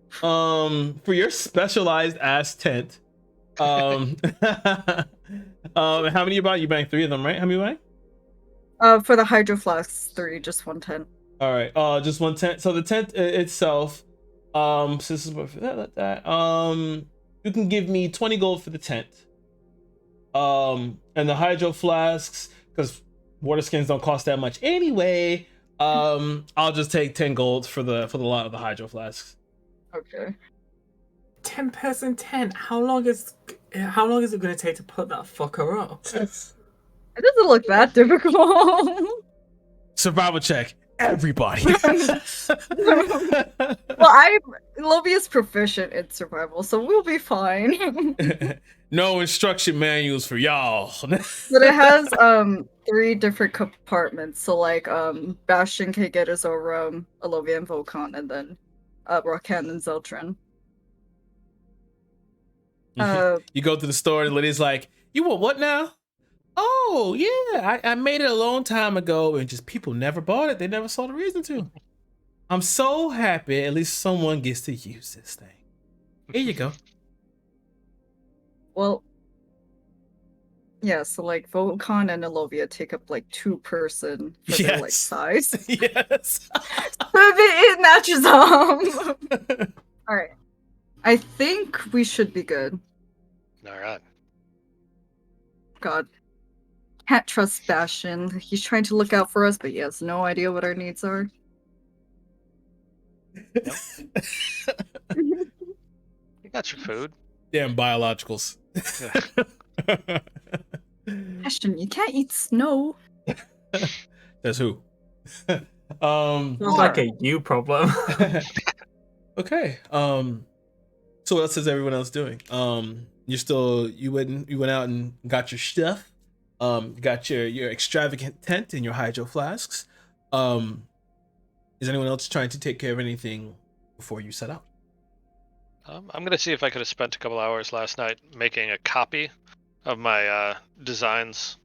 For your specialized ass tent, how many you buying? You buying 3 of them, right? How many you buying? For the hydro flasks, 3, just 1 tent. All right, just 1 tent. So the tent itself, so this is what that. You can give me 20 gold for the tent. And the hydro flasks, because water skins don't cost that much anyway. I'll just take 10 gold for the lot of the hydro flasks. Okay. 10-person tent. How long is it gonna take to put that fucker up? It doesn't look that difficult. Survival check, everybody. Well, Lobia's proficient in survival, so we'll be fine. No instruction manuals for y'all. But it has 3 different compartments. So like Bastion can get his own room, Alovia and Volcon, and then Rakan and Zeltrin. You go to the store and the lady's like, You want what now? Oh yeah, I made it a long time ago, and just people never bought it. They never saw the reason to. I'm so happy. At least someone gets to use this thing. Here you go. Well, yeah, so like Volcon and Elovia take up like 2-person for their like Yes. size. Yes. It matches Alright. I think we should be good. All right. God. Can't trust Bastion. He's trying to look out for us, but he has no idea what our needs are. You got your food. Damn biologicals. Bastion, you can't eat snow. That's who. Sounds like a you problem. Okay. So what else is everyone else doing? You went out and got your stuff. Got your extravagant tent and your hydro flasks. Is anyone else trying to take care of anything before you set out? I'm gonna see if I could have spent a couple hours last night making a copy of my designs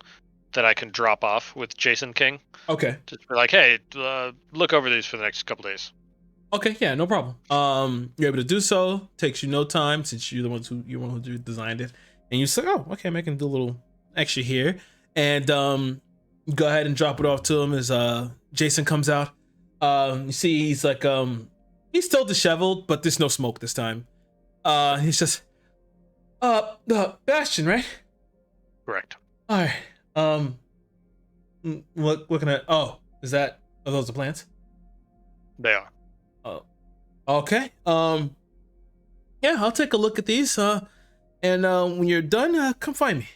that I can drop off with Jason King. Okay. Just be like, hey, look over these for the next couple days. Okay, yeah, no problem. You're able to do so. Takes you no time since you're the one who designed it. And you say, oh, okay, I can do a little extra here. And go ahead and drop it off to him as Jason comes out. You see he's like he's still disheveled, but there's no smoke this time. He's just Bastion, right? Correct. Alright. What can I are those the plants? They are. Okay. Yeah, I'll take a look at these. And when you're done, come find me.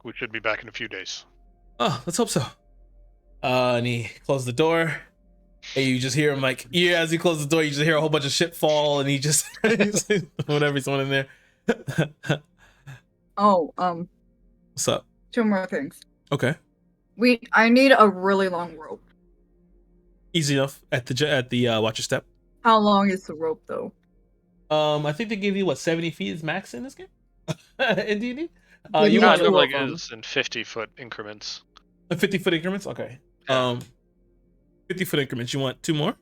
We should be back in a few days. Oh, let's hope so. And he closed the door. And you just hear him like, yeah, as he closes the door, you just hear a whole bunch of shit fall, and he just whatever's on in there. What's up? 2 more things. Okay. I need a really long rope. Easy enough at the watch your step. How long is the rope though? I think they give you 70 feet is max in this game. In D&D. Give You me want two like of them. is in 50-foot increments. 50-foot increments? Okay. Yeah. 50-foot increments. You want 2 more?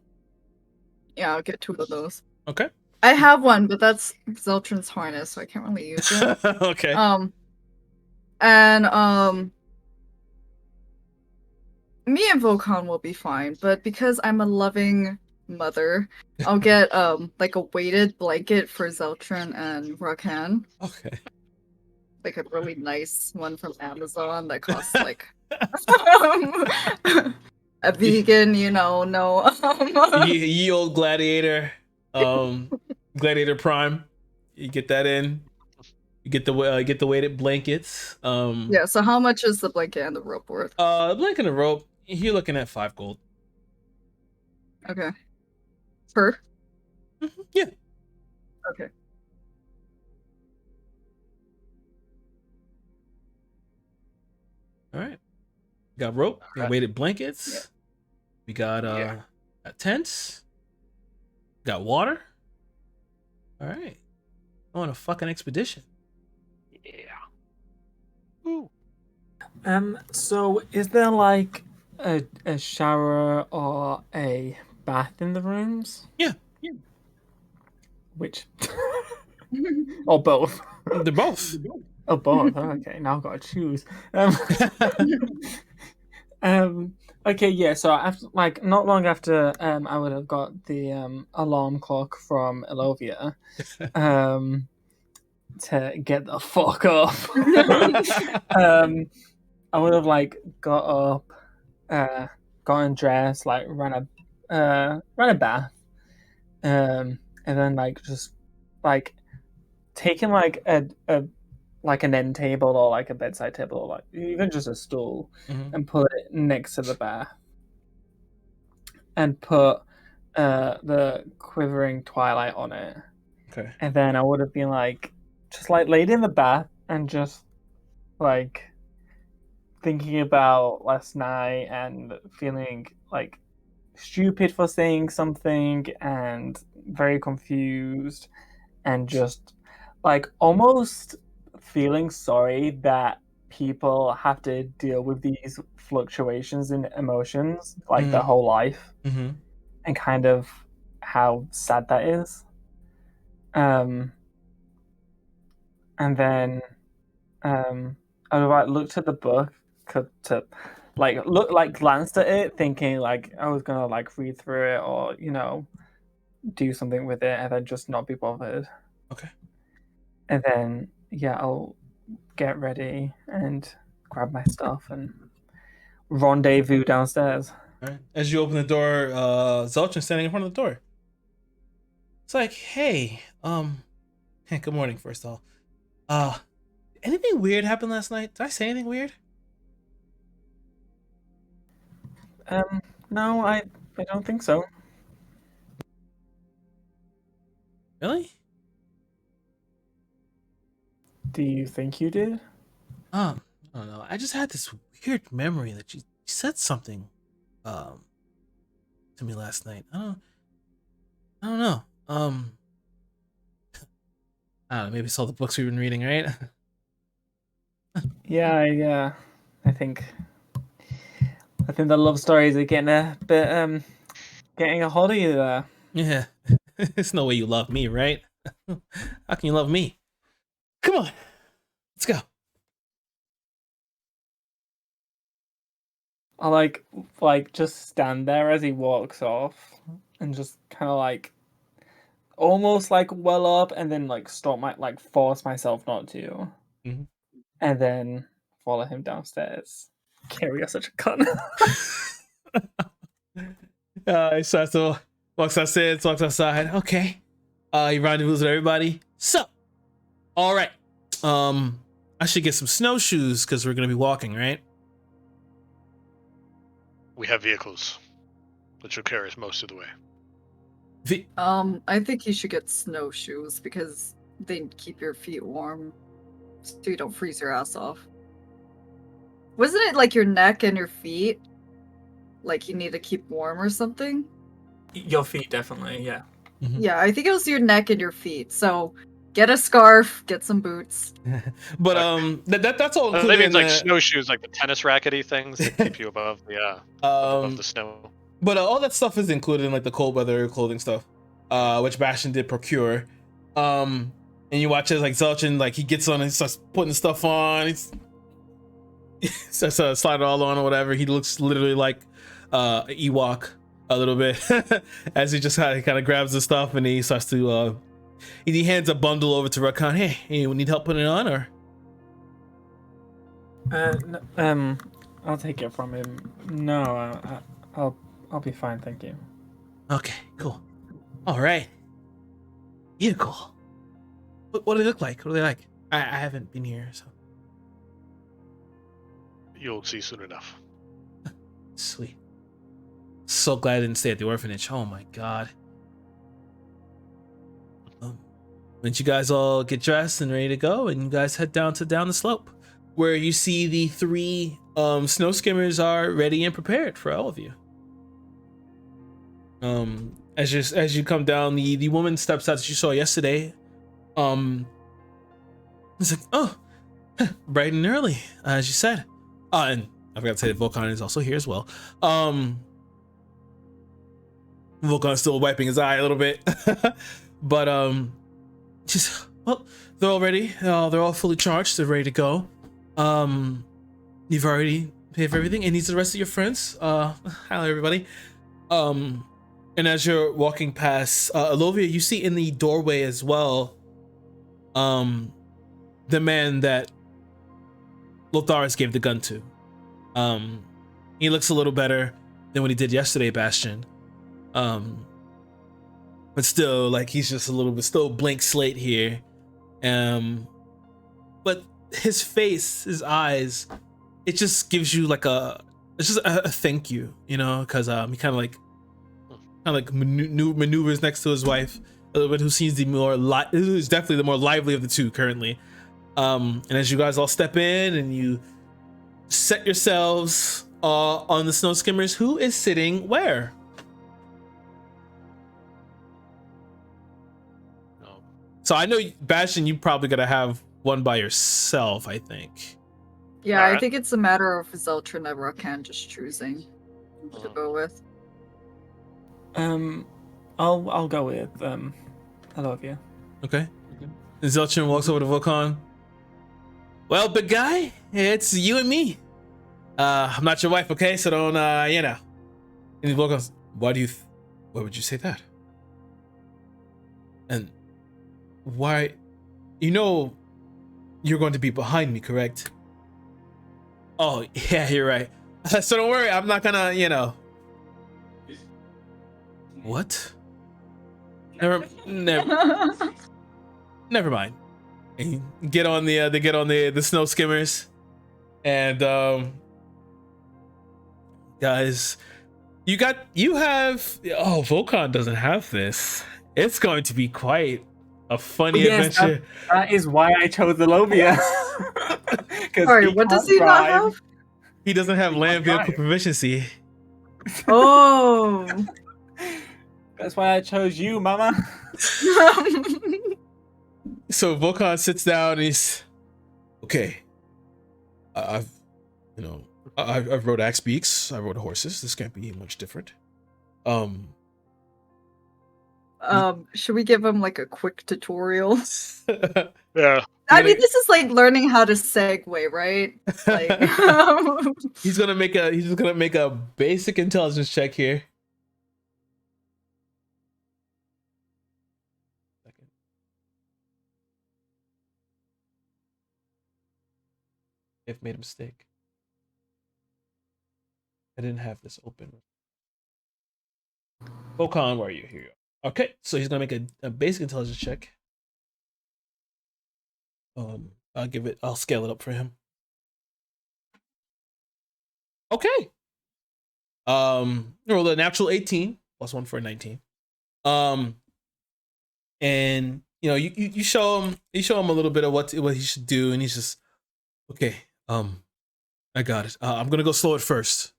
Yeah, I'll get 2 of those. Okay. I have one, but that's Zeltran's harness, so I can't really use it. Okay. Me and Volcon will be fine, but because I'm a loving mother, I'll get like a weighted blanket for Zeltran and Rakan. Okay. Like a really nice one from Amazon that costs like a vegan, no. Ye old gladiator, gladiator prime. You get that in. You get the weighted blankets. Yeah. So how much is the blanket and the rope worth? The blanket and the rope. You're looking at 5 gold. Okay. Per? Yeah. Okay. All right. We got rope. We got Alright. weighted blankets. Yeah. We got tents. We got water. All right. On a fucking expedition. Yeah. Ooh. So is there like a shower or a bath in the rooms? Yeah. Which? Or both? They're both. Oh, both. Okay, now I've got to choose. Okay, yeah. So after, like, not long after, I would have got the alarm clock from Elovia, to get the fuck up. I would have like got up, gotten dressed, like ran a bath, and then like just like taking like a like an end table or like a bedside table or like even just a stool, Mhm. and put it next to the bath, and put the quivering twilight on it. Okay. And then I would have been like just like laid in the bath and just like thinking about last night and feeling like stupid for saying something and very confused, and just like almost feeling sorry that people have to deal with these fluctuations in emotions like their whole life, Mm-hmm. and kind of how sad that is. And then I like looked at the book to glanced at it, thinking like I was gonna like read through it or do something with it, and then just not be bothered. Okay. And then I'll get ready and grab my stuff and rendezvous downstairs. All right. As you open the door, Zelchin's standing in front of the door. It's like, hey, hey, good morning, first of all. Anything weird happened last night? Did I say anything weird? No, I don't think so. Really? Do you think you did? I don't know. I just had this weird memory that you said something, to me last night. I don't know. I don't know. Maybe it's all the books we've been reading, right? Yeah. I think the love stories are getting a bit getting a hold of you there. Yeah. There's no way you love me, right? How can you love me? Come on. Let's go. I like just stand there as he walks off and just kind of like almost like well up and then like stop force myself not to. Mhm. And then follow him downstairs. Carrie, you're such a cunt. He starts to walks upstairs, walks outside. Okay. He rendezvous with everybody. So, all right. I should get some snowshoes because we're gonna be walking, right? We have vehicles that should carry us most of the way. I think you should get snowshoes because they keep your feet warm so you don't freeze your ass off. Wasn't it like your neck and your feet? Like you need to keep warm or something? Your feet, definitely, yeah. Mhm. Yeah, I think it was your neck and your feet. So get a scarf, get some boots. But that's all included. Maybe in it's like the- snowshoes, like the tennis rackety things that keep you above the above the snow. But all that stuff is included in like the cold weather clothing stuff, which Bastion did procure. And you watch as like Zelchin, like he gets on and starts putting stuff on. He's starts slide it all on or whatever. He looks literally like Ewok a little bit as he just kind of grabs the stuff and he starts to he hands a bundle over to Rakan. Hey, you need help putting it on or? I'll take it from him. No, I'll be fine, thank you. Okay, cool. All right. Beautiful. What do they look like? What are they like? I haven't been here, so. You'll see soon enough. Sweet. So glad I didn't stay at the orphanage. Oh my god. Once you guys all get dressed and ready to go, and you guys head down the slope, where you see the 3 snow skimmers are ready and prepared for all of you. As you come down, the woman steps out that you saw yesterday. It's like, oh, bright and early, as you said. And I forgot to say that Volkan is also here as well. Volkan's still wiping his eye a little bit, but just well, they're all ready. They're all fully charged. They're ready to go. You've already paid for everything, and these are the rest of your friends. Hello everybody. And as you're walking past Alovia, you see in the doorway as well, the man that Lotharis gave the gun to. He looks a little better than what he did yesterday, Bastion. But still, like, he's just a little bit still blank slate here. But his face, his eyes, it just gives you like it's just a thank you, because he kind of maneuvers next to his wife a little bit, who seems who's definitely the more lively of the two currently. And as you guys all step in and you set yourselves on the snow skimmers, who is sitting where? So I know, Bastion, you probably gotta have one by yourself, I think. Yeah, I Alright. think it's a matter of Zeltrin and Rakan just choosing who to go with. I'll go with Alovia. Okay. And Zeltrin walks over to Volkan. Well, big guy, it's you and me. I'm not your wife, okay? So don't, you know. And Volkan's, why would you say that? And why, you know, you're going to be behind me, correct? Oh, yeah, you're right. So don't worry, I'm not gonna, you know. What? Never mind. And you get on the snow skimmers, and guys, Volkan doesn't have this. It's going to be quite a funny adventure. That is why I chose Alovia. Sorry, what does he not have? He doesn't have land vehicle proficiency. Oh. That's why I chose you, mama. So Volkan sits down and he's okay. I've rode axe beaks. I rode horses. This can't be much different. Should we give him like a quick tutorial? Yeah. I mean, this is like learning how to segue, right? Like, he's just gonna make a basic intelligence check here. I've made a mistake. I didn't have this open. Volkan, where are you? Here you go. Okay, so he's gonna make a basic intelligence check. I'll scale it up for him. Okay. Roll a natural 18 plus 1 for a 19. And you know, you show him a little bit of what he should do, and he's just okay. I got it. I'm gonna go slow at first,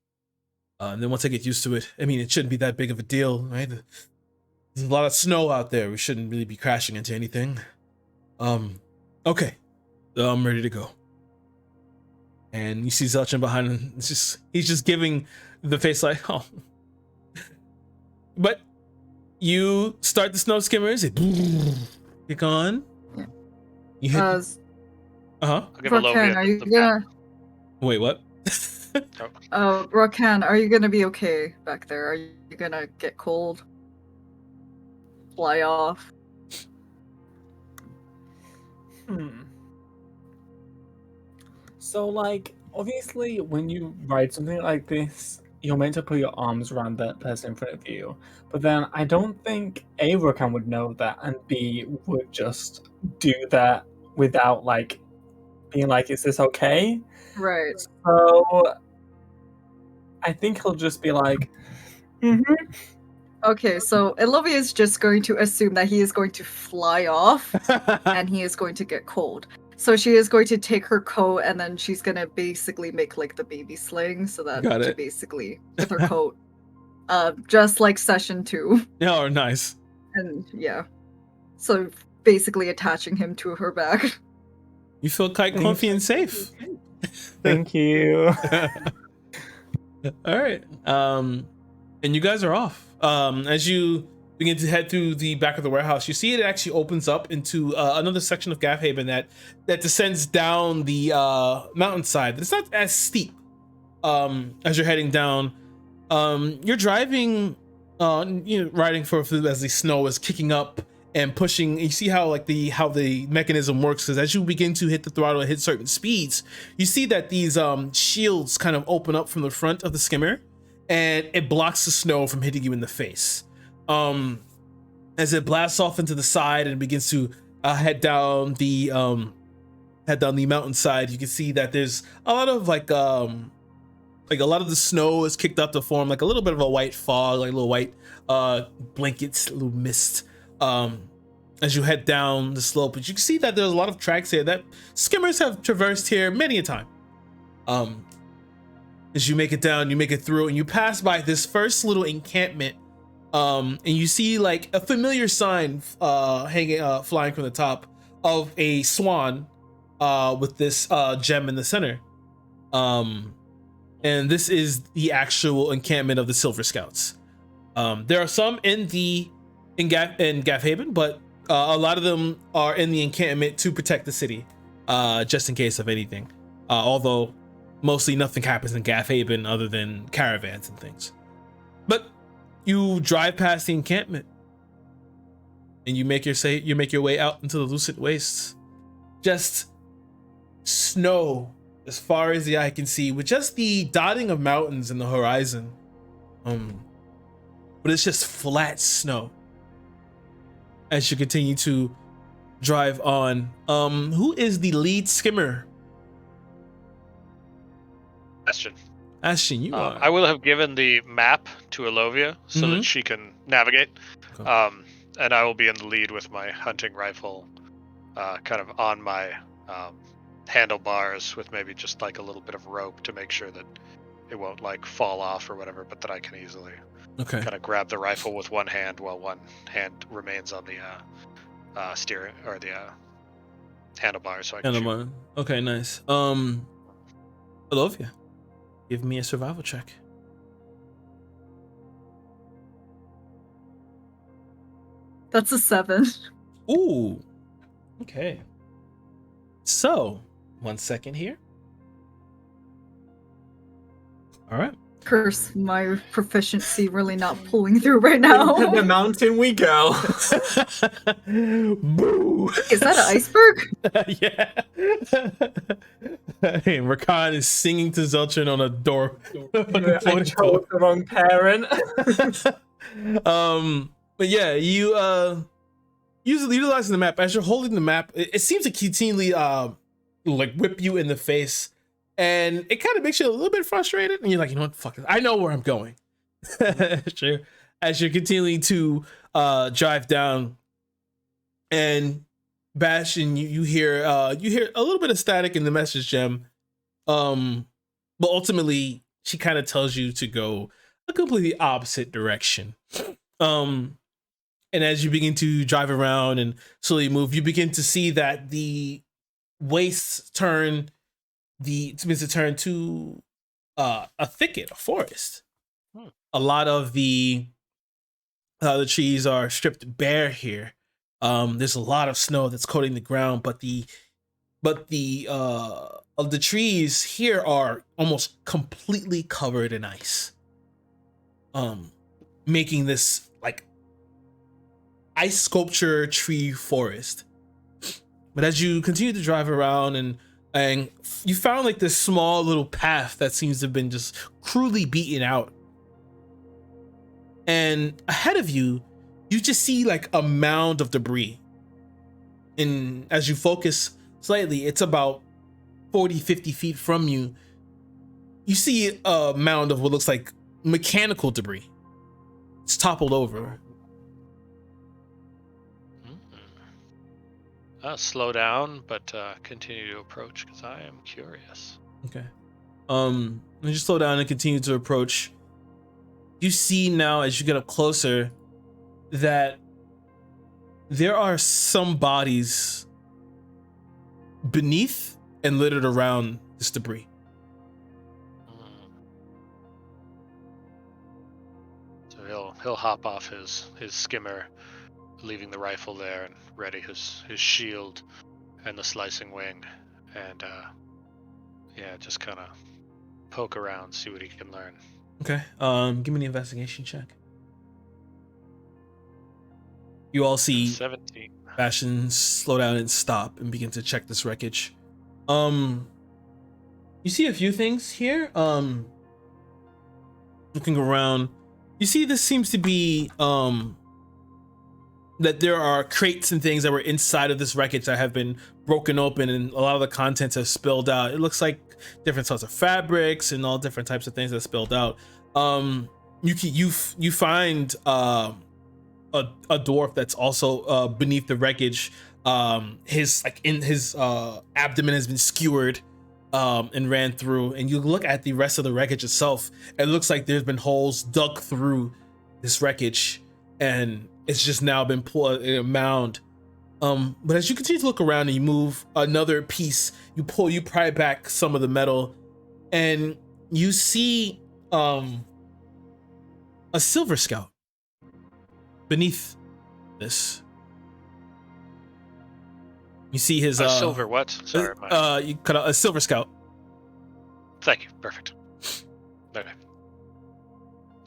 and then once I get used to it, I mean, it shouldn't be that big of a deal, right? There's a lot of snow out there. We shouldn't really be crashing into anything. Okay, I'm ready to go. And you see Zeltrin behind him. He's just giving the face like, oh. But you start the snow skimmers. Kick on. Yeah. You hit. I'll give Alovia Rakan, are you the gonna? Wait, what? Rakan, are you gonna be okay back there? Are you gonna get cold? Fly off? So, like, obviously, when you write something like this, you're meant to put your arms around that person in front of you. But then I don't think A, Rakan would know that, and B, would just do that without, like, being like, is this okay? Right. So, I think he'll just be like, Okay, so Elovia is just going to assume that he is going to fly off and he is going to get cold. So she is going to take her coat and then she's gonna basically make like the baby sling so that she basically with her coat. Just like session 2. Oh, nice. And yeah. So basically attaching him to her back. You feel quite comfy and safe. Thank you. All right. And you guys are off. As you begin to head through the back of the warehouse, you see it actually opens up into another section of Gaphaven that descends down the mountainside. It's not as steep as you're heading down. You're driving, riding for as the snow is kicking up and pushing. You see how the mechanism works, because as you begin to hit the throttle and hit certain speeds, you see that these shields kind of open up from the front of the skimmer, and it blocks the snow from hitting you in the face. As it blasts off into the side and begins to head down the mountainside, you can see that there's a lot of a lot of the snow is kicked up to form like a little bit of a white fog, like a little white blankets, a little mist. As you head down the slope, but you can see that there's a lot of tracks here that skimmers have traversed here many a time. As you make it down, you make it through, and you pass by this first little encampment, and you see like a familiar sign flying from the top of a swan with this gem in the center. And this is the actual encampment of the Silver Scouts. There are some in Gaffhaven, but a lot of them are in the encampment to protect the city, just in case of anything. Although mostly nothing happens in Gaffhaven other than caravans and things. But you drive past the encampment, and you make your way out into the Lucid Wastes. Just snow as far as the eye can see, with just the dotting of mountains in the horizon. But it's just flat snow as you continue to drive on. Who is the lead skimmer? Question. Ashton, you are. I will have given the map to Elovia so Mhm. that she can navigate. Okay. And I will be in the lead with my hunting rifle, kind of on my handlebars, with maybe just like a little bit of rope to make sure that it won't like fall off or whatever, but that I can easily Okay. kind of grab the rifle with one hand while one hand remains on the steering or the handlebars, so I can shoot. Okay, nice. Elovia, give me a survival check. That's a 7. Ooh. Okay. So, 1 second here. All right. Curse my proficiency really not pulling through right now. Into the mountain we go. Boo. Is that an iceberg? Yeah. Hey, Rakan is singing to Zeltrin on a door. I chose the wrong parent. But yeah, you utilizing the map as you're holding the map, it seems to continually like whip you in the face, and it kind of makes you a little bit frustrated, and you're like, you know what, fuck it, I know where I'm going. Sure. As you're continuing to drive down, and Bash, and you hear a little bit of static in the message gem, but ultimately she kind of tells you to go a completely opposite direction. And as you begin to drive around and slowly move, you begin to see that the wastes turn to a thicket, a forest. A lot of the trees are stripped bare here. There's a lot of snow that's coating the ground, but the trees here are almost completely covered in ice. Making this like ice sculpture tree forest. But as you continue to drive around, and you found like this small little path that seems to have been just crudely beaten out, and ahead of you just see like a mound of debris. And as you focus slightly, it's about 40-50 feet from you, you see a mound of what looks like mechanical debris. It's toppled over. Slow down, but continue to approach because I am curious. Okay. And you slow down and continue to approach. You see now, as you get up closer, that there are some bodies beneath and littered around this debris. So he'll hop off his skimmer, leaving the rifle there, and ready his shield and the slicing wing, and just kind of poke around, see what he can learn. Okay. Give me an investigation check. You all see 17. Bastion slow down and stop and begin to check this wreckage. You see a few things here. Looking around, you see this seems to be that there are crates and things that were inside of this wreckage that have been broken open, and a lot of the contents have spilled out. It looks like different sorts of fabrics and all different types of things that spilled out. You find a dwarf that's also beneath the wreckage. His abdomen has been skewered and ran through, and you look at the rest of the wreckage itself. It looks like there's been holes dug through this wreckage, and it's just now been pulled in a mound. But as you continue to look around and you move another piece, you pry back some of the metal, and you see a Silver Scout beneath this. You see his A silver what? Sorry, you cut out a Silver Scout. Thank you. Perfect. Okay.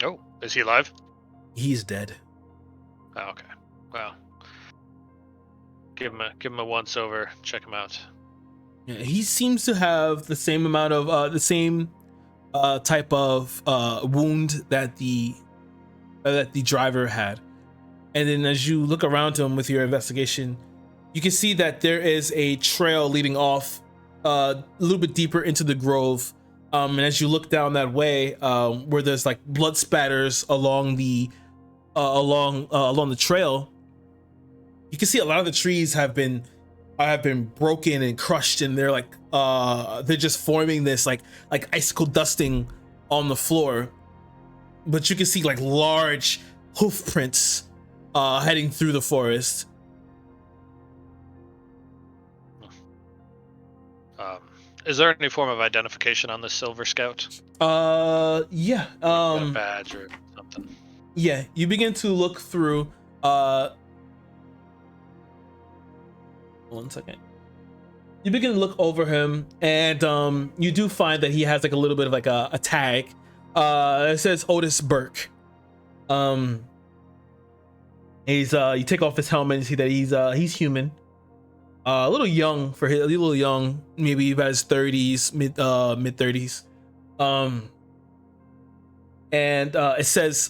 Oh, is he alive? He's dead. Oh, okay. Well, give him a once over. Check him out. Yeah, he seems to have the same amount of the same type of wound that the driver had. And then as you look around him with your investigation, you can see that there is a trail leading off a little bit deeper into the grove. And as you look down that way, where there's like blood spatters along the trail, you can see a lot of the trees have been broken and crushed, and they're just forming this like icicle dusting on the floor. But you can see like large hoof prints heading through the forest. Is there any form of identification on this Silver Scout? Yeah. Like a badge or something. Yeah, you begin to look through. One second. You begin to look over him, and you do find that he has like a little bit of like a tag. It says Otis Burke. He's you take off his helmet and see that he's human. A little young maybe about his 30s, mid 30s. And it says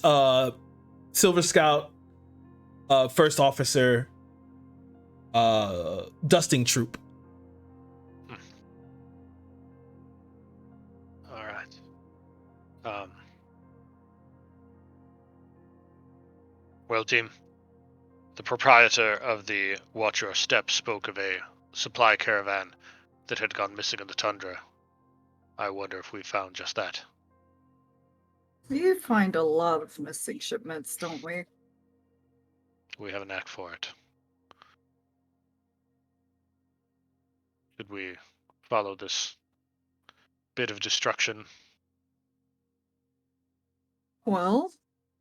Silver Scout, first officer, dusting troop. All right. Well, team, the proprietor of the Watch Your Step spoke of a supply caravan that had gone missing in the tundra. I wonder if we found just that. We find a lot of missing shipments, don't we? We have a knack for it. Should we follow this bit of destruction? Well,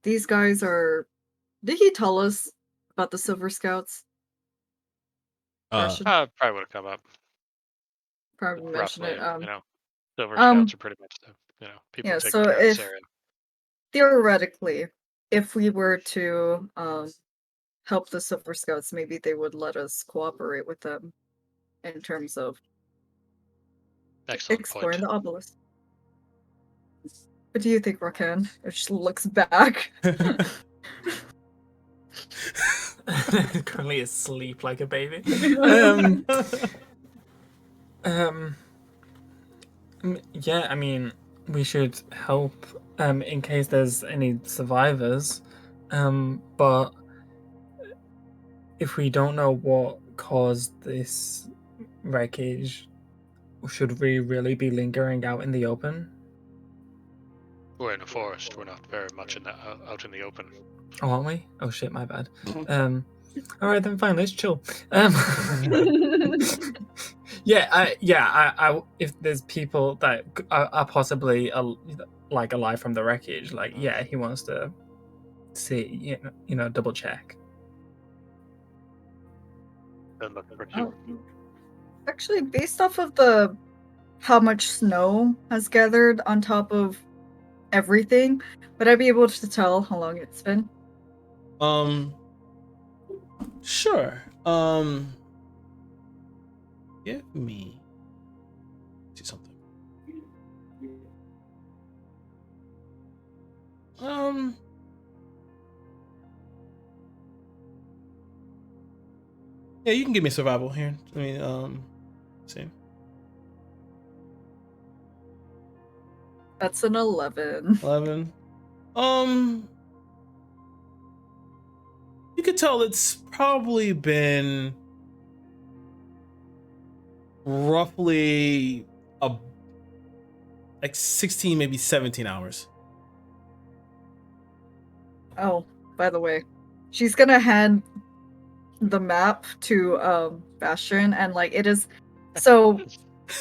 these guys are... Did he tell us about the Silver Scouts? Question? Probably would have come up. Probably mention Roughly, it. Silver Scouts are pretty much the, people yeah, taking so care of this if- area. Theoretically, if we were to help the Silver Scouts, maybe they would let us cooperate with them in terms of Excellent exploring point. the obelisk. What do you think, Rakan? If she looks back. Currently asleep like a baby. Yeah, I mean, we should help in case there's any survivors. But if we don't know what caused this wreckage, should we really be lingering out in the open? We're in a forest. We're not very much out in the open. Oh, aren't we? Oh shit, my bad. All right then, fine. Let's chill. I if there's people that are possibly alive from the wreckage, he wants to see, double check. And look for two. Actually, based off of how much snow has gathered on top of everything, would I be able to tell how long it's been? Sure. Give me see something. Yeah, you can give me survival here. I mean, see. That's an 11. 11. You could tell it's probably been roughly like 16, maybe 17 hours. Oh, by the way, she's gonna hand the map to Bastion, and like it is so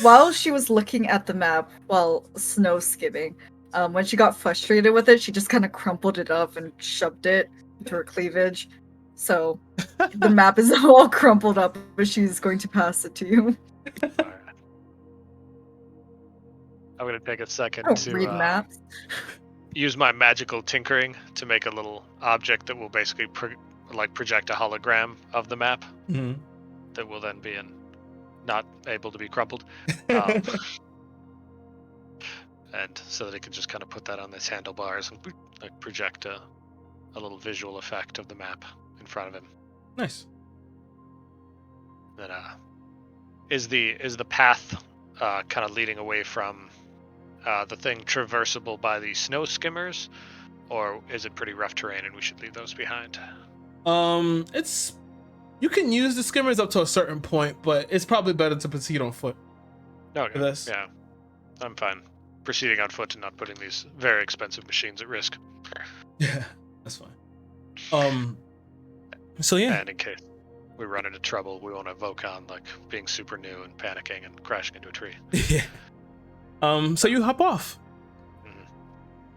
while she was looking at the map while snow skimming, when she got frustrated with it, she just kind of crumpled it up and shoved it into her cleavage. So the map is all crumpled up, but she's going to pass it to you. All right. I'm gonna take a I second don't to read maps. use my magical tinkering to make a little object that will basically project a hologram of the map Mhm. that will then be not able to be crumpled, um, and so that it can just kind of put that on his handlebars and like project a little visual effect of the map in front of him. Nice. Then is the path kind of leading away from the thing traversable by the snow skimmers, or is it pretty rough terrain and we should leave those behind? It's you can use the skimmers up to a certain point, but it's probably better to proceed on foot. Okay. For this. Yeah, I'm fine proceeding on foot and not putting these very expensive machines at risk. Yeah, that's fine. So yeah. And in case we run into trouble, we won't have Vocon like being super new and panicking and crashing into a tree. Yeah. So you hop off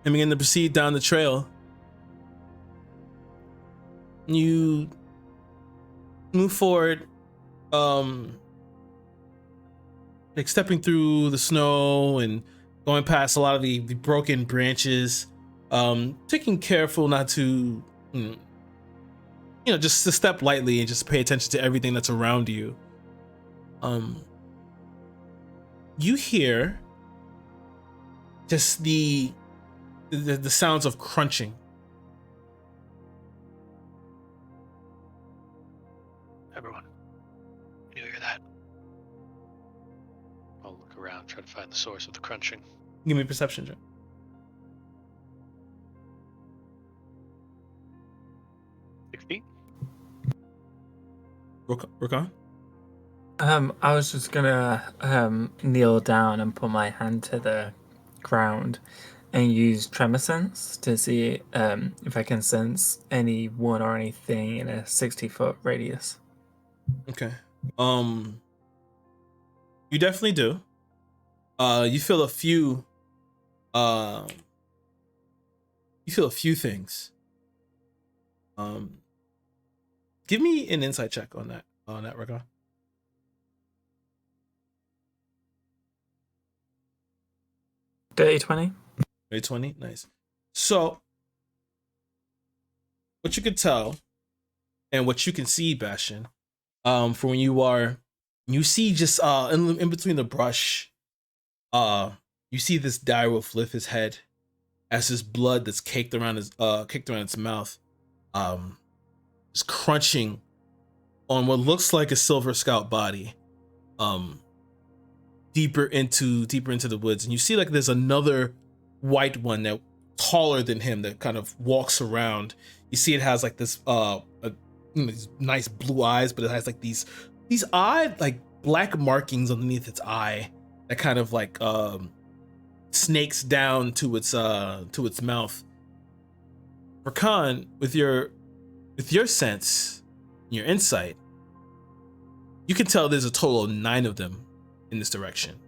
and begin to proceed down the trail. You move forward, like stepping through the snow and going past a lot of the broken branches, taking careful not to, just to step lightly and just pay attention to everything that's around you. You hear just the sounds of crunching. Everyone, can you hear that? I'll look around, try to find the source of the crunching. Give me a perception check. 16? Work on. I was just gonna kneel down and put my hand to the ground and use tremor sense to see if I can sense anyone or anything in a 60-foot radius. Okay. You definitely do. You feel a few things. Give me an insight check on that regard. Dirty 20. 20, nice. So what you can tell and what you can see, Bastion, from when you see just in between the brush, you see this direwolf lift his head as his blood that's caked around its mouth, is crunching on what looks like a Silver Scout body, deeper into the woods, and you see like there's another white one that taller than him that kind of walks around. You see it has like this these nice blue eyes, but it has like these odd like black markings underneath its eye that kind of like snakes down to its mouth. Rakan, with your sense, your insight, you can tell there's a total of 9 of them in this direction.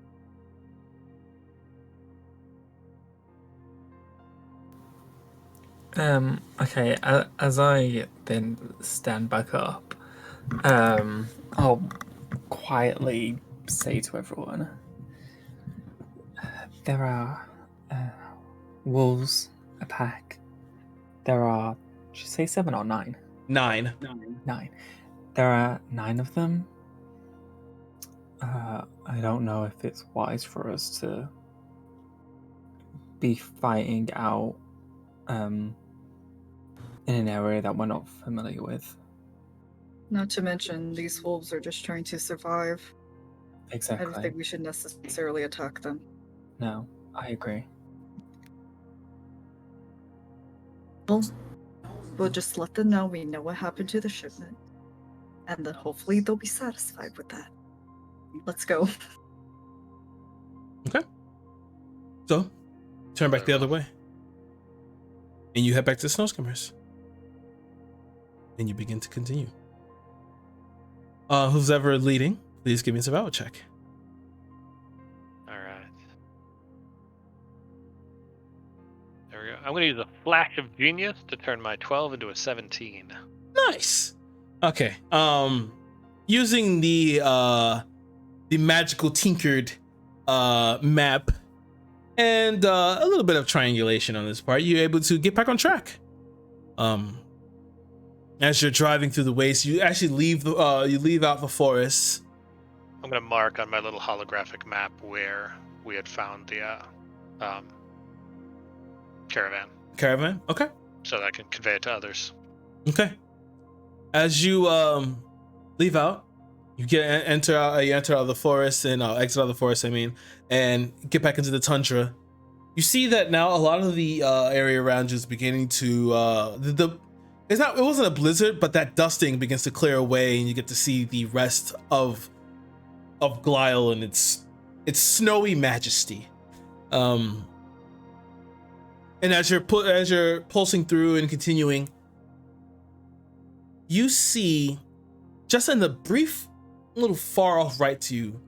Okay, as I then stand back up, I'll quietly say to everyone, there are wolves, a pack. There are, did you say 7 or 9? 9. 9. There are 9 of them. I don't know if it's wise for us to be fighting out in an area that we're not familiar with. Not to mention, these wolves are just trying to survive. I Exactly. don't think we should necessarily attack them. No, I agree. Well, we'll just let them know we know what happened to the shipment. And then hopefully they'll be satisfied with that. Let's go. Okay. So, turn back the other way. And you head back to the snow skimmers. And you begin to continue. Who's ever leading, please give me a survival check. All right. There we go. I'm going to use a flash of genius to turn my 12 into a 17. Nice. Okay. Using the magical tinkered map and a little bit of triangulation on this part, you're able to get back on track. As you're driving through the waste, you actually leave out the forest. I'm going to mark on my little holographic map where we had found the caravan, Okay. so that I can convey it to others. Okay. As you leave out, you enter out of the forest and exit out of the forest. I mean, and get back into the tundra. You see that now a lot of the area around you is beginning to it wasn't a blizzard, but that dusting begins to clear away, and you get to see the rest of Glial and its snowy majesty. And as you're pulsing through and continuing, you see, just in the brief little far off right to you,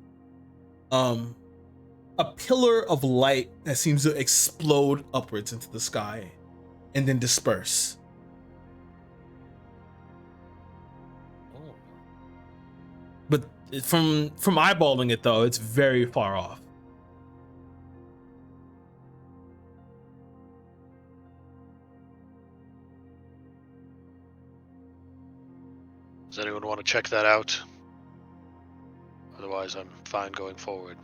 a pillar of light that seems to explode upwards into the sky and then disperse. But from eyeballing it, though, it's very far off. Does anyone want to check that out? Otherwise, I'm fine going forward.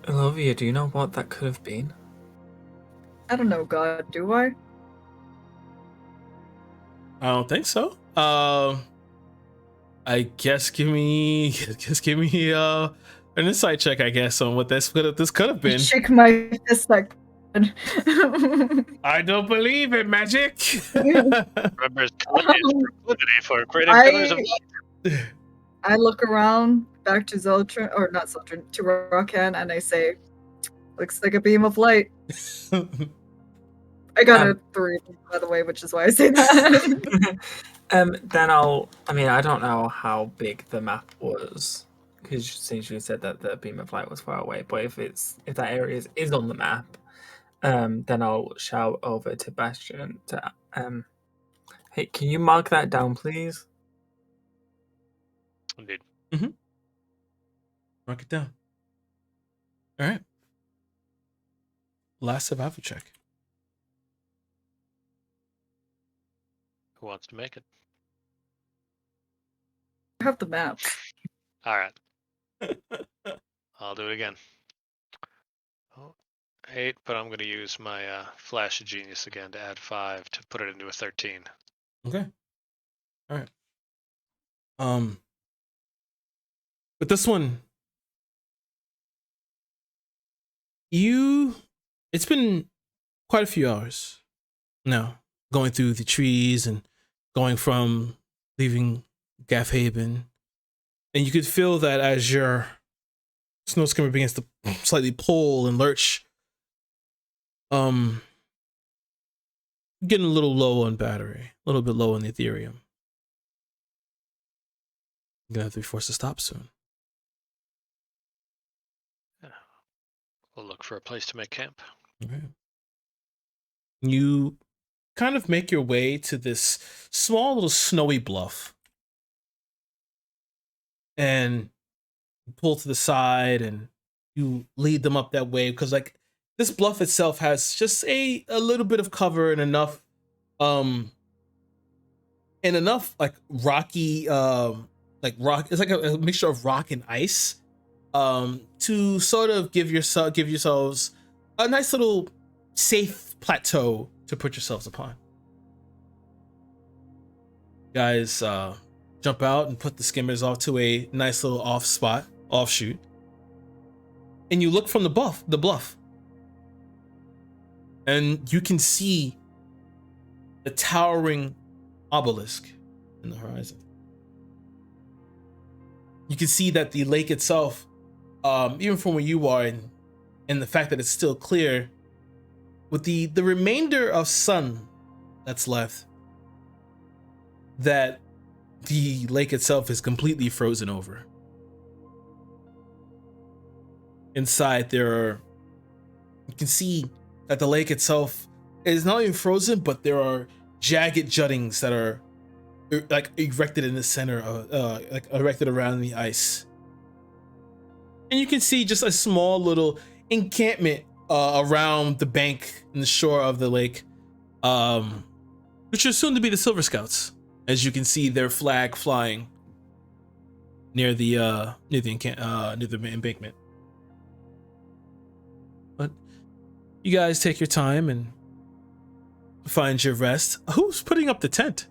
Olivia, do you know what that could have been? I don't know, God, do I? I don't think so. I guess give me an insight check, I guess, on what this could have been. Shake my fist like. I don't believe it, magic. Remember, it's proclivity for creating pillars of light. I look around back to Zeltrin, or not Zeltrin, to Rakan, and I say, "Looks like a beam of light." I got a 3, by the way, which is why I say that. Then I don't know how big the map was, because since you said that the beam of light was far away, but if that area is on the map, then I'll shout over to Bastion to hey, can you mark that down, please? Indeed. Mm-hmm. Mark it down. All right. Last survival check. Who wants to make it? I have the map. All right. I'll do it again. 8, but I'm going to use my Flash of Genius again to add 5 to put it into a 13. Okay. All right. But this one, it's been quite a few hours now, going through the trees and going from leaving Gaffhaven, and you could feel that as your snow skimmer begins to slightly pull and lurch, getting a little low on battery, a little bit low on the Ethereum. You're gonna have to be forced to stop soon. We'll look for a place to make camp. Okay. You kind of make your way to this small little snowy bluff and pull to the side, and you lead them up that way, because like this bluff itself has just a little bit of cover and enough like rocky like rock, it's like a mixture of rock and ice to sort of give yourselves a nice little safe plateau to put yourselves upon. Guys jump out and put the skimmers off to a nice little offshoot, and you look from the bluff, and you can see the towering obelisk in the horizon. You can see that the lake itself, even from where you are, and the fact that it's still clear, with the remainder of sun that's left, that the lake itself is completely frozen over. Inside you can see that the lake itself is not even frozen, but there are jagged juttings that are like erected in the center of like erected around the ice. And you can see just a small little encampment around the bank and the shore of the lake, which are soon to be the Silver Scouts. As you can see their flag flying near the embankment. But you guys take your time and find your rest. Who's putting up the tent?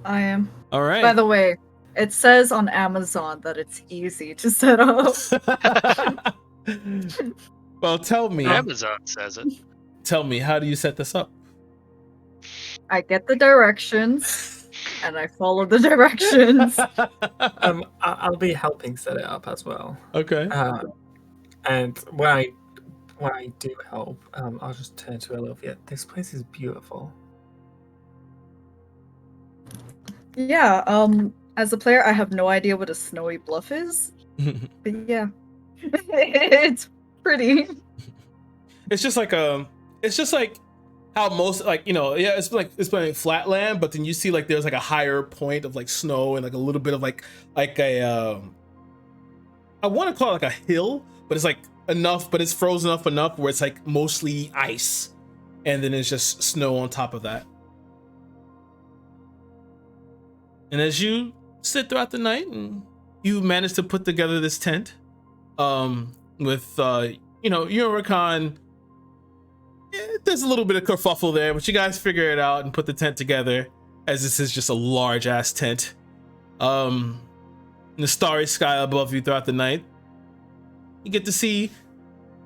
I am. All right. By the way, it says on Amazon that it's easy to set up. Well, tell me. Amazon says it. Tell me, how do you set this up? I get the directions, and I follow the directions. I'll be helping set it up as well. Okay. And when I do help, I'll just turn to Olivia. This place is beautiful. Yeah, as a player, I have no idea what a snowy bluff is. But yeah, it's pretty. It's just like how most, like, you know, yeah, it's like flat land, but then you see like there's like a higher point of like snow and like a little bit of like a I want to call it like a hill, but it's like enough, but it's frozen up enough where it's like mostly ice, and then it's just snow on top of that. And as you sit throughout the night and you manage to put together this tent, with you know, you and Rakan, there's a little bit of kerfuffle there, but you guys figure it out and put the tent together, as this is just a large ass tent. In the starry sky above you throughout the night, you get to see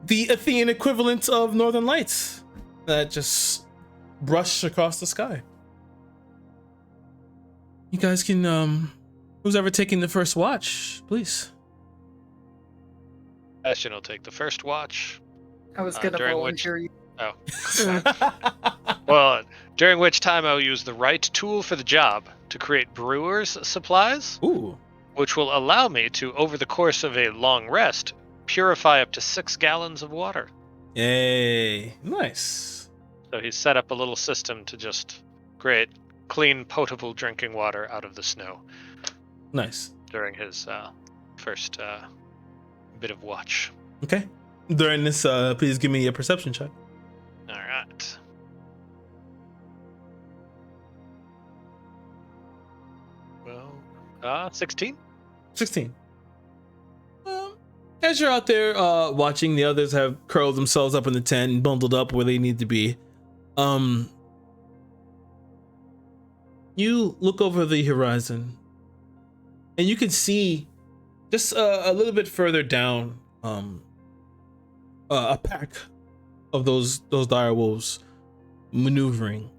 the Athenian equivalent of Northern Lights that just brush across the sky. You guys can, who's ever taking the first watch, please? Bastion will take the first watch. I was gonna during volunteer you. Oh. Well, during which time I'll use the right tool for the job to create brewer's supplies. Ooh. Which will allow me to, over the course of a long rest, purify up to 6 gallons of water. Yay. Nice. So he's set up a little system to just create clean, potable drinking water out of the snow. Nice. During his first bit of watch. Okay. During this, please give me a perception check. All right. Well, 16. 16. As you're out there watching, the others have curled themselves up in the tent and bundled up where they need to be. You look over the horizon and you can see just a little bit further down a pack of those dire wolves maneuvering.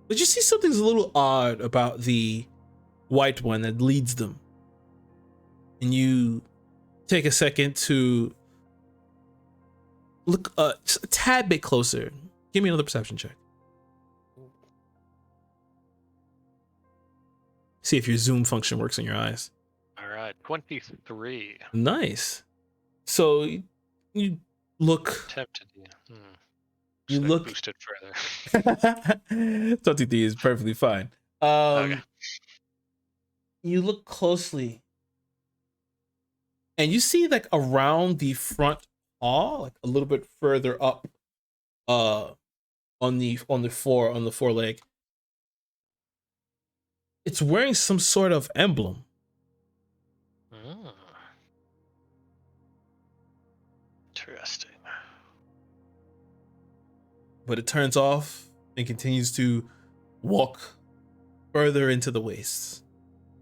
But you see something's a little odd about the white one that leads them. And you take a second to look just a tad bit closer. Give me another perception check. See if your zoom function works on your eyes. All right, 23. Nice. So you look. Tempted. You Should look. Boosted further. 23 is perfectly fine. Okay. You look closely, and you see like around the front hall, like a little bit further up, on the foreleg. It's wearing some sort of emblem. Interesting. But it turns off and continues to walk further into the wastes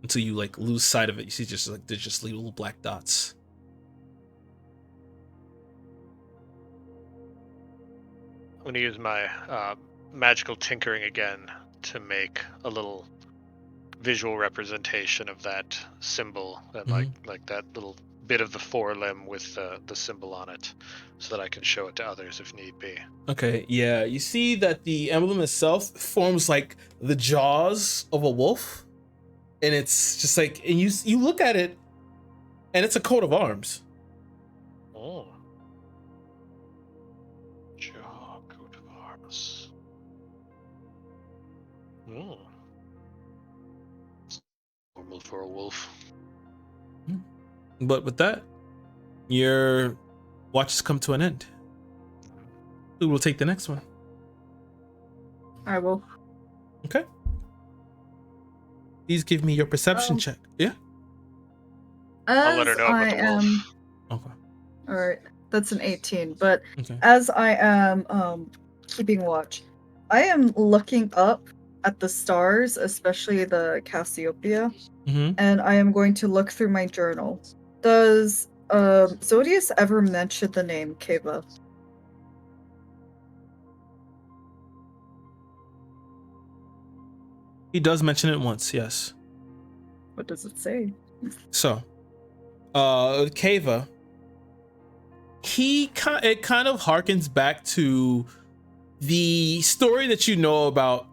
until you like lose sight of it. You see just like there's just little black dots. I'm going to use my magical tinkering again to make a little visual representation of that symbol, that like that little bit of the forelimb with the symbol on it, so that I can show it to others if need be. Okay, yeah, you see that the emblem itself forms like the jaws of a wolf, and it's just like, and you look at it, and it's a coat of arms. Oh. Jaw, coat of arms. Hmm. Normal for a wolf. But with that, your watch has come to an end. Who will take the next one? I will. Okay. Please give me your perception check. Yeah. I'll let her As know I about the wolf. am, Okay. all right, that's an 18. But Okay. as I am keeping watch, I am looking up at the stars, especially the Cassiopeia, Mm-hmm. and I am going to look through my journal. Does Zodius ever mention the name Keva? He does mention it once, yes. What does it say? So, Kava, it kind of harkens back to the story that you know about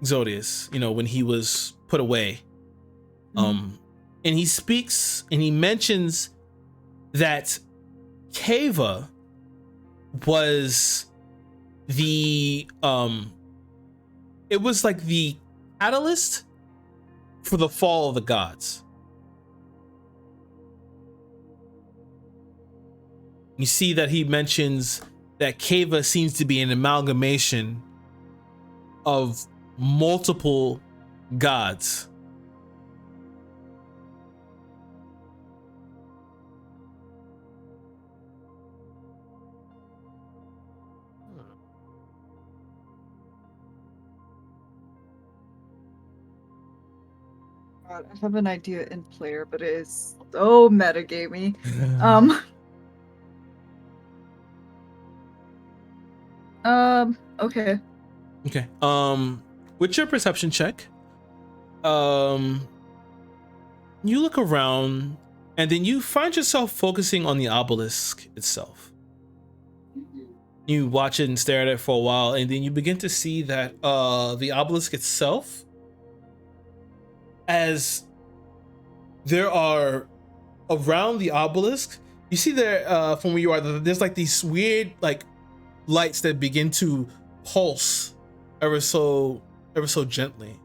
Zodius, you know, when he was put away. And he speaks and he mentions that Kava was the it was like the catalyst for the fall of the gods. You see that he mentions that Kava seems to be an amalgamation of multiple gods. God, I have an idea in player, but it is so metagamey. Okay. Okay. With your perception check, you look around and then you find yourself focusing on the obelisk itself. You watch it and stare at it for a while, and then you begin to see that the obelisk itself, as there are around the obelisk, you see there from where you are, there's like these weird like lights that begin to pulse ever so gently.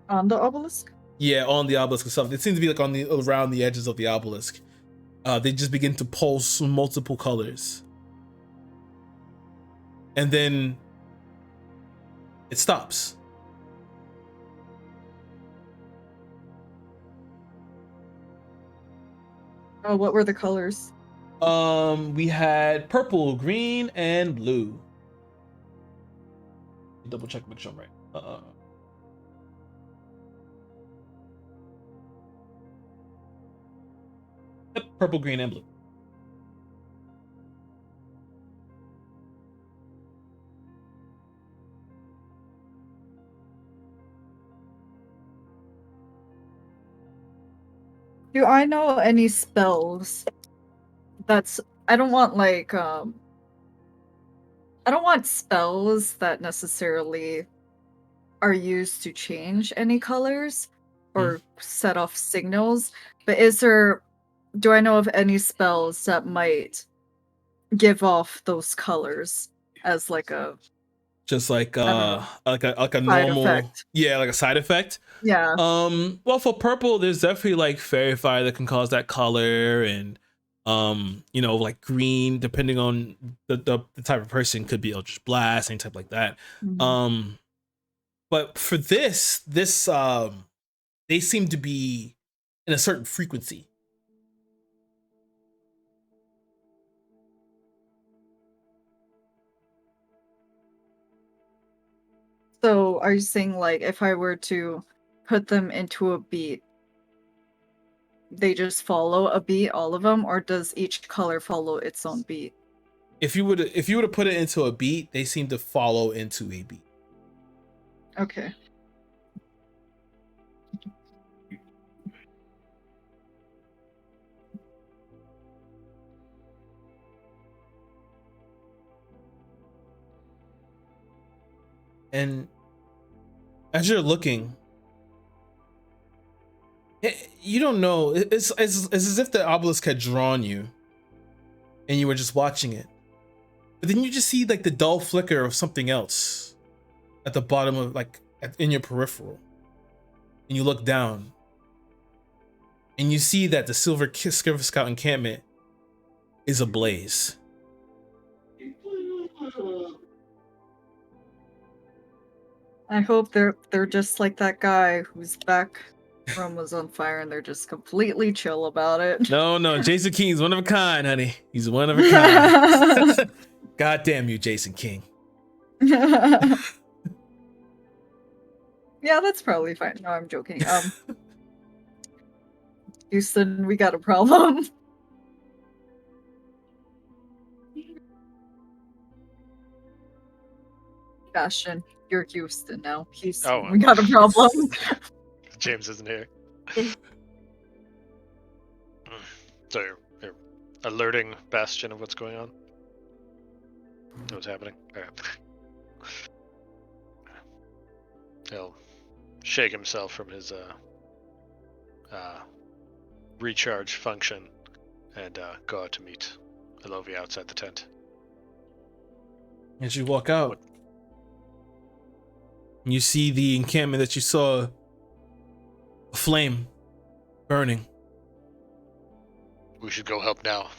On the obelisk? Yeah, on the obelisk itself. It seems to be like on the around the edges of the obelisk. They just begin to pulse multiple colors. And then it stops. Oh, what were the colors? We had purple, green, and blue. Double check, make sure I'm right. Yep, purple, green, and blue. Do I know any spells I don't want like I don't want spells that necessarily are used to change any colors or set off signals, but do I know of any spells that might give off those colors as like a Just like I don't know, like a side normal effect? like a side effect. Yeah. Well, for purple, there's definitely like fairy fire that can cause that color, and you know, like green, depending on the type of person, could be Eldritch Blast, any type like that. Mhm. But for this they seem to be in a certain frequency. So are you saying like if I were to put them into a beat, they just follow a beat, all of them, or does each color follow its own beat? If you were to put it into a beat, they seem to follow into a beat. Okay. And as you're looking, you don't know. It's as if the obelisk had drawn you, and you were just watching it. But then you just see like the dull flicker of something else at the bottom of in your peripheral, and you look down, and you see that the Silver Scout encampment is ablaze. I hope they're just like that guy whose back room was on fire and they're just completely chill about it. No, Jason King's one of a kind, honey. He's one of a kind. God damn you, Jason King. Yeah, that's probably fine. No, I'm joking. Houston, we got a problem. Bastion, you're Houston now. Houston, Oh, we got a problem. James isn't here. So you're alerting Bastion of what's going on? What's happening? Alright. He'll shake himself from his recharge function and go out to meet Elovia outside the tent. As you walk out, you see the encampment that you saw, a flame burning. We should go help now.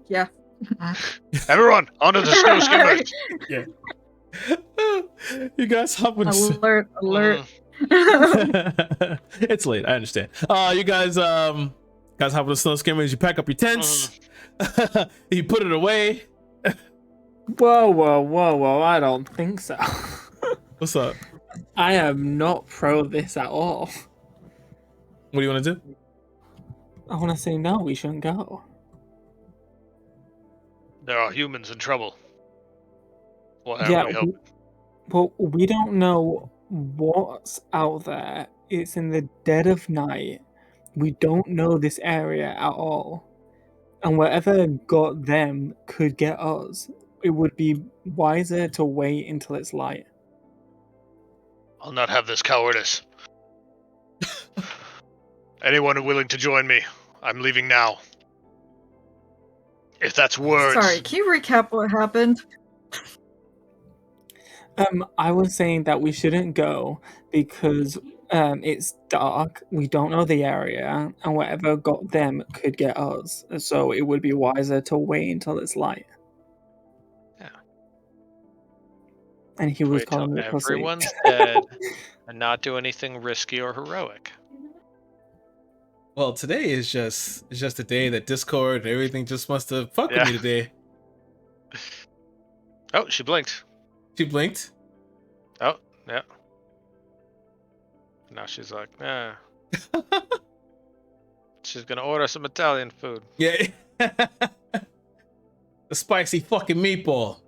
Yeah. Everyone, onto the snow skimmers! Yeah. You guys hop on. Alert! It's late. I understand. You guys hop on the snow skimmers. You pack up your tents. You put it away. Whoa! I don't think so. What's up? I am not pro this at all. What do you want to do? I want to say no. We shouldn't go. There are humans in trouble. Why are Yeah, we helping? well, we don't know what's out there. It's in the dead of night. We don't know this area at all. And whatever got them could get us. It would be wiser to wait until it's light. I'll not have this cowardice. Anyone willing to join me? I'm leaving now. If that's words. Sorry, can you recap what happened? I was saying that we shouldn't go because it's dark, we don't know the area, and whatever got them could get us. So it would be wiser to wait until it's light. Yeah. And he was Wait till calling me a pussy. everyone's dead and not do anything risky or heroic. Well, today is just a day that Discord and everything just must have fucked with me today. Oh, she blinked. She blinked. Oh, yeah. Now she's like, nah. She's gonna order some Italian food. Yeah. The spicy fucking meatball.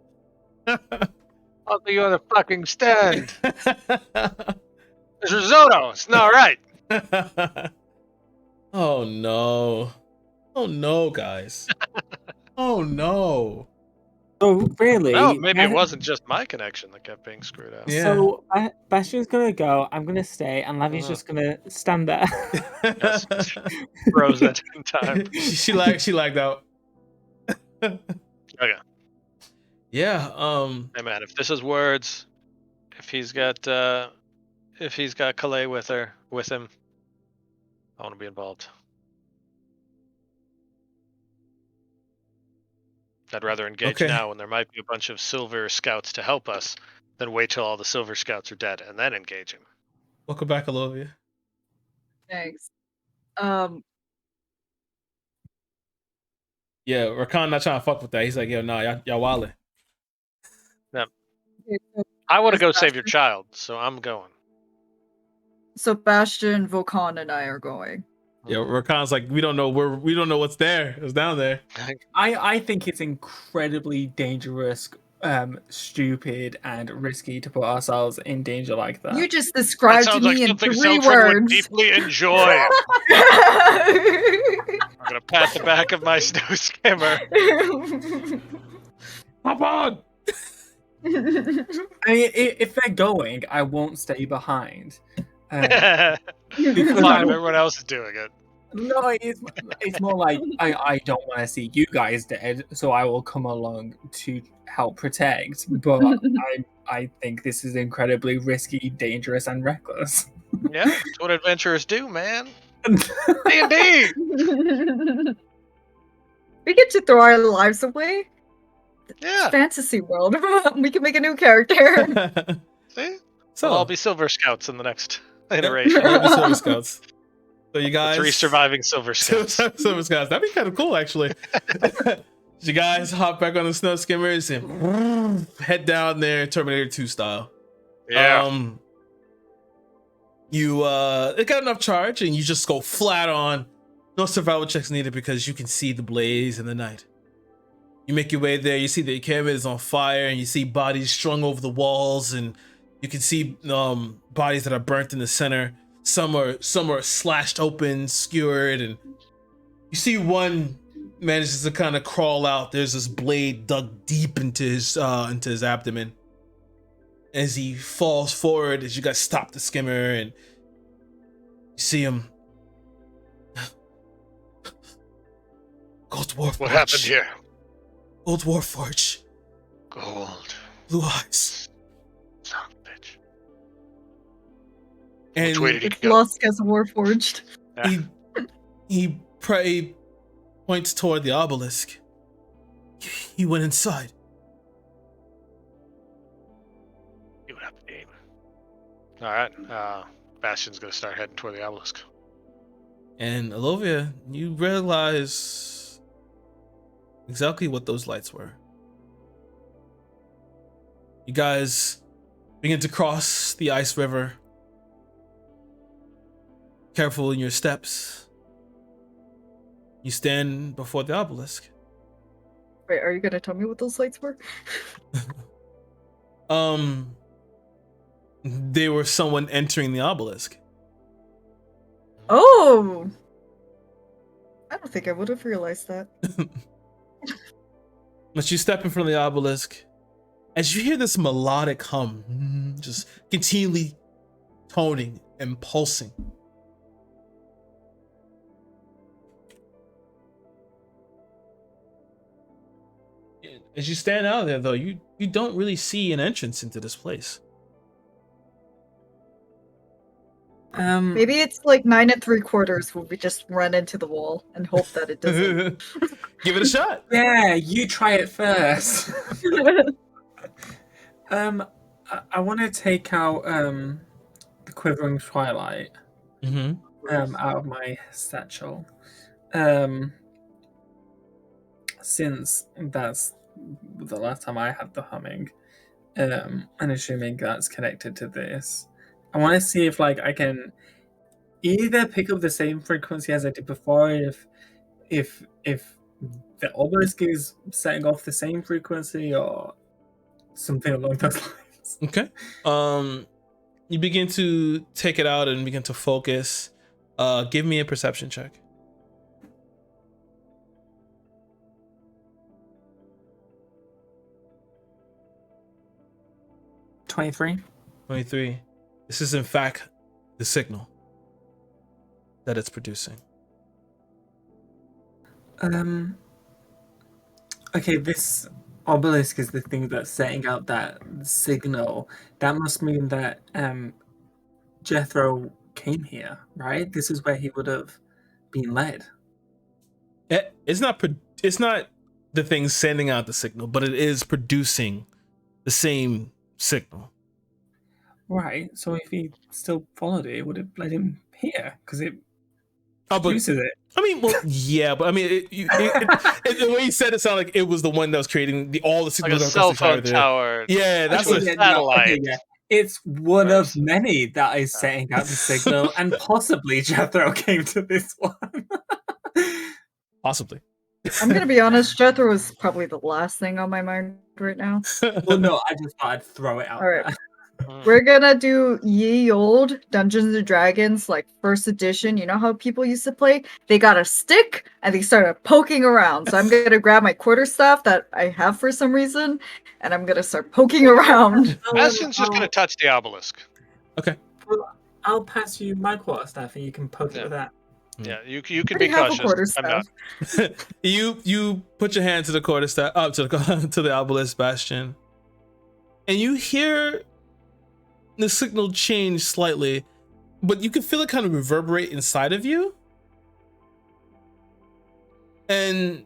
I'll do you on the fucking stand. It's risotto. It's not right. Oh no. Oh no, guys. Oh no. So really, Oh, maybe it wasn't just my connection that kept being screwed up. Yeah. So Bastion's gonna go. I'm gonna stay, and Lavi's just gonna stand there. Yes. Froze that in time. she lagged out. Okay. Yeah, Hey man, if this is words, if he's got Calais with him, I want to be involved. I'd rather engage now when there might be a bunch of silver scouts to help us than wait till all the silver scouts are dead and then engage him. Welcome back, Alovia. Thanks. Yeah, Rakan not trying to fuck with that. He's like, yo, nah, y'all wildin'. I want to go save your child, so I'm going. So Bastion, Volkan, and I are going. Yeah, Rakan's like, we don't know what's there. It's down there. I think it's incredibly dangerous, stupid, and risky to put ourselves in danger like that. You just That described sounds me like in something 3 Seltron would words. deeply enjoy. I'm gonna pat the back of my snow skimmer. Hop on! I mean, if they're going, I won't stay behind. Fine, Because if everyone else is doing it. No, it's more like I don't want to see you guys dead, so I will come along to help protect. But I think this is incredibly risky, dangerous, and reckless. Yeah, that's what adventurers do, man. D&D! We get to throw our lives away. It's Yeah, fantasy world. We can make a new character. see? So, We'll all be Silver Scouts in the next iteration. we'll be Silver Scouts. So you guys, 3 surviving Silver Scouts. Silver Scouts. That'd be kind of cool, actually. You guys hop back on the snow skimmers and head down there, Terminator 2 style. Yeah. You it got enough charge, and you just go flat on. No survival checks needed because you can see the blaze in the night. You make your way there. You see the encampment is on fire, and you see bodies strung over the walls, and you can see bodies that are burnt in the center. Some are slashed open, skewered, and you see one manages to kind of crawl out. There's this blade dug deep into his abdomen. As he falls forward, as you guys stop the skimmer, and you see him. Gold Warforge. What happened here? Gold Warforge. Gold. Blue eyes. Son of a bitch. And Which way did he It's go? Lusk as a Warforged. he points toward the obelisk. He went inside. You would have to aim. Alright, Bastion's gonna start heading toward the obelisk. And Alovia, you realize exactly what those lights were. You guys begin to cross the ice river. Careful in your steps. You stand before the obelisk. Wait, are you gonna tell me what those lights were? They were someone entering the obelisk. Oh! I don't think I would have realized that. As you step in front of the obelisk, as you hear this melodic hum, just continually toning and pulsing. As you stand out there, though, you don't really see an entrance into this place. Maybe it's like 9 3/4 where we just run into the wall and hope that it doesn't. Give it a shot. Yeah, you try it first. I want to take out the Quivering Twilight out of my satchel. Since that's the last time I had the humming, and assuming that's connected to this, I want to see if I can either pick up the same frequency as I did before, if the obelisk is setting off the same frequency or something along those lines. Okay. You begin to take it out and begin to focus. Give me a perception check. 23. 23. This is in fact the signal that it's producing. Okay, this obelisk is the thing that's setting out that signal. That must mean that Jethro came here, right? This is where he would have been led. It's not the thing sending out the signal, but it is producing the same signal. Right. So if he still followed it, it would have led him here because it produces it. I mean, well, yeah, but I mean, the way you said it sounded like it was the one that was creating all the signals. Like a cell phone tower. Yeah, that's what satellite. Okay, yeah. It's one of many that is setting out the signal, and possibly Jethro came to this one. Possibly. I'm gonna be honest, Jethro is probably the last thing on my mind right now. Well, no, I just thought I'd throw it out. All right. There. We're gonna do ye old Dungeons and Dragons, like first edition. You know how people used to play? They got a stick and they started poking around. So I'm gonna grab my quarterstaff that I have for some reason, and I'm gonna start poking around. Bastion's just gonna touch the obelisk. Okay. I'll pass you my quarterstaff and you can poke it Yeah. with that. Yeah, you can already be have a cautious. I'm quarterstaff. not. You put your hand to the quarterstaff, up to the to the obelisk, Bastion, and you hear the signal change slightly, but you can feel it kind of reverberate inside of you, and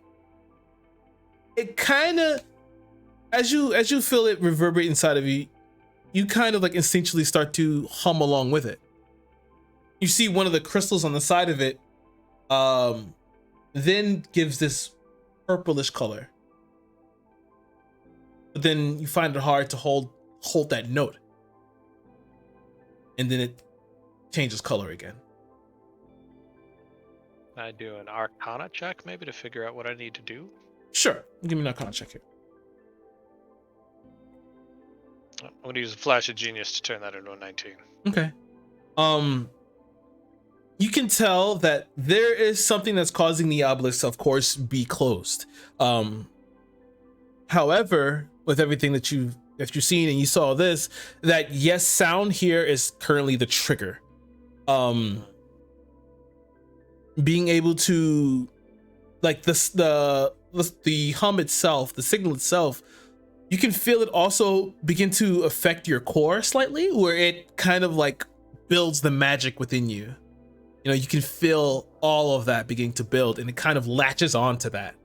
it kind of, as you feel it reverberate inside of you, you kind of like instinctually start to hum along with it. You see one of the crystals on the side of it then gives this purplish color, but then you find it hard to hold that note, and then it changes color again. I do an Arcana check maybe to figure out what I need to do. Sure, give me an Arcana check here. I'm going to use a flash of genius to turn that into a 19. Okay. You can tell that there is something that's causing the obelisk, of course, be closed. However, with everything that you've seen and you saw this, that yes, sound here is currently the trigger. Being able to, like the hum itself, the signal itself, you can feel it also begin to affect your core slightly, where it kind of like builds the magic within you. You know, you can feel all of that beginning to build, and it kind of latches on to that.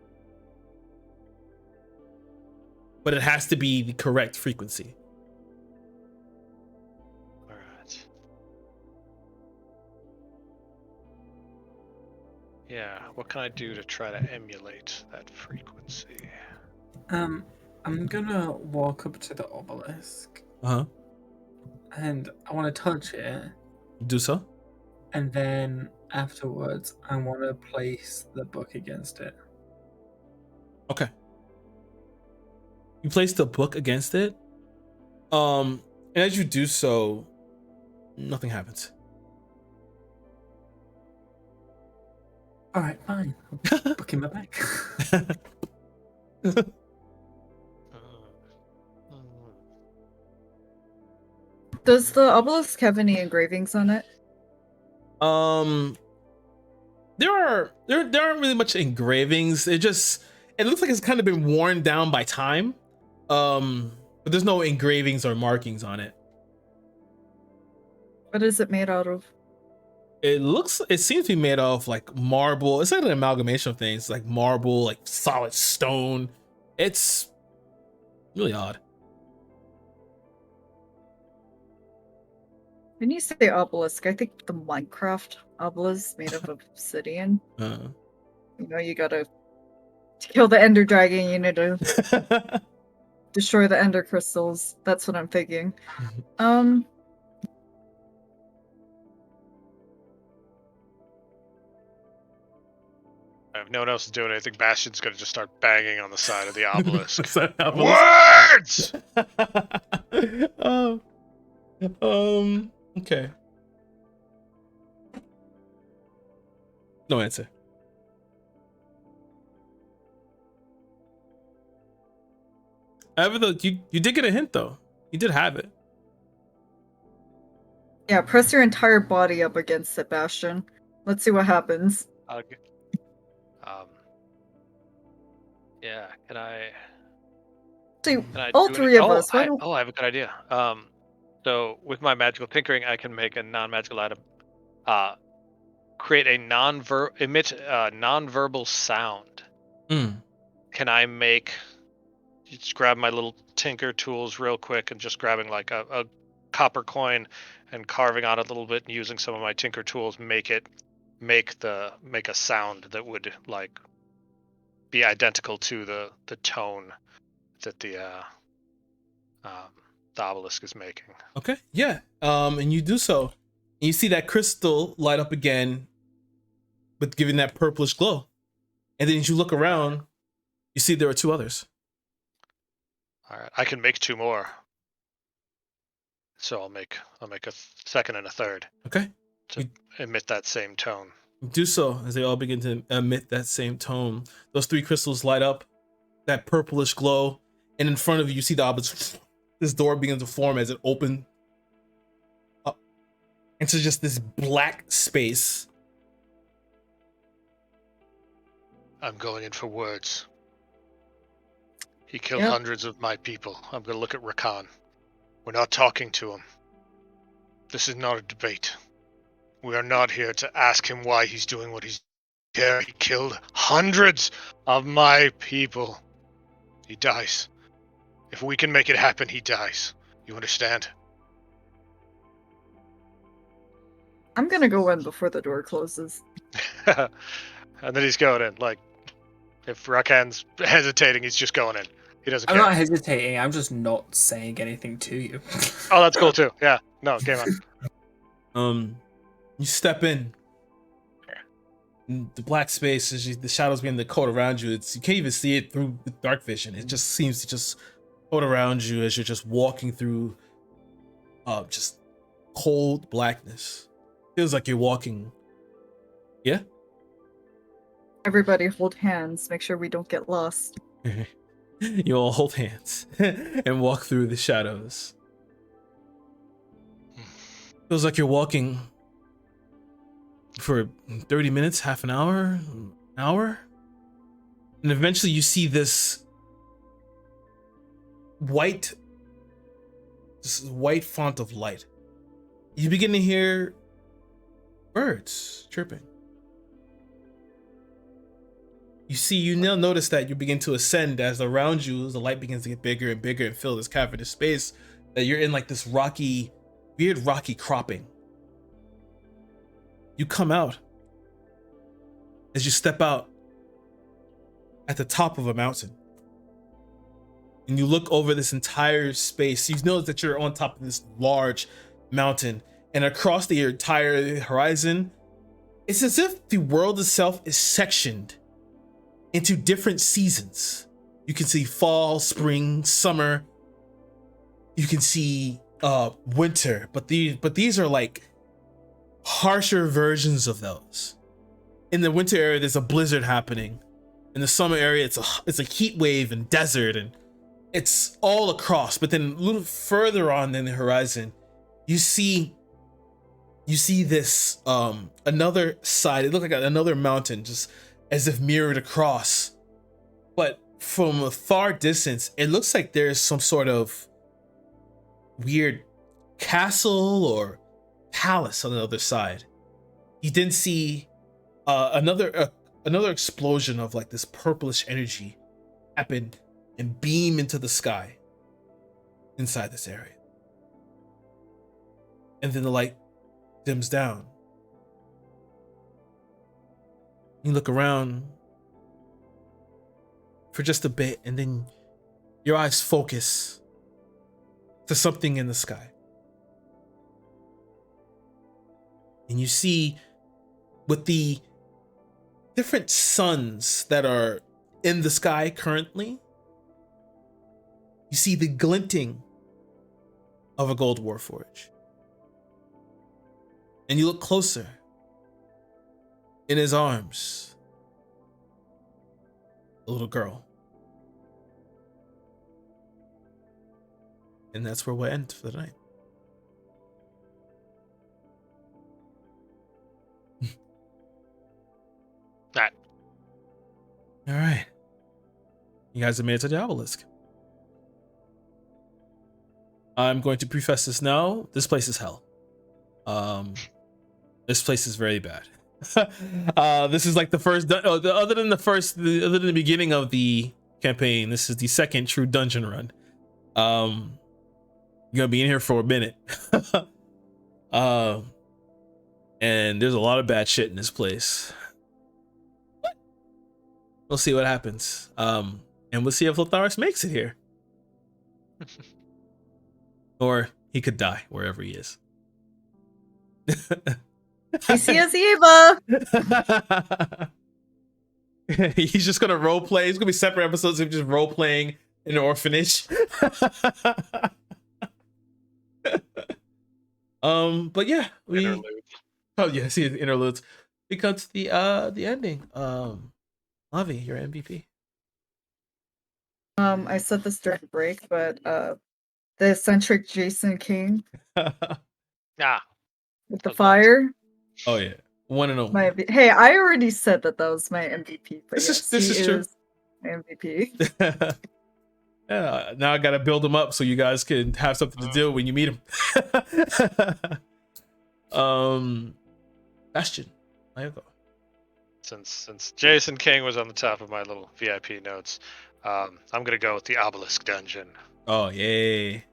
But it has to be the correct frequency. All right. Yeah, what can I do to try to emulate that frequency? I'm gonna walk up to the obelisk Uh-huh. and I want to touch it, Do so. and then afterwards I want to place the book against it. Okay. You place the book against it. And as you do so, nothing happens. All right, fine. I'll put the book in my bag. Does the obelisk have any engravings on it? There aren't really much engravings. It looks like it's kind of been worn down by time. But there's no engravings or markings on it. What is it made out of? It seems to be made of like marble. It's like an amalgamation of things, like marble, like solid stone. It's really odd. When you say obelisk, I think the Minecraft obelisk made of obsidian. You know, you gotta to kill the ender dragon, you need to destroy the ender crystals. That's what I'm thinking. If no one else is doing anything, Bastion's gonna just start banging on the side of the obelisk. Side of the Words! Okay. No answer. However, though, you did get a hint, though. You did have it. Yeah, press your entire body up against it, Bastion. Let's see what happens. Yeah, can I See, all do three of us. I have a good idea. So with my magical tinkering, I can make a non-magical item, create a emit a non-verbal sound. Can I just grab my little tinker tools real quick and just grabbing like a copper coin and carving on it a little bit and using some of my tinker tools, make a sound that would like be identical to the tone that the obelisk is making. Okay, yeah. And you do so. And you see that crystal light up again, with giving that purplish glow. And then as you look around, you see there are 2 others. All right, I can make 2 more. So I'll make a second and a third Okay. to emit that same tone. Do so as they all begin to emit that same tone. Those 3 crystals light up, that purplish glow, and in front of you, you see the objects. This door begins to form as it opens up into just this black space. I'm going in for words. He killed Yep. hundreds of my people. I'm going to look at Rakan. We're not talking to him. This is not a debate. We are not here to ask him why he's doing what he's doing. He killed hundreds of my people. He dies. If we can make it happen, he dies. You understand? I'm gonna go in before the door closes. And then he's going in. Like, if Rakan's hesitating, he's just going in. He doesn't I'm care. not hesitating. I'm just not saying anything to you. Oh, that's cool too. Yeah. No, game on. You step in. The black space, the shadows begin to coat around you. You can't even see it through the dark vision. It just seems to just coat around you as you're just walking through just cold blackness. Feels like you're walking. Yeah? Everybody hold hands. Make sure we don't get lost. You all hold hands and walk through the shadows. Feels like you're walking for 30 minutes, half an hour, and eventually you see this white font of light. You begin to hear birds chirping. You now notice that you begin to ascend as around you, as the light begins to get bigger and bigger and fill this cavernous space, that you're in like this weird rocky cropping. You come out. As you step out at the top of a mountain. And you look over this entire space. You know that you're on top of this large mountain. And across the entire horizon, it's as if the world itself is sectioned into different seasons. You can see fall, spring, summer. You can see winter. But these are like harsher versions of those. In the winter area, there's a blizzard happening. In the summer area, it's a heat wave and desert, and it's all across. But then a little further on in the horizon, you see this another side. It looked like another mountain, just as if mirrored across. But from a far distance, it looks like there's some sort of weird castle or palace on the other side. You didn't see another explosion of like this purplish energy happen and beam into the sky inside this area. And then the light dims down. You look around for just a bit, and then your eyes focus to something in the sky. And you see, with the different suns that are in the sky currently, you see the glinting of a gold warforge. And you look closer. In his arms, a little girl. And that's where we'll end for the night. That. All right. You guys have made it to the obelisk. I'm going to preface this now. This place is hell. This place is very bad. This is like the first, other than the beginning of the campaign, this is the second true dungeon run. You're gonna be in here for a minute. And there's a lot of bad shit in this place. We'll see what happens. And we'll see if Lotharis makes it here. Or he could die wherever he is. I see us, Eva. He's just gonna role play. It's gonna be separate episodes of just role playing in an orphanage. But yeah, we Interlude. oh yeah, see the interludes. We come to the ending. Lavi, your MVP. I said this during break, but the eccentric Jason King Ah, with the that was nice. fire. Oh yeah, one and My only. hey, I already said that was my MVP, but This yes, is he true. is my MVP. Yeah, now I gotta build him up so you guys can have something to do when you meet him. Bastion, Mayoko. Since Jason King was on the top of my little VIP notes, I'm gonna go with the obelisk dungeon. Oh yay!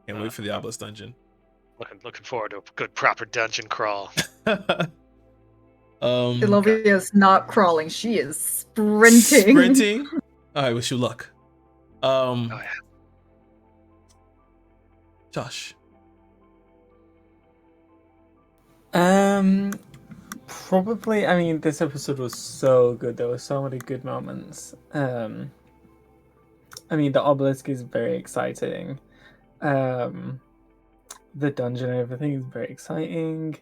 Can't wait Uh, for the obelisk dungeon. Looking forward to a good proper dungeon crawl. Ilovia is not crawling; she is sprinting. Sprinting. I wish you luck. Oh yeah. Josh. Probably. I mean, this episode was so good. There were so many good moments. I mean, the obelisk is very exciting. The dungeon and everything is very exciting.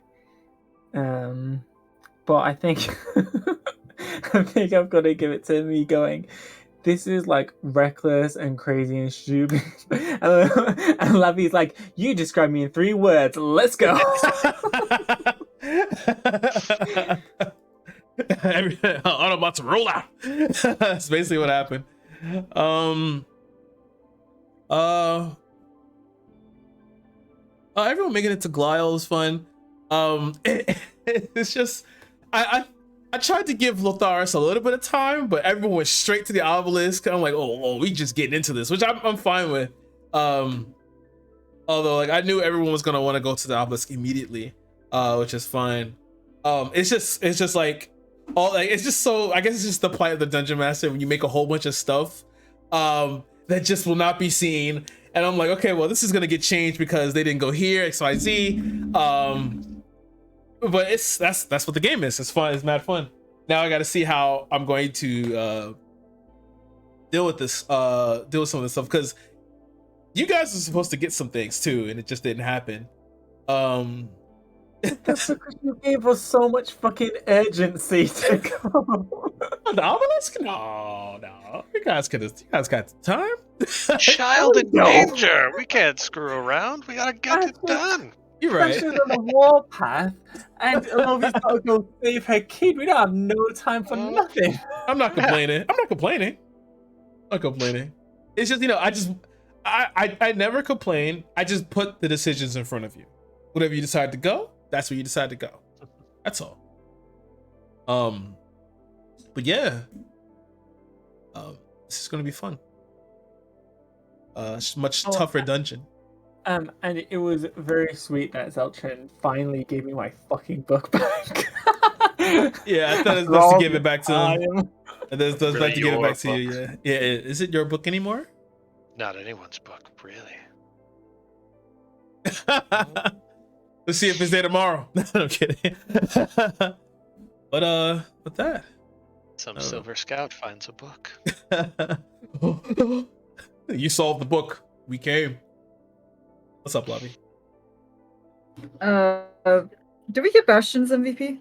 But I think I think I've got to give it to me going. This is like reckless and crazy and stupid. And Lavi's like, you describe me in 3 words. Let's go. Autobots roll out. That's basically what happened. Everyone making it to Glial is fun. It's just I tried to give Lotharis a little bit of time, but everyone went straight to the obelisk. I'm like, oh, we just getting into this, which I'm fine with. Although like I knew everyone was gonna want to go to the obelisk immediately, which is fine. It's just like all like it's just so I guess it's just the plight of the dungeon master when you make a whole bunch of stuff that just will not be seen. And I'm like, okay, well, this is gonna get changed because they didn't go here, XYZ. But that's what the game is. It's fun. It's mad fun. Now I got to see how I'm going to deal with this. Deal with some of this stuff because you guys are supposed to get some things too, and it just didn't happen. That's because you gave us so much fucking urgency to go. The obelisk? No. You guys got the time. Child in No. danger. We can't screw around. We gotta get it done. You're right. Especially on the warpath, and Lovi's got to go save her kid. We don't have no time for nothing. I'm not complaining. I'm not complaining. It's just I never complain. I just put the decisions in front of you. Whatever you decide to go, that's where you decide to go. That's all. But yeah, this is gonna be fun. It's a much tougher dungeon. And it was very sweet that Zeltrin finally gave me my fucking book back. Yeah, I thought it was best to give it back to him. And then it's Really best to give it back to your you. Yeah. Is it your book anymore? Not anyone's book, really. Let's see if it's there tomorrow. No, I'm kidding. But with that, Some silver scout finds a book. you solved the book. We came. What's up, Lobby? Did we get Bastion's MVP?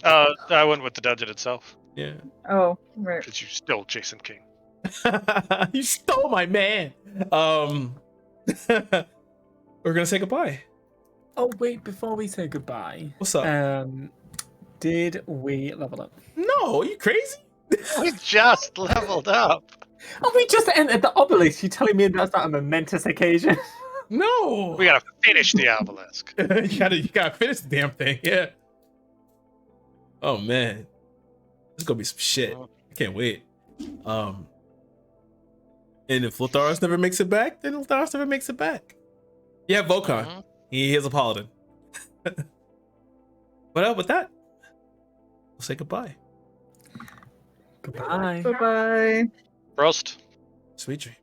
I went with the dungeon itself. Yeah. Oh, right. Because you stole Jason King. You stole my man. We're gonna say goodbye. Oh wait, before we say goodbye, What's up? Did we level up? No, are you crazy? We just leveled up. Oh, we just entered the obelisk. You telling me that's not a momentous occasion? No. We gotta finish the obelisk. you gotta finish the damn thing. Yeah. Oh man, this is gonna be some shit. I can't wait. And if Lotharis never makes it back, then Lotharis never makes it back. Yeah, Volkan. Mhm. He is a paladin. But with that, we'll say goodbye. Goodbye. Bye bye. Prost. Sweet dreams.